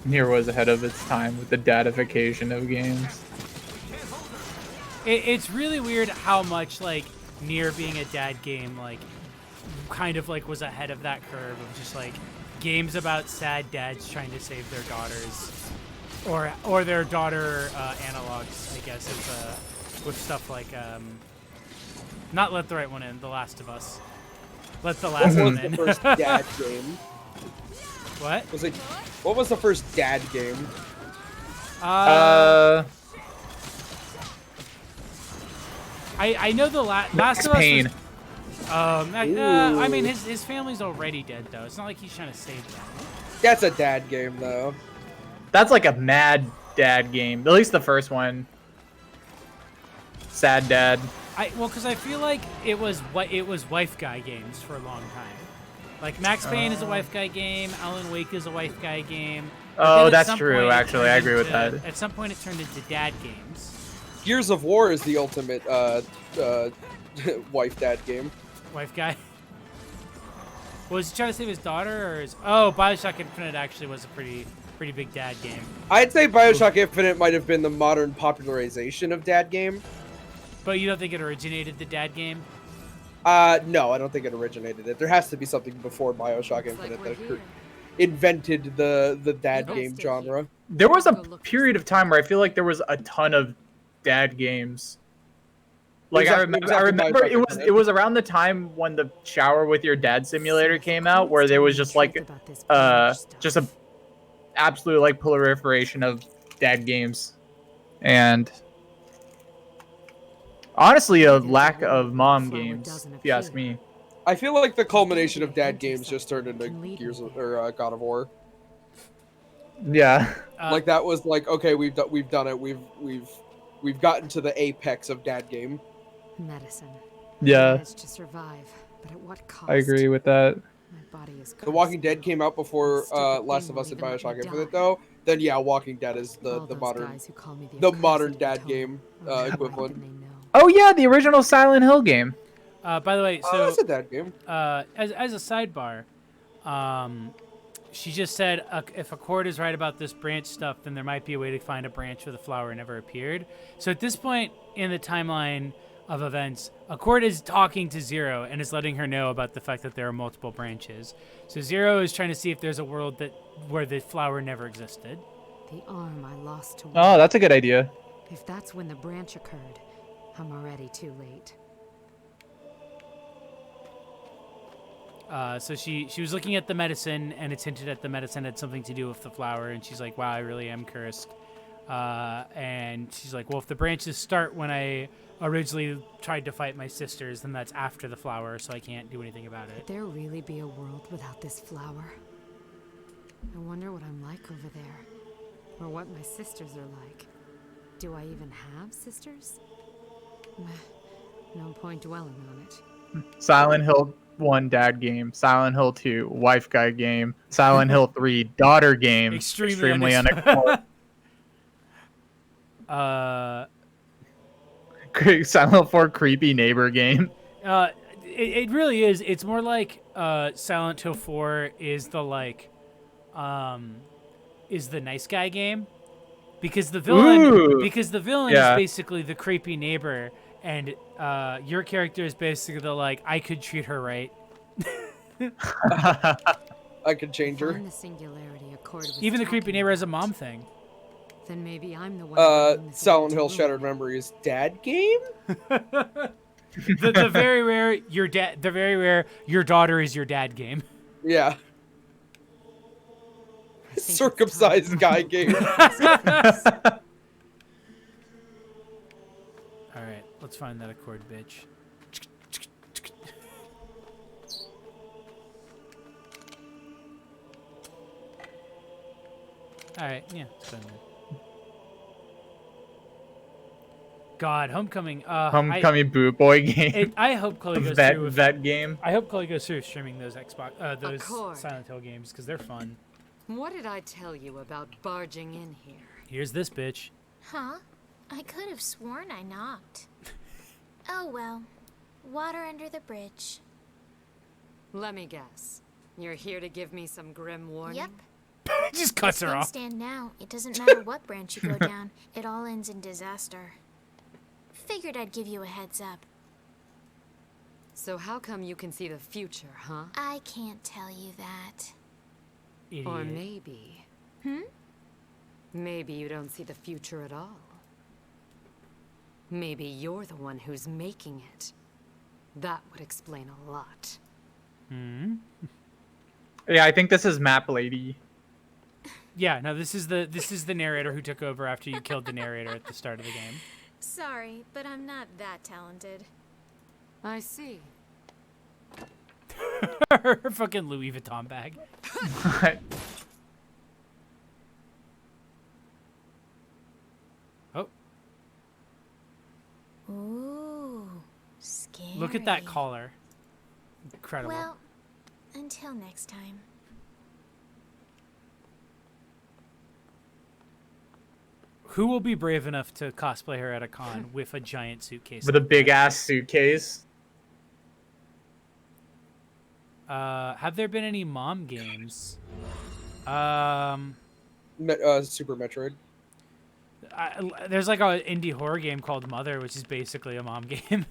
Nier was ahead of its time with the datification of games. It's really weird how much like Nier being a dad game kind of was ahead of that curve of just games about sad dads trying to save their daughters or their daughter analogs, I guess, with stuff like not Let the Right One In, The Last of Us. Let the Last One In. What was the first dad game? What? What was the first dad game? I know the Last of Us was, I mean, his family's already dead, though. It's not like he's trying to save them. That's a dad game, though. That's like a mad dad game. At least the first one. Sad dad. Because I feel like it was wife guy games for a long time. Like Max Payne is a wife guy game. Alan Wake is a wife guy game. Oh, that's true. Actually, I agree with that. At some point, it turned into dad games. Gears of War is the ultimate wife-dad game. Wife guy? Was he trying to save his daughter, or Bioshock Infinite actually was a pretty big dad game. I'd say Bioshock Infinite might have been the modern popularization of dad game. But you don't think it originated the dad game? No, I don't think it originated it. There has to be something before Bioshock Infinite that invented the dad game genre. There was a period of time where I feel like there was a ton of dad games. Like I remember it was around the time when the Shower with Your Dad simulator came out, where there was just like just a absolute like proliferation of dad games, and honestly a lack of mom games, if you ask me. I feel like the culmination of dad games just turned into God of War. Yeah. Like that was like, okay, we've done it. We've gotten to the apex of dad game. Medicine. Yeah. Managed to survive, but at what cost? I agree with that. My body is The Walking Dead came out before Stupid Last thing of Us won't and even let me Bioshock Infinite, die. though. Then yeah, Walking Dead is All the those modern guys who call me the accursed modern dad Eternal. game Why equivalent. didn't they know? Oh yeah, the original Silent Hill game. By the way, Oh, so that's a dad game. as a sidebar, she just said if Accord is right about this branch stuff, then there might be a way to find a branch where the flower never appeared. So at this point in the timeline of events, Accord is talking to Zero and is letting her know about the fact that there are multiple branches. So Zero is trying to see if there's a world where the flower never existed. The arm I lost to Oh, that's a good idea. If that's when the branch occurred, I'm already too late. So she was looking at the medicine, and it's hinted at the medicine had something to do with the flower, and she's like, wow, I really am cursed. And she's like, well, if the branches start when I originally tried to fight my sisters, then that's after the flower, so I can't do anything about it. Could there really be a world without this flower? I wonder what I'm like over there, or what my sisters are like. Do I even have sisters? No point dwelling on it. Silent Hill 1 dad game, Silent Hill 2 wife guy game, Silent Hill 3 daughter game. Extremely unexplored. Silent Hill 4 creepy neighbor game. It really is. It's more like Silent Hill 4 is the nice guy game, because the villain is basically the creepy neighbor, and your character is basically the I could treat her right. I could change her. The singularity Accord was Even the creepy talking neighbor has a about. mom thing. Then maybe I'm the one. Silent Hill Shattered Memories dad game. the very rare your daughter is your dad game. Yeah. Circumcised guy game. All right, let's find that Accord bitch. All right, yeah, it's been there. God, Homecoming. Homecoming boot boy game. I hope Chloe goes vet, through with vet game. I hope Chloe goes through streaming those those Accord. Silent Hill games, because they're fun. What did I tell you about barging in here? Here's this bitch. Huh? I could have sworn I knocked. Oh well. Water under the bridge. Let me guess. You're here to give me some grim warning? Yep. Just cuts her As things off. stand now, it doesn't matter what branch you go down. It all ends in disaster. Figured I'd give you a heads up. So how come you can see the future, huh? I can't tell you that. Idiot. Or maybe... Maybe you don't see the future at all. Maybe you're the one who's making it. That would explain a lot. Yeah, I think this is Map Lady. Yeah, no, this is the narrator who took over after you killed the narrator at the start of the game. Sorry, but I'm not that talented. I see. Her fucking Louis Vuitton bag. Oh. Ooh, scary. Look at that collar. Incredible. Well, until next time. Who will be brave enough to cosplay her at a con with a giant suitcase? With a big ass suitcase. Have there been any mom games? Super Metroid. There's like an indie horror game called Mother, which is basically a mom game.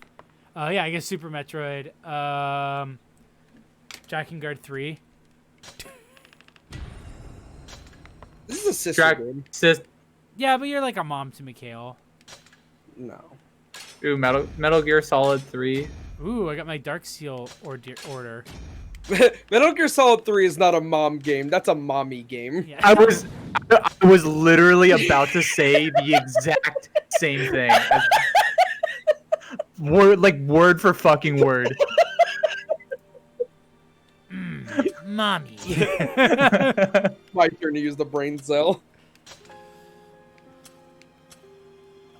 Yeah, I guess Super Metroid. Drakengard 3. This is a sister game. Yeah, but you're like a mom to Mikhail. No. Ooh, Metal Gear Solid 3. Ooh, I got my Dark Seal order. Metal Gear Solid 3 is not a mom game. That's a mommy game. Yeah. I was literally about to say the exact same thing. Word for fucking word. Mommy. My turn to use the brain cell.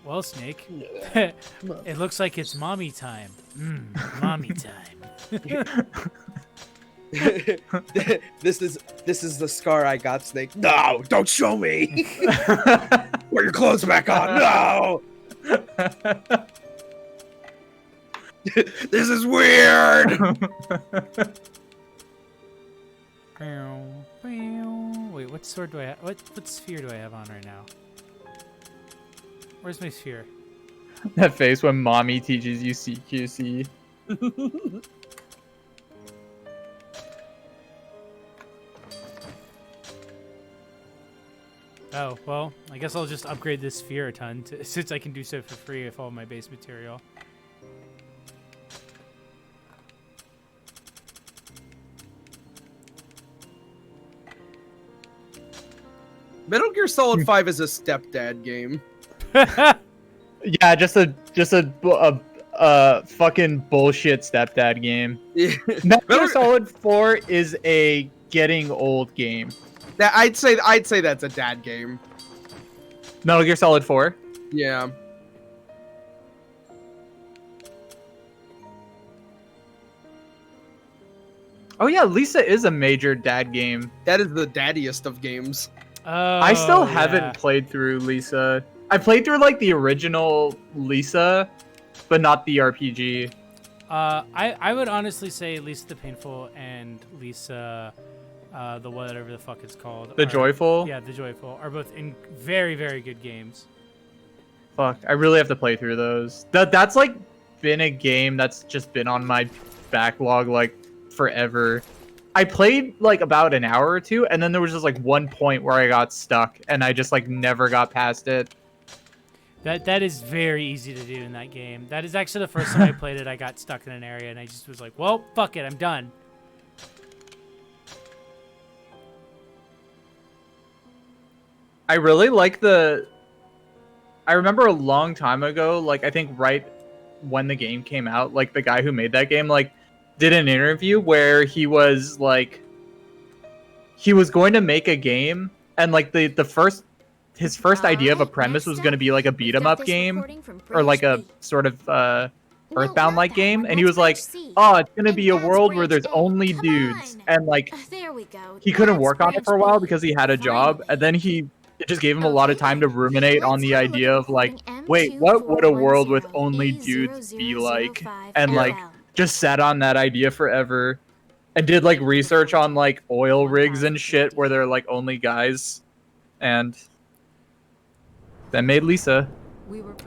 Well, Snake, it looks like it's mommy time. Mommy time. This is the scar I got, Snake. No, don't show me. Wear your clothes back on. No. This is weird. Wait, what sword do I have? What sphere do I have on right now? Where's my sphere? That face when mommy teaches you CQC. Oh, well, I guess I'll just upgrade this sphere a ton since I can do so for free with all my base material. Metal Gear Solid 5 is a stepdad game. Yeah, just a fucking bullshit stepdad game. Metal Gear Solid 4 is a getting old game. That I'd say that's a dad game. Metal Gear Solid 4? Yeah. Oh yeah, Lisa is a major dad game. That is the daddiest of games. Oh, I still haven't played through Lisa. I played through like the original Lisa, but not the RPG. I would honestly say Lisa the Painful and Lisa, the whatever the fuck it's called. The Joyful? Yeah, the Joyful are both in very, very good games. Fuck, I really have to play through those. That's like been a game that's just been on my backlog like forever. I played like about an hour or two, and then there was just like one point where I got stuck, and I just like never got past it. That is very easy to do in that game. That is actually the first time I played it. I got stuck in an area, and I just was like, well, fuck it, I'm done. I really like I remember a long time ago, like I think right when the game came out, like the guy who made that game like did an interview where he was like he was going to make a game, and like his first idea of a premise was going to be like a beat 'em up game or like a sort of Earthbound like game, and he was like, oh, it's going to be a world where there's only dudes, and like he couldn't work on it for a while because he had a job, and then it just gave him a lot of time to ruminate on the idea of like, wait, what would a world with only dudes be like? And like just sat on that idea forever and did like research on like oil rigs and shit where they're like only guys, and then made Lisa.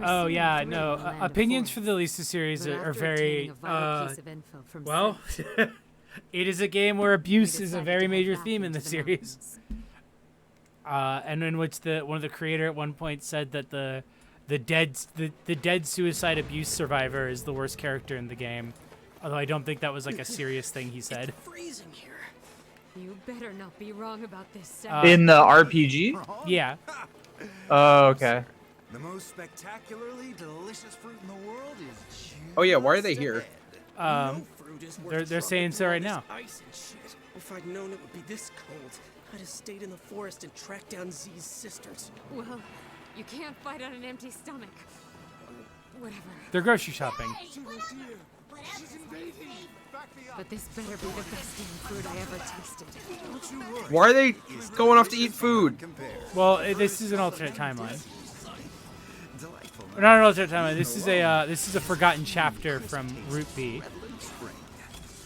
Oh yeah, no. Opinions for the Lisa series are very well. It is a game where abuse is a very major theme in the series. And in which one of the creator at one point said that the dead suicide abuse survivor is the worst character in the game. Although I don't think that was like a serious thing he said. It's freezing here. You better not be wrong about this. In the RPG? Yeah. Oh, okay. The most spectacularly delicious fruit in the world is Oh yeah, why are they here? They're saying so right now. Ice and shit. If I'd known it would be this cold, I'd have stayed in the forest and tracked down Z's sisters. Well, you can't fight on an empty stomach. Whatever. They're grocery shopping. But this better be the best damn fruit I ever tasted. Why are they going off to eat food? Well, this is an alternate timeline. Or not an alternate timeline. This is a forgotten chapter from Root B.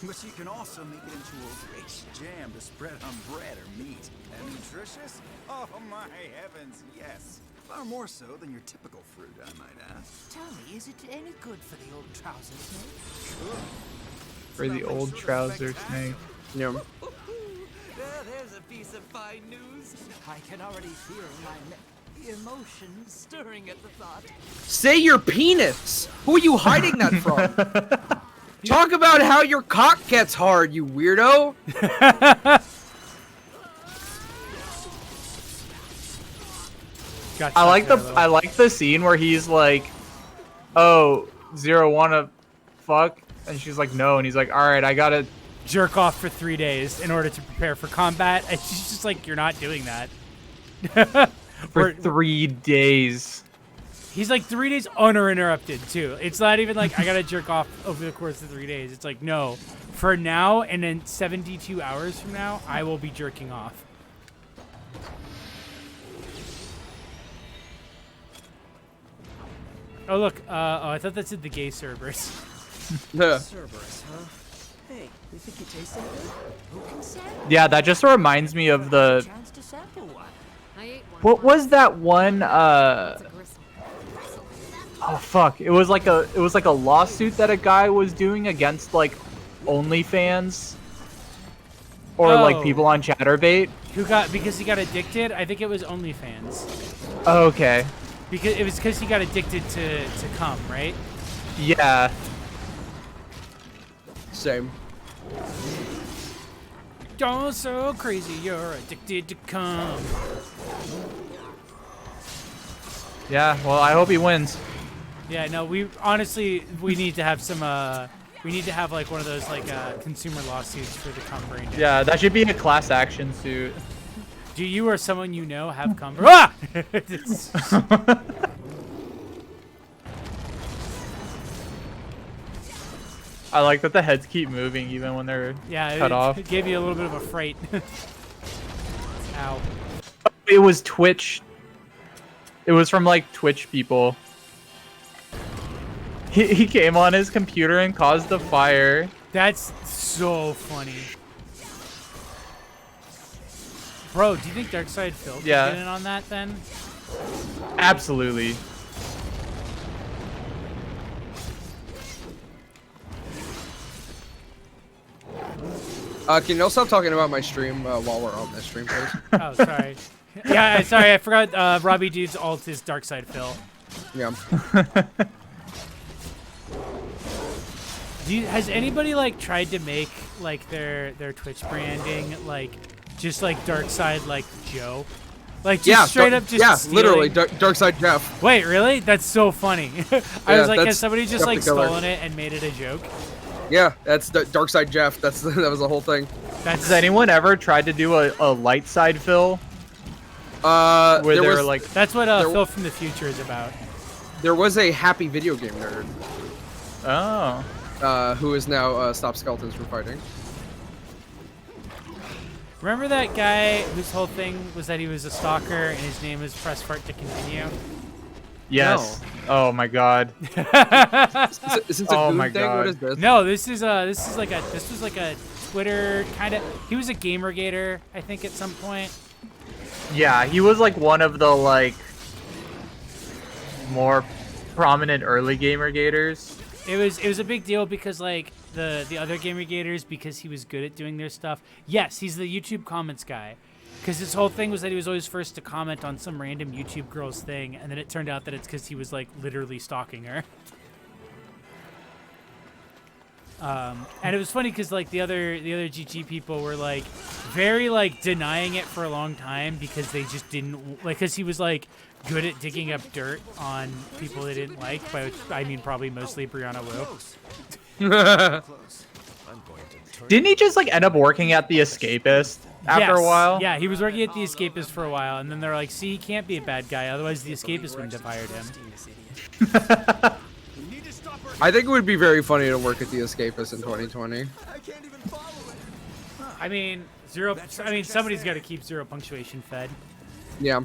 But you can also make it into a rich jam to spread on bread or meat. And nutritious? Oh my heavens, yes. Far more so than your typical fruit, I might ask. Tell me, is it any good for the old trouser snake? For the old trouser snake. Yeah. There's a piece of fine news. I can already feel my emotions stirring at the thought. Say your penis. Who are you hiding that from? Talk about how your cock gets hard, you weirdo. I like the scene where he's like, "Oh, Zero wanna fuck?" And she's like, "No," and he's like, "All right, I gotta jerk off for 3 days in order to prepare for combat." And she's just like, "You're not doing that." For 3 days. He's like 3 days uninterrupted too. It's not even like I gotta jerk off over the course of 3 days. It's like no, for now and then 72 hours from now, I will be jerking off. Oh look, I thought that said the gay Cerberus. Cerberus, huh? Hey, you think you taste any good? Who can say? Yeah, that just reminds me of the. Chance to sample one. What was that one? Oh fuck! It was like a lawsuit that a guy was doing against like OnlyFans or like people on ChatterBait. Because he got addicted. I think it was OnlyFans. Oh, okay. Because he got addicted to cum, right? Yeah. Same. You're so crazy, you're addicted to cum. Yeah. Well, I hope he wins. Yeah. No. We need to have some. We need to have like one of those like consumer lawsuits for the cum brain damage. Yeah, that should be a class action suit. Do you or someone you know have cum? Ah! I like that the heads keep moving even when they're cut off. It gave you a little bit of a fright. Ow. It was Twitch. It was from like Twitch people. He came on his computer and caused the fire. That's so funny. Bro, do you think Darkside Phil could get in on that then? Absolutely. Can you stop talking about my stream while we're on this stream, please? Oh, sorry. Yeah, sorry, I forgot Robbie Dude's alt is Darkside Phil. Yeah. Has anybody like tried to make like their Twitch branding like just like Darkside like Joe? Like just straight up just stealing? Literally Darkside Jeff. Wait, really? That's so funny. I was like, has somebody just Jeff like the Killer. stolen it and made it a joke? Yeah, that's Darkside Jeff. That was the whole thing. Has anyone ever tried to do a light side fill? Where they're like that's what Phil from the future is about. There was a happy video game nerd. Oh. Who is now Stop Skeletons from Fighting. Remember that guy whose whole thing was that he was a stalker and his name was Press Fart to Continue? Yes. No. Oh my god. Is this a my thing? god. What is this? No, this was like a Twitter kind of. He was a Gamergator, I think, at some point. Yeah, he was like one of the like more prominent early Gamergators. It was a big deal because like the other Gamergators, because he was good at doing their stuff. Yes, he's the YouTube comments guy. Because his whole thing was that he was always first to comment on some random YouTube girl's thing, and then it turned out that it's because he was like literally stalking her. And it was funny because like the other GG people were like very like denying it for a long time because they just didn't like, because he was like good at digging up dirt on people they didn't like, by which I mean probably mostly Brianna Wu. Didn't he just like end up working at The Escapist after a while? Yeah, he was working at The Escapist for a while, and then they're like, see, he can't be a bad guy, otherwise The Escapist wouldn't have hired him. I think it would be very funny to work at The Escapist in 2020. I mean, somebody's got to keep zero punctuation fed. Yeah.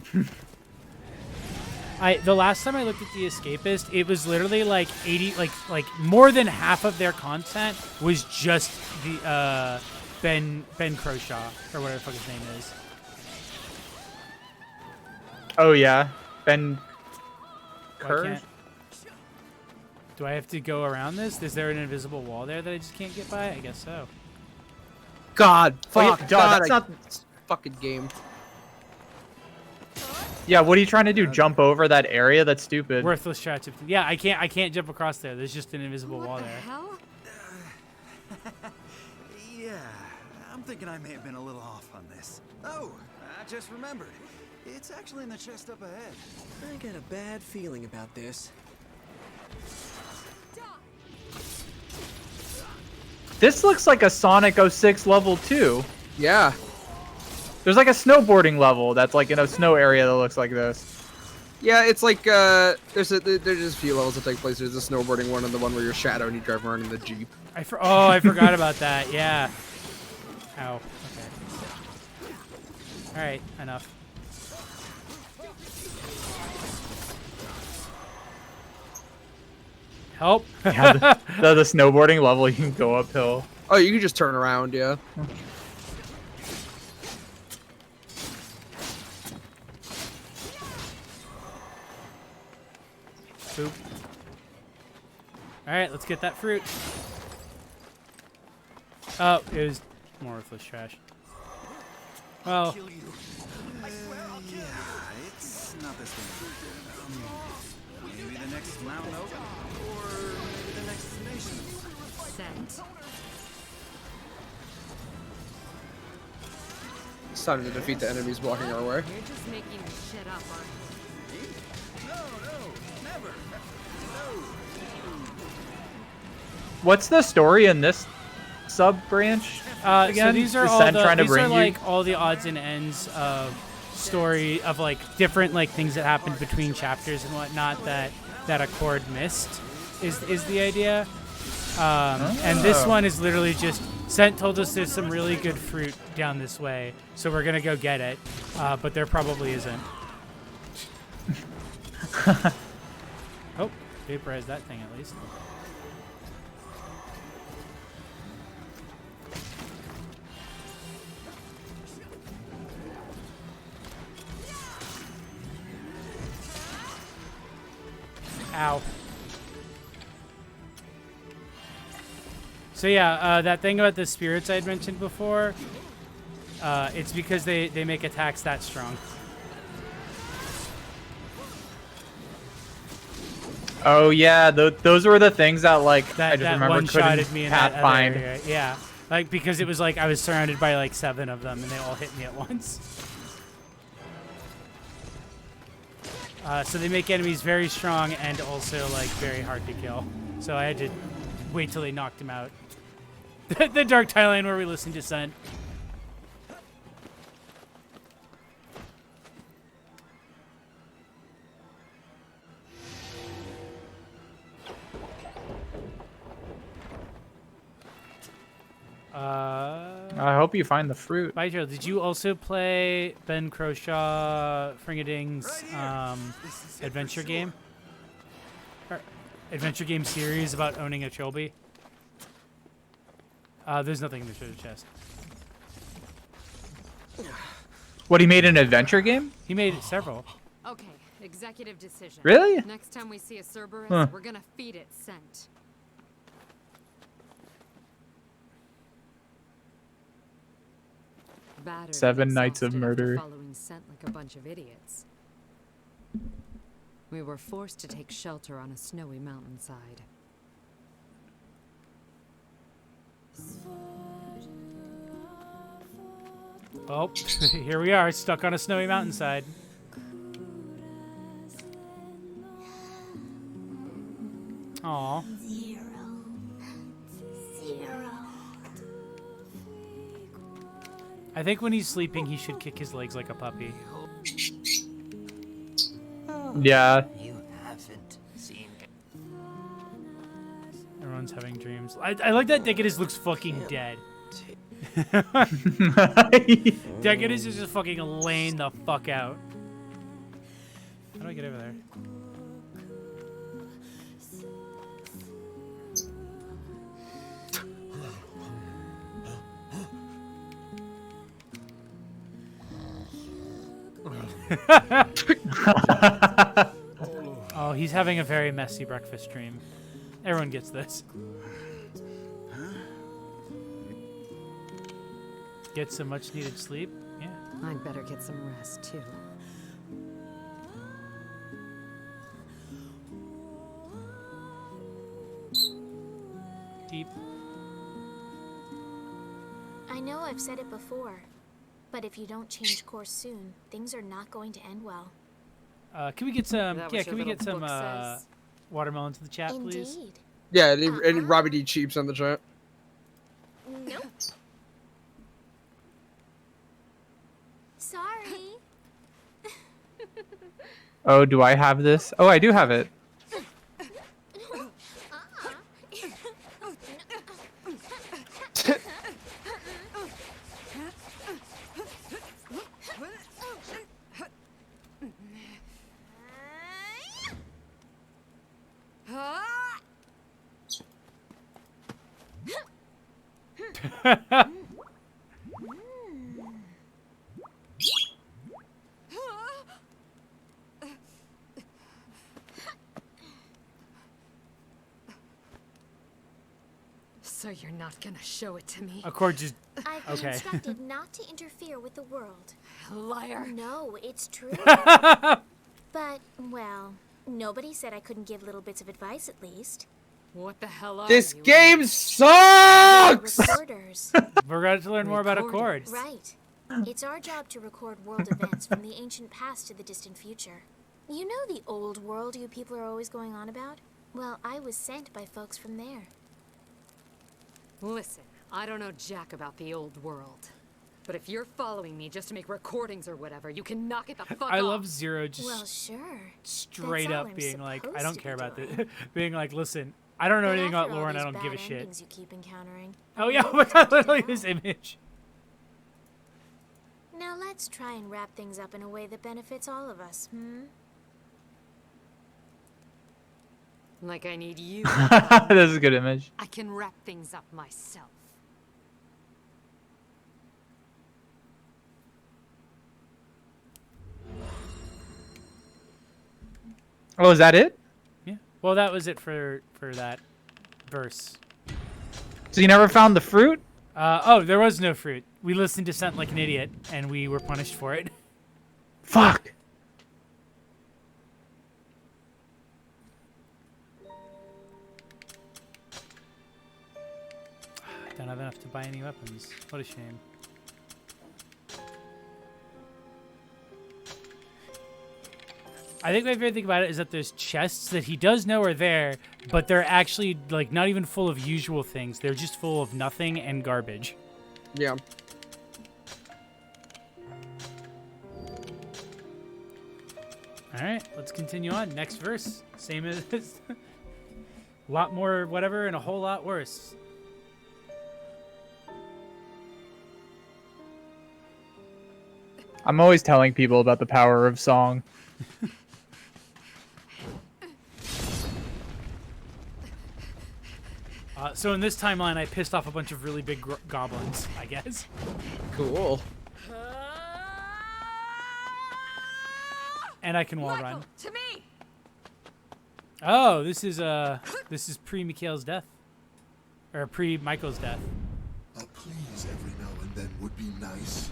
The last time I looked at The Escapist, it was literally like 80, like more than half of their content was just the Ben Croshaw or whatever the fuck his name is. Oh yeah, Ben. Do I have to go around this? Is there an invisible wall there that I just can't get by? I guess so. God, fuck, that's not fucking game. Yeah, what are you trying to do? Jump over that area? That's stupid. Worthless shots. Yeah, I can't jump across there. There's just an invisible wall there. Hell? Yeah, I'm thinking I may have been a little off on this. Oh, I just remembered. It's actually in the chest up ahead. I got a bad feeling about this. This looks like a Sonic 06 level 2. Yeah. There's like a snowboarding level that's like in a snow area that looks like this. Yeah, it's like there's just a few levels that take place. There's the snowboarding one and the one where you're Shadow and you drive around in the Jeep. I forgot about that. Yeah. Ow. Okay. All right. Enough. Help. Yeah, the snowboarding level, you can go uphill. Oh, you can just turn around, yeah. Boop. All right, let's get that fruit. Oh, it was more worthless trash. Well, Yeah, it's not this thing. Maybe the next mountain over, or maybe the next nation. Sent. It's time to defeat the enemies blocking our way. You're just making this shit up, aren't you? No, never. What's the story in this sub branch? Again, so these are is all Sen the, trying to these bring are you? like all the odds and ends of story of like different like things that happened between chapters and whatnot that Accord missed is the idea. And this one is literally just Sent told us there's some really good fruit down this way, so we're gonna go get it. But there probably isn't. Oh, vaporize that thing at least. Ow. So yeah, that thing about the spirits I had mentioned before, it's because they make attacks that strong. Oh yeah, those were the things that like I just That remember one-shotted couldn't me in that other pathfind. area. Yeah, like because it was like I was surrounded by like 7 of them and they all hit me at once. So they make enemies very strong and also like very hard to kill. So I had to wait till they knocked him out. The Dark Thailand where we listened to Sent. I hope you find the fruit. By Joe, did you also play Ben Croshaw Fringading's adventure game? Or adventure game series about owning a trilby? There's nothing in the treasure chest. What, he made an adventure game? He made several. Okay, executive decision. Really? Next time we see a Cerberus, Huh. we're gonna feed it scent. Battered 7 and nights of exhausted after murder. Following scent like a bunch of idiots. We were forced to take shelter on a snowy mountainside. Well, here we are, stuck on a snowy mountainside. Aw. I think when he's sleeping, he should kick his legs like a puppy. Yeah. You haven't seen Everyone's having dreams. I like that Decadus looks fucking dead. Decadus is just fucking laying the fuck out. How do I get over there? Oh, he's having a very messy breakfast dream. Everyone gets this. Get some much needed sleep. Yeah. I'd better get some rest too. Deep. I know I've said it before, but if you don't change course soon, things are not going to end well. Can we get some? That what Yeah, your can we little get some book says? watermelons in the chat, please? Indeed. Yeah, and Robbie D. Cheaps on the chat. Nope. Sorry. Oh, do I have this? Oh, I do have it. So you're not gonna show it to me? Accord just I've been okay. instructed not to interfere with the world. Liar. No, it's true. But, well, nobody said I couldn't give little bits of advice at least. What the hell are This you? game sucks! Recorders. We're going to learn more about Accord. Right. It's our job to record world events from the ancient past to the distant future. You know the old world you people are always going on about? Well, I was sent by folks from there. Listen, I don't know jack about the old world. But if you're following me just to make recordings or whatever, you can knock it the fuck off. I love Zero just Well, sure. straight That's all up I'm being like, I supposed don't to care be about doing. this. Being like, listen, I don't know But anything about after all lore and I these don't give a bad shit. endings you keep encountering, Oh yeah, oh my god, literally this image. now let's try and wrap things up in a way that benefits all of us, Like I need you. That's a good image. I can wrap things up myself. Oh, is that it? Yeah. Well, that was it for that verse. So you never found the fruit? Oh, there was no fruit. We listened to Scent like an idiot, and we were punished for it. Fuck. Don't have enough to buy any weapons. What a shame. I think my favorite thing about it is that there's chests that he does know are there, but they're actually like not even full of usual things. They're just full of nothing and garbage. Yeah. All right, let's continue on. Next verse. Same as a lot more whatever and a whole lot worse. I'm always telling people about the power of song. So in this timeline, I pissed off a bunch of really big goblins, I guess. Cool. And I can wall run. To me. Oh, this is pre Mikhail's death, or pre Michael's death. A please every now and then would be nice.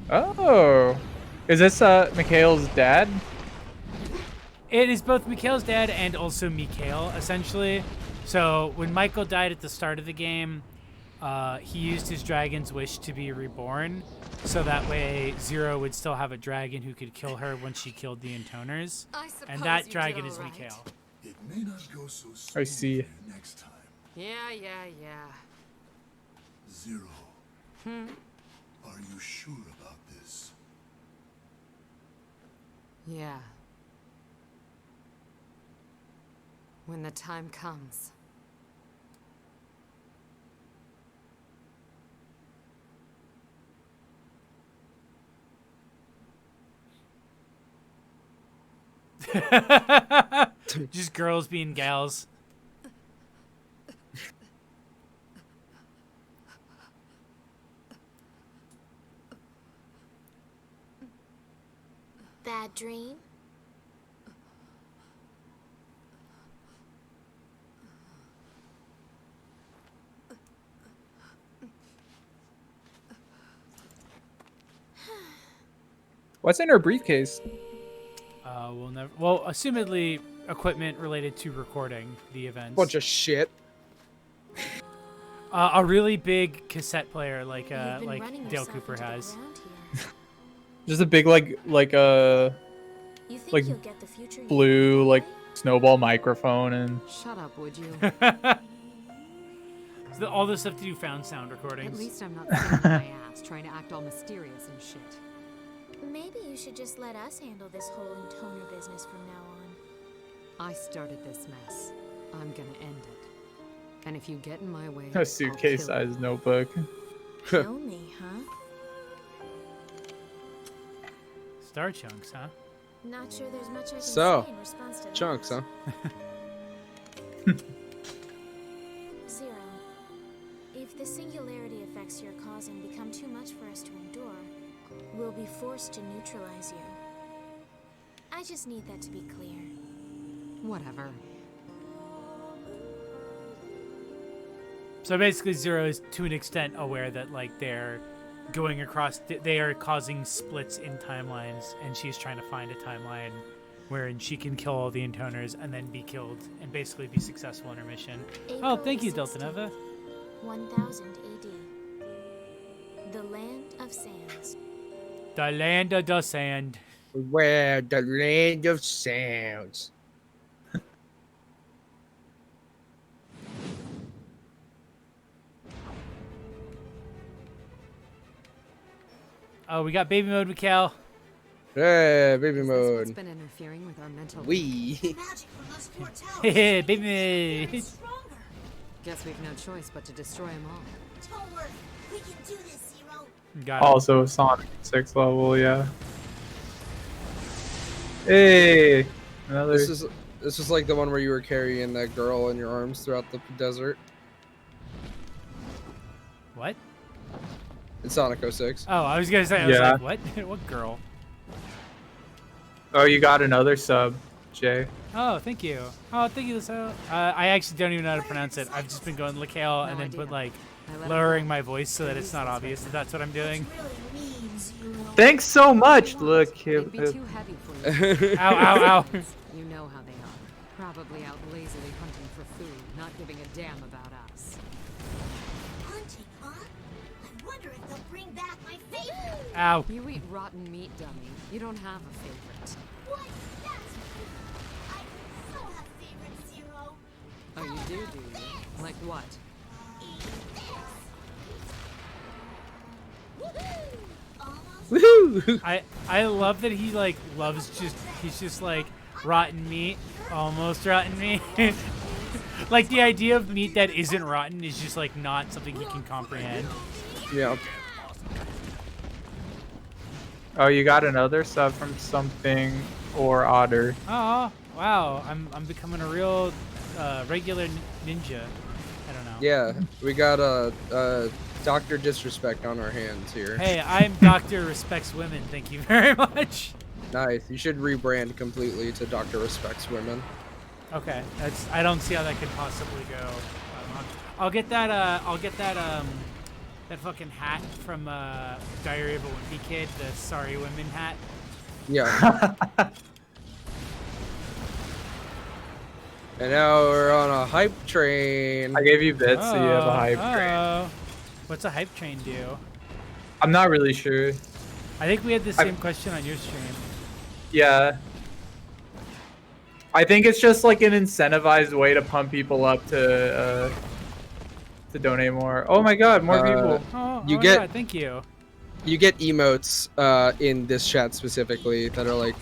Oh, is this Mikhail's dad? It is both Mikhail's dad and also Mikhail, essentially. So when Michael died at the start of the game, he used his dragon's wish to be reborn, so that way Zero would still have a dragon who could kill her once she killed the Intoners. And that dragon is Mikhail. It may not go so I see. next time. Yeah. Zero. Are you sure about this? Yeah. When the time comes. Just girls being gals. Bad dream? What's in her briefcase? We'll never. Well, assumedly equipment related to recording the events. Bunch of shit. A really big cassette player, like You've been like running Dale yourself Cooper into the has. ground here. Just a big You think like you'll get the future you blue like snowball microphone and. Shut up, would you? So all this stuff to do found sound recordings. At least I'm not sitting on my ass trying to act all mysterious and shit. Maybe you should just let us handle this whole intoner business from now on. I started this mess. I'm gonna end it. And if you get in my way, A suitcase-sized notebook. Kill me, huh? Star chunks, huh? Not sure there's much I can So, say in response to that. chunks, huh? Zero. If the singularity effects you're causing become too much for us to endure, we'll be forced to neutralize you. I just need that to be clear. Whatever. So basically, Zero is to an extent aware that like they're going across, they are causing splits in timelines, and she's trying to find a timeline wherein she can kill all the intoners and then be killed and basically be successful in her mission. Oh, thank you, Delta Nova. 1000 AD. The land of sands. The land of the sand. Where the land of sounds. Oh, we got baby mode, Mikhail. Hey, baby What's mode. been interfering with our mental? Wee. Hey, baby mode. Guess we've no choice but to destroy them all. Don't worry, we can do this, Zero. Got it. Also Sonic 6 level, yeah. Hey, another. This is like the one where you were carrying that girl in your arms throughout the desert. What? It's Sonic 06. Oh, I was gonna say, I was Yeah. like, what? What girl? Oh, you got another sub, Jay. Oh, thank you. Oh, thank you, Lisa. I actually don't even know how to pronounce it. I've just been going Mikhail and then put like lowering my voice so that it's not obvious that that's what I'm doing. Thanks so much. Look, It'd be too heavy for you. Ow, ow, ow. You know how they are. Probably out lazily hunting for food, not giving a damn about us. Hunting, huh? I wonder if they'll bring back my favorite. Ow. You eat rotten meat, dummy. You don't have a favorite. What? That's rude. I so have favorites, Zero. Oh, you do you? Like what? Woohoo! I love that he like loves he's just like rotten meat, almost rotten meat. Like the idea of meat that isn't rotten is just like not something he can comprehend. Yeah. Oh, you got another sub from something or Otter. Oh wow, I'm becoming a real regular ninja. I don't know. Yeah, we got a Dr. Disrespect on our hands here. Hey, I'm Dr. Respects Women. Thank you very much. Nice. You should rebrand completely to Dr. Respects Women. Okay, I don't see how that could possibly go. I'll get that that fucking hat from Diary of a Wimpy Kid, the Sorry Women hat. Yeah. And now we're on a hype train. I gave you bits, so you have a hype train. What's a hype train do? I'm not really sure. I think we had the same question on your stream. Yeah. I think it's just like an incentivized way to pump people up to donate more. Oh my god, more people. Oh, You my get- God, thank you. You get emotes in this chat specifically that are like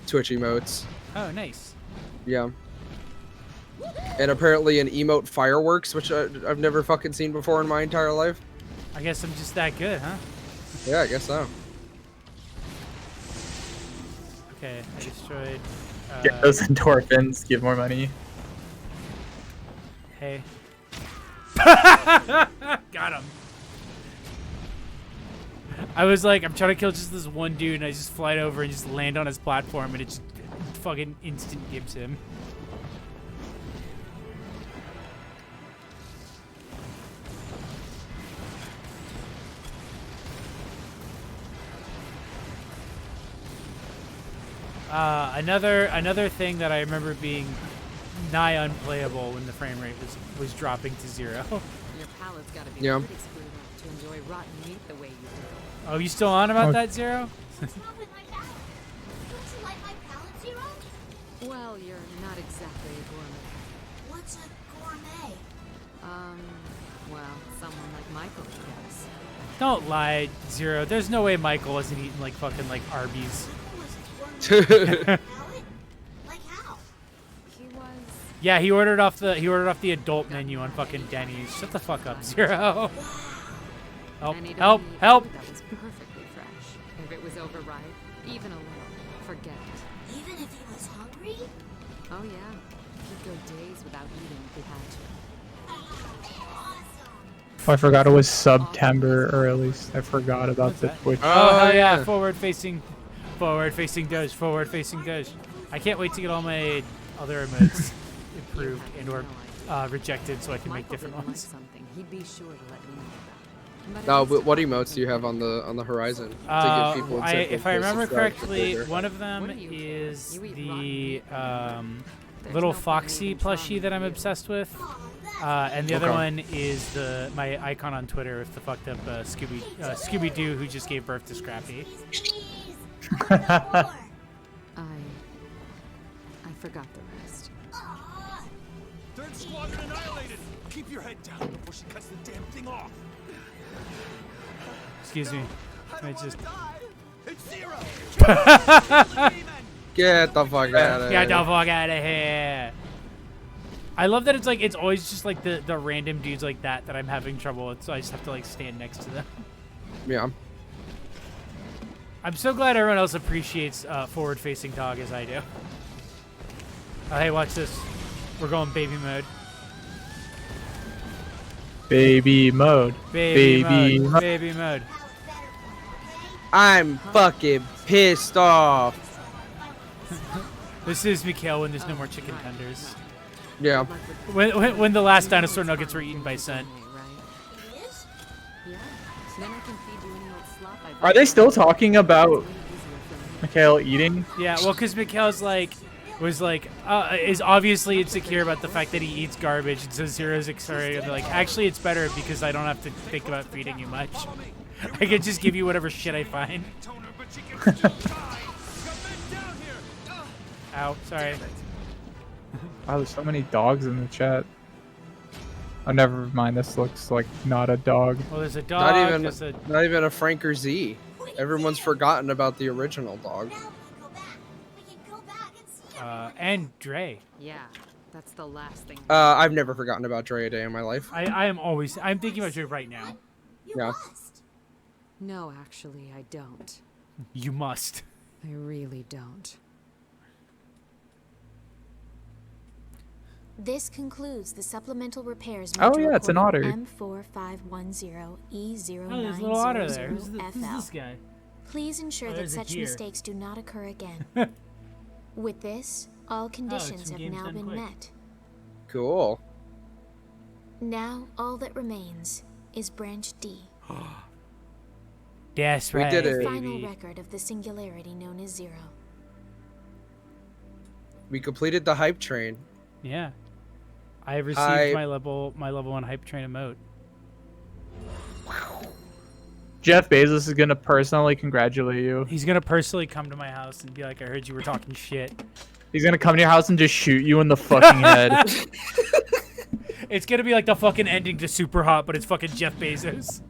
Twitch emotes. Oh, nice. Yeah. And apparently an emote fireworks, which I've never fucking seen before in my entire life. I guess I'm just that good, huh? Yeah, I guess so. Okay, I destroyed. Get those endorphins, give more money. Hey. Got him. I was like, I'm trying to kill just this one dude, and I just fly over and just land on his platform, and it just fucking instant gives him. Another thing that I remember being nigh unplayable when the frame rate was dropping to 0. Your palate's gotta be Yeah. pretty screwed up to enjoy rotten meat the way you do. Oh, you still on about that, 0? Don't you like my palette, Zero? Well, you're not exactly a gourmet. What's a gourmet? Well, someone like Michael, I guess. Don't lie, Zero. There's no way Michael wasn't eating like fucking like Arby's. Like how? He was. Yeah, he ordered off the adult menu on fucking Denny's. Shut the fuck up, Zero. Help! And he'd Help! only eat Help! food that was perfectly fresh. If it was overripe, even a little, forget it. Even if he was hungry? Oh yeah, he'd go days without eating if he had to. Oh, I forgot it was September, or at least I forgot about the Twitch. Oh hell yeah! Forward facing Doge. Forward facing Doge. I can't wait to get all my other emotes improved and or rejected so I can make different ones. Something he'd be sure to let me know about. Now, what emotes do you have on the horizon to give people? If I remember correctly, one of them is the little Foxy plushie that I'm obsessed with, and the other one is my icon on Twitter with the fucked up Scooby Doo who just gave birth to Scrappy. I forgot the rest. Third squadron annihilated. Keep your head down before she cuts the damn thing off. Excuse me. I just. It's Zero. Get the fuck out of here. Get the fuck out of here. I love that it's always just like the random dudes like that I'm having trouble with, so I just have to like stand next to them. Yeah. I'm so glad everyone else appreciates forward-facing dog as I do. Oh, hey, watch this. We're going baby mode. Baby mode. Baby mode. Baby mode. I'm fucking pissed off. This is Mikhail when there's no more chicken tenders. Yeah. When the last dinosaur nuggets were eaten by Scent. Are they still talking about Mikhail eating? Yeah, well, because Mikhail's is obviously insecure about the fact that he eats garbage, and so Zero's excited. Like, actually, it's better because I don't have to think about feeding you much. I can just give you whatever shit I find. Ow, sorry. Wow, there's so many dogs in the chat. Oh, never mind. This looks like not a dog. Well, there's a dog. Not even a Franker Z. Everyone's forgotten about the original dog. And Dre. Yeah, that's the last thing. I've never forgotten about Dre a day in my life. I'm thinking about Dre right now. Yeah. No, actually, I don't. You must. I really don't. This concludes the supplemental repairs. Oh yeah, it's an otter. M4510E0900FL. Oh, there's a little otter there. Who's this guy? Please ensure that there's a such deer. mistakes do not occur again. With this, all conditions have now been met. Cool. Now, all that remains is Branch D. That's We right, did it. The final record of the singularity known as Zero. We completed the hype train. Yeah. I received my level 1 hype train emote. Jeff Bezos is gonna personally congratulate you. He's gonna personally come to my house and be like, I heard you were talking shit. He's gonna come to your house and just shoot you in the fucking head. It's gonna be like the fucking ending to Super Hot, but it's fucking Jeff Bezos.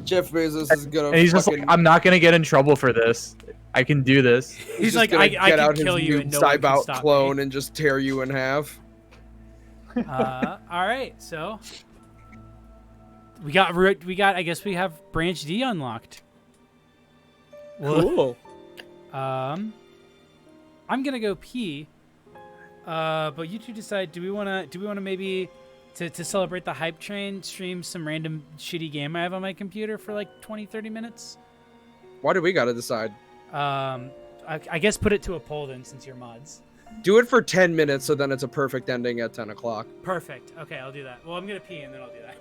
Jeff Bezos is gonna. And he's just like, I'm not gonna get in trouble for this. I can do this. He's just like, gonna I get out can kill his you noob and no one can Cybout stop clone me. and just tear you in half. All right, so we got. I guess we have Branch D unlocked. Cool. I'm gonna go pee. But you two decide. Do we wanna maybe to celebrate the hype train stream some random shitty game I have on my computer for like 20-30 minutes? Why do we gotta decide? I guess put it to a poll then, since you're mods. Do it for 10 minutes, so then it's a perfect ending at 10 o'clock. Perfect. Okay, I'll do that. Well, I'm gonna pee and then I'll do that.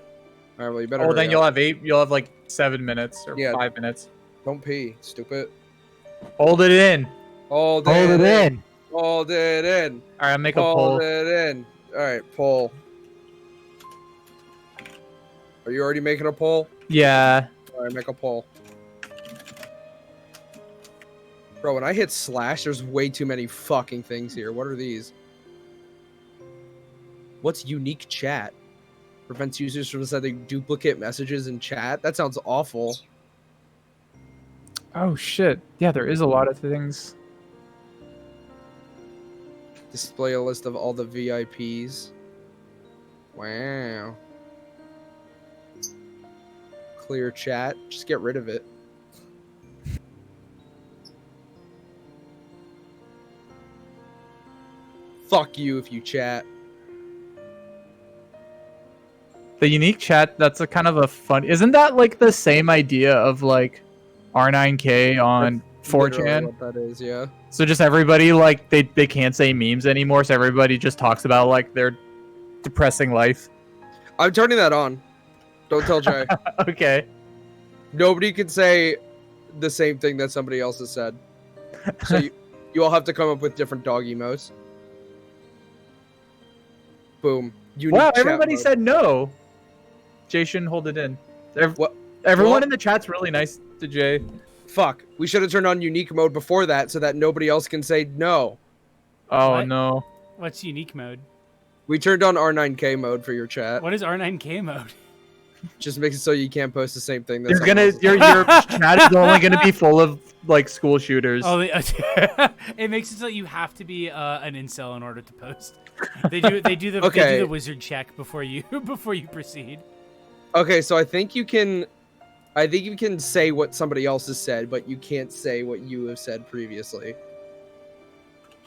All right, well, you better. Oh, hurry then up. you'll have you'll have like 7 minutes or 5 minutes. Don't pee, stupid. Hold it in. Hold it in. Hold it in. All right, make a poll. Hold it in. All right, poll. Are you already making a poll? Yeah. All right, make a poll. Bro, when I hit slash, there's way too many fucking things here. What are these? What's unique chat? Prevents users from sending duplicate messages in chat. That sounds awful. Oh shit. Yeah, there is a lot of things. Display a list of all the VIPs. Wow. Clear chat. Just get rid of it. Fuck you if you chat. The unique chat, that's a kind of a fun... Isn't that like the same idea of like R9K on That's literally 4chan? what that is, yeah. So just everybody, like, they can't say memes anymore, so everybody just talks about like their depressing life. I'm turning that on. Don't tell Jay. Okay. Nobody can say the same thing that somebody else has said. So you all have to come up with different dog emotes. Boom. Unique Wow, chat everybody mode. said no. Jay shouldn't hold it in. What? Everyone Well- in the chat's really nice to Jay. Fuck. We should have turned on unique mode before that so that nobody else can say no. Oh, What? no. What's unique mode? We turned on R9K mode for your chat. What is R9K mode? Just makes it so you can't post the same thing. That You're someone gonna, else has your chat is only gonna be full of like school shooters. Oh, it makes it so you have to be an incel in order to post. They do the wizard check before you proceed. Okay, so I think you can say what somebody else has said, but you can't say what you have said previously.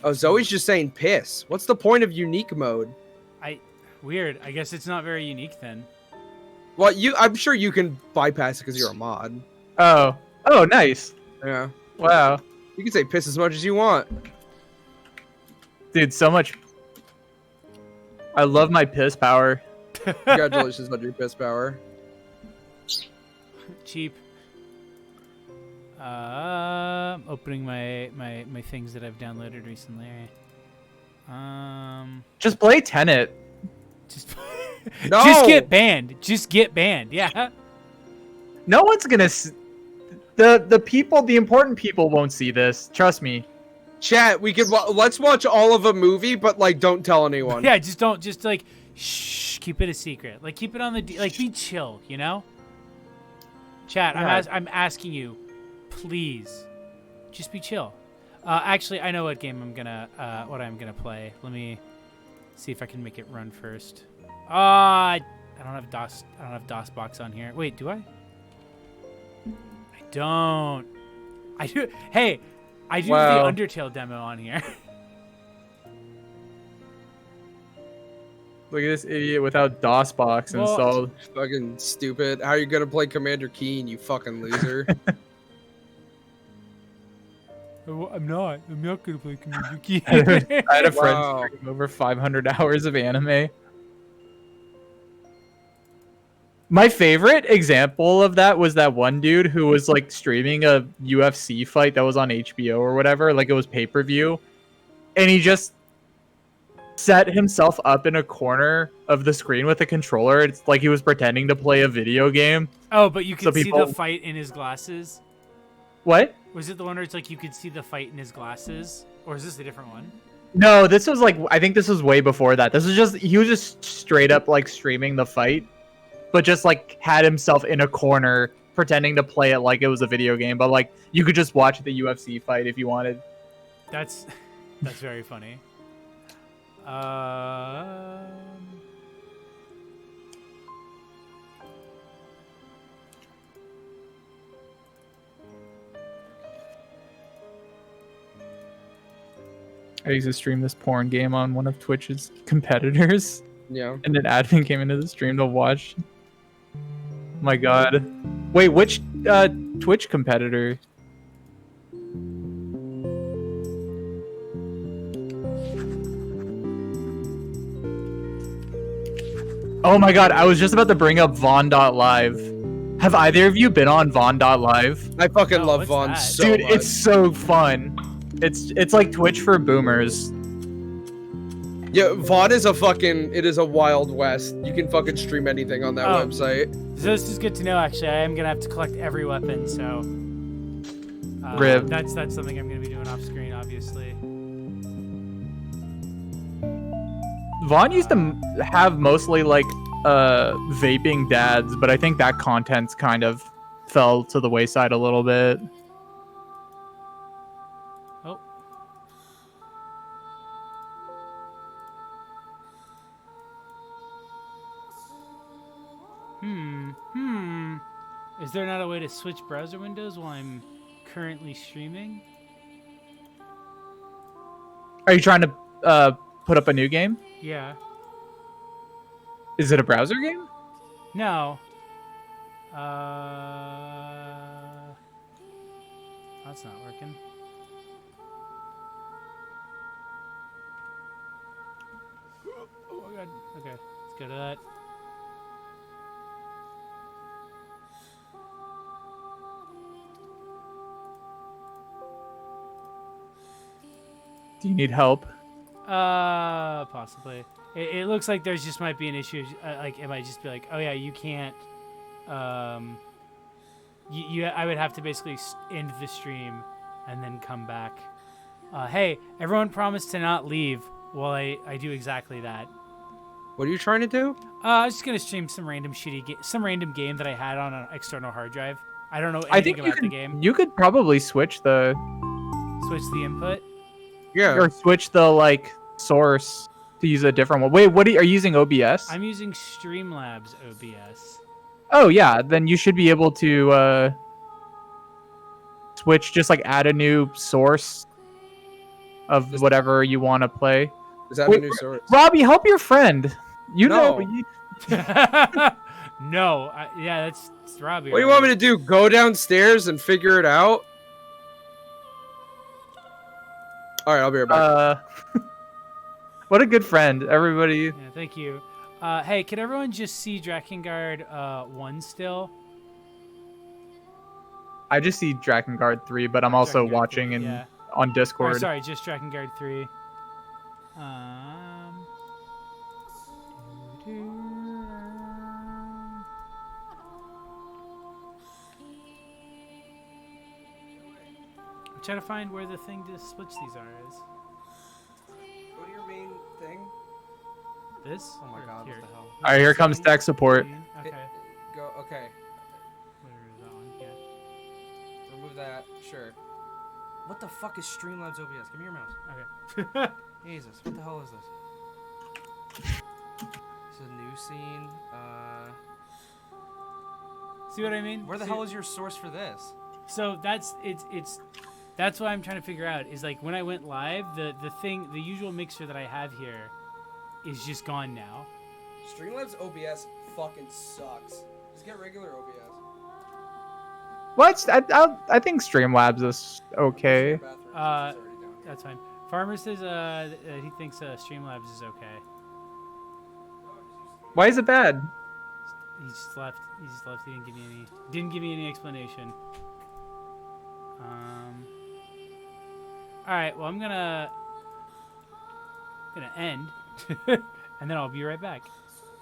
Oh, Zoe's just saying piss. What's the point of unique mode? Weird. I guess it's not very unique then. Well, I'm sure you can bypass it because you're a mod. Oh, nice. Yeah. Wow. You can say piss as much as you want. Dude, so much. I love my piss power. Congratulations on your piss power. Cheap. Opening my things that I've downloaded recently. Just play Tenet. No! Just get banned. Just get banned. Yeah. No one's gonna. The people, the important people, won't see this. Trust me. Chat, we could let's watch all of a movie, but like, don't tell anyone. Yeah, just like, shh, keep it a secret. Like, keep it on the like, be chill, you know. Chat, Yeah. I'm asking you, please, just be chill. Actually, I know what game I'm gonna play. Let me see if I can make it run first. I don't have DOSBox on here. Wait, do I? I don't. I do. Hey, I do Wow. have the Undertale demo on here. Look at this idiot without DOSBox Well- installed. Fucking stupid. How are you gonna play Commander Keen, you fucking loser? I'm not gonna play Commander Keen. I had a friend Wow. stream over 500 hours of anime. My favorite example of that was that one dude who was like streaming a UFC fight that was on HBO or whatever, like it was pay-per-view, and he just set himself up in a corner of the screen with a controller. It's like he was pretending to play a video game. Oh, but you So could see people- the fight in his glasses. What? Was it the one where it's like you could see the fight in his glasses, or is this a different one? No, this was like, I think this was way before that. This was just, he was just straight up like streaming the fight, but just like had himself in a corner pretending to play it like it was a video game. But like you could just watch the UFC fight if you wanted. That's very funny. I used to stream this porn game on one of Twitch's competitors. Yeah. And an admin came into the stream to watch. My god. Wait, which Twitch competitor? Oh my god, I was just about to bring up Vaughn.live. Have either of you been on Vaughn.live? I fucking No, love what's Vaughn that? so Dude, much. it's so fun. It's like Twitch for boomers. Yeah, Vaughn is it is a wild west. You can fucking stream anything on that Oh. website. So this is good to know. Actually, I am gonna have to collect every weapon. So Rip. that's something I'm gonna be doing off screen, obviously. Vaughn used to have mostly like vaping dads, but I think that content's kind of fell to the wayside a little bit. Oh. Is there not a way to switch browser windows while I'm currently streaming? Are you trying to put up a new game? Yeah. Is it a browser game? No. That's not working. Oh my god. Okay, let's go to that. Do you need help? Possibly. It looks like there's just might be an issue. Like it might just be like, oh yeah, you can't. I would have to basically end the stream and then come back. Hey, everyone promised to not leave while I do exactly that. What are you trying to do? I was just gonna stream some random some random game that I had on an external hard drive. I don't know I think anything about the game. you could probably switch the Input. Yeah. or switch the like source to use a different one. Wait, are you using OBS? I'm using Streamlabs OBS. Oh yeah, then you should be able to switch, just like add a new source of whatever you want to play. Is that a new source? Robbie, help your friend. You know. No, yeah, that's Robbie. What do you want me to do? Go downstairs and figure it out? All right, I'll be right back. What a good friend, everybody. Yeah, thank you. Hey, can everyone just see Drakengard 1 still? I just see Drakengard 3, but I'm also watching 3, on Discord. Oh, sorry, just Drakengard 3. I'm trying to find where the thing to switch these are is. Go to your main thing. This? Oh my god, Here. what the hell? Alright, here comes tech support. Okay. Go, okay. Where is that one? Yeah. Remove that, sure. What the fuck is Streamlabs OBS? Give me your mouse. Okay. Jesus, what the hell is this? This is a new scene. See what I mean? Where the hell is your source for this? So that's that's what I'm trying to figure out is like when I went live, the usual mixer that I have here is just gone now. Streamlabs OBS fucking sucks. Just get regular OBS. What? I think Streamlabs is okay. That's fine. Farmer says he thinks Streamlabs is okay. Why is it bad? He just left. He just left. He didn't give me any explanation. All right. Well, I'm gonna end, and then I'll be right back.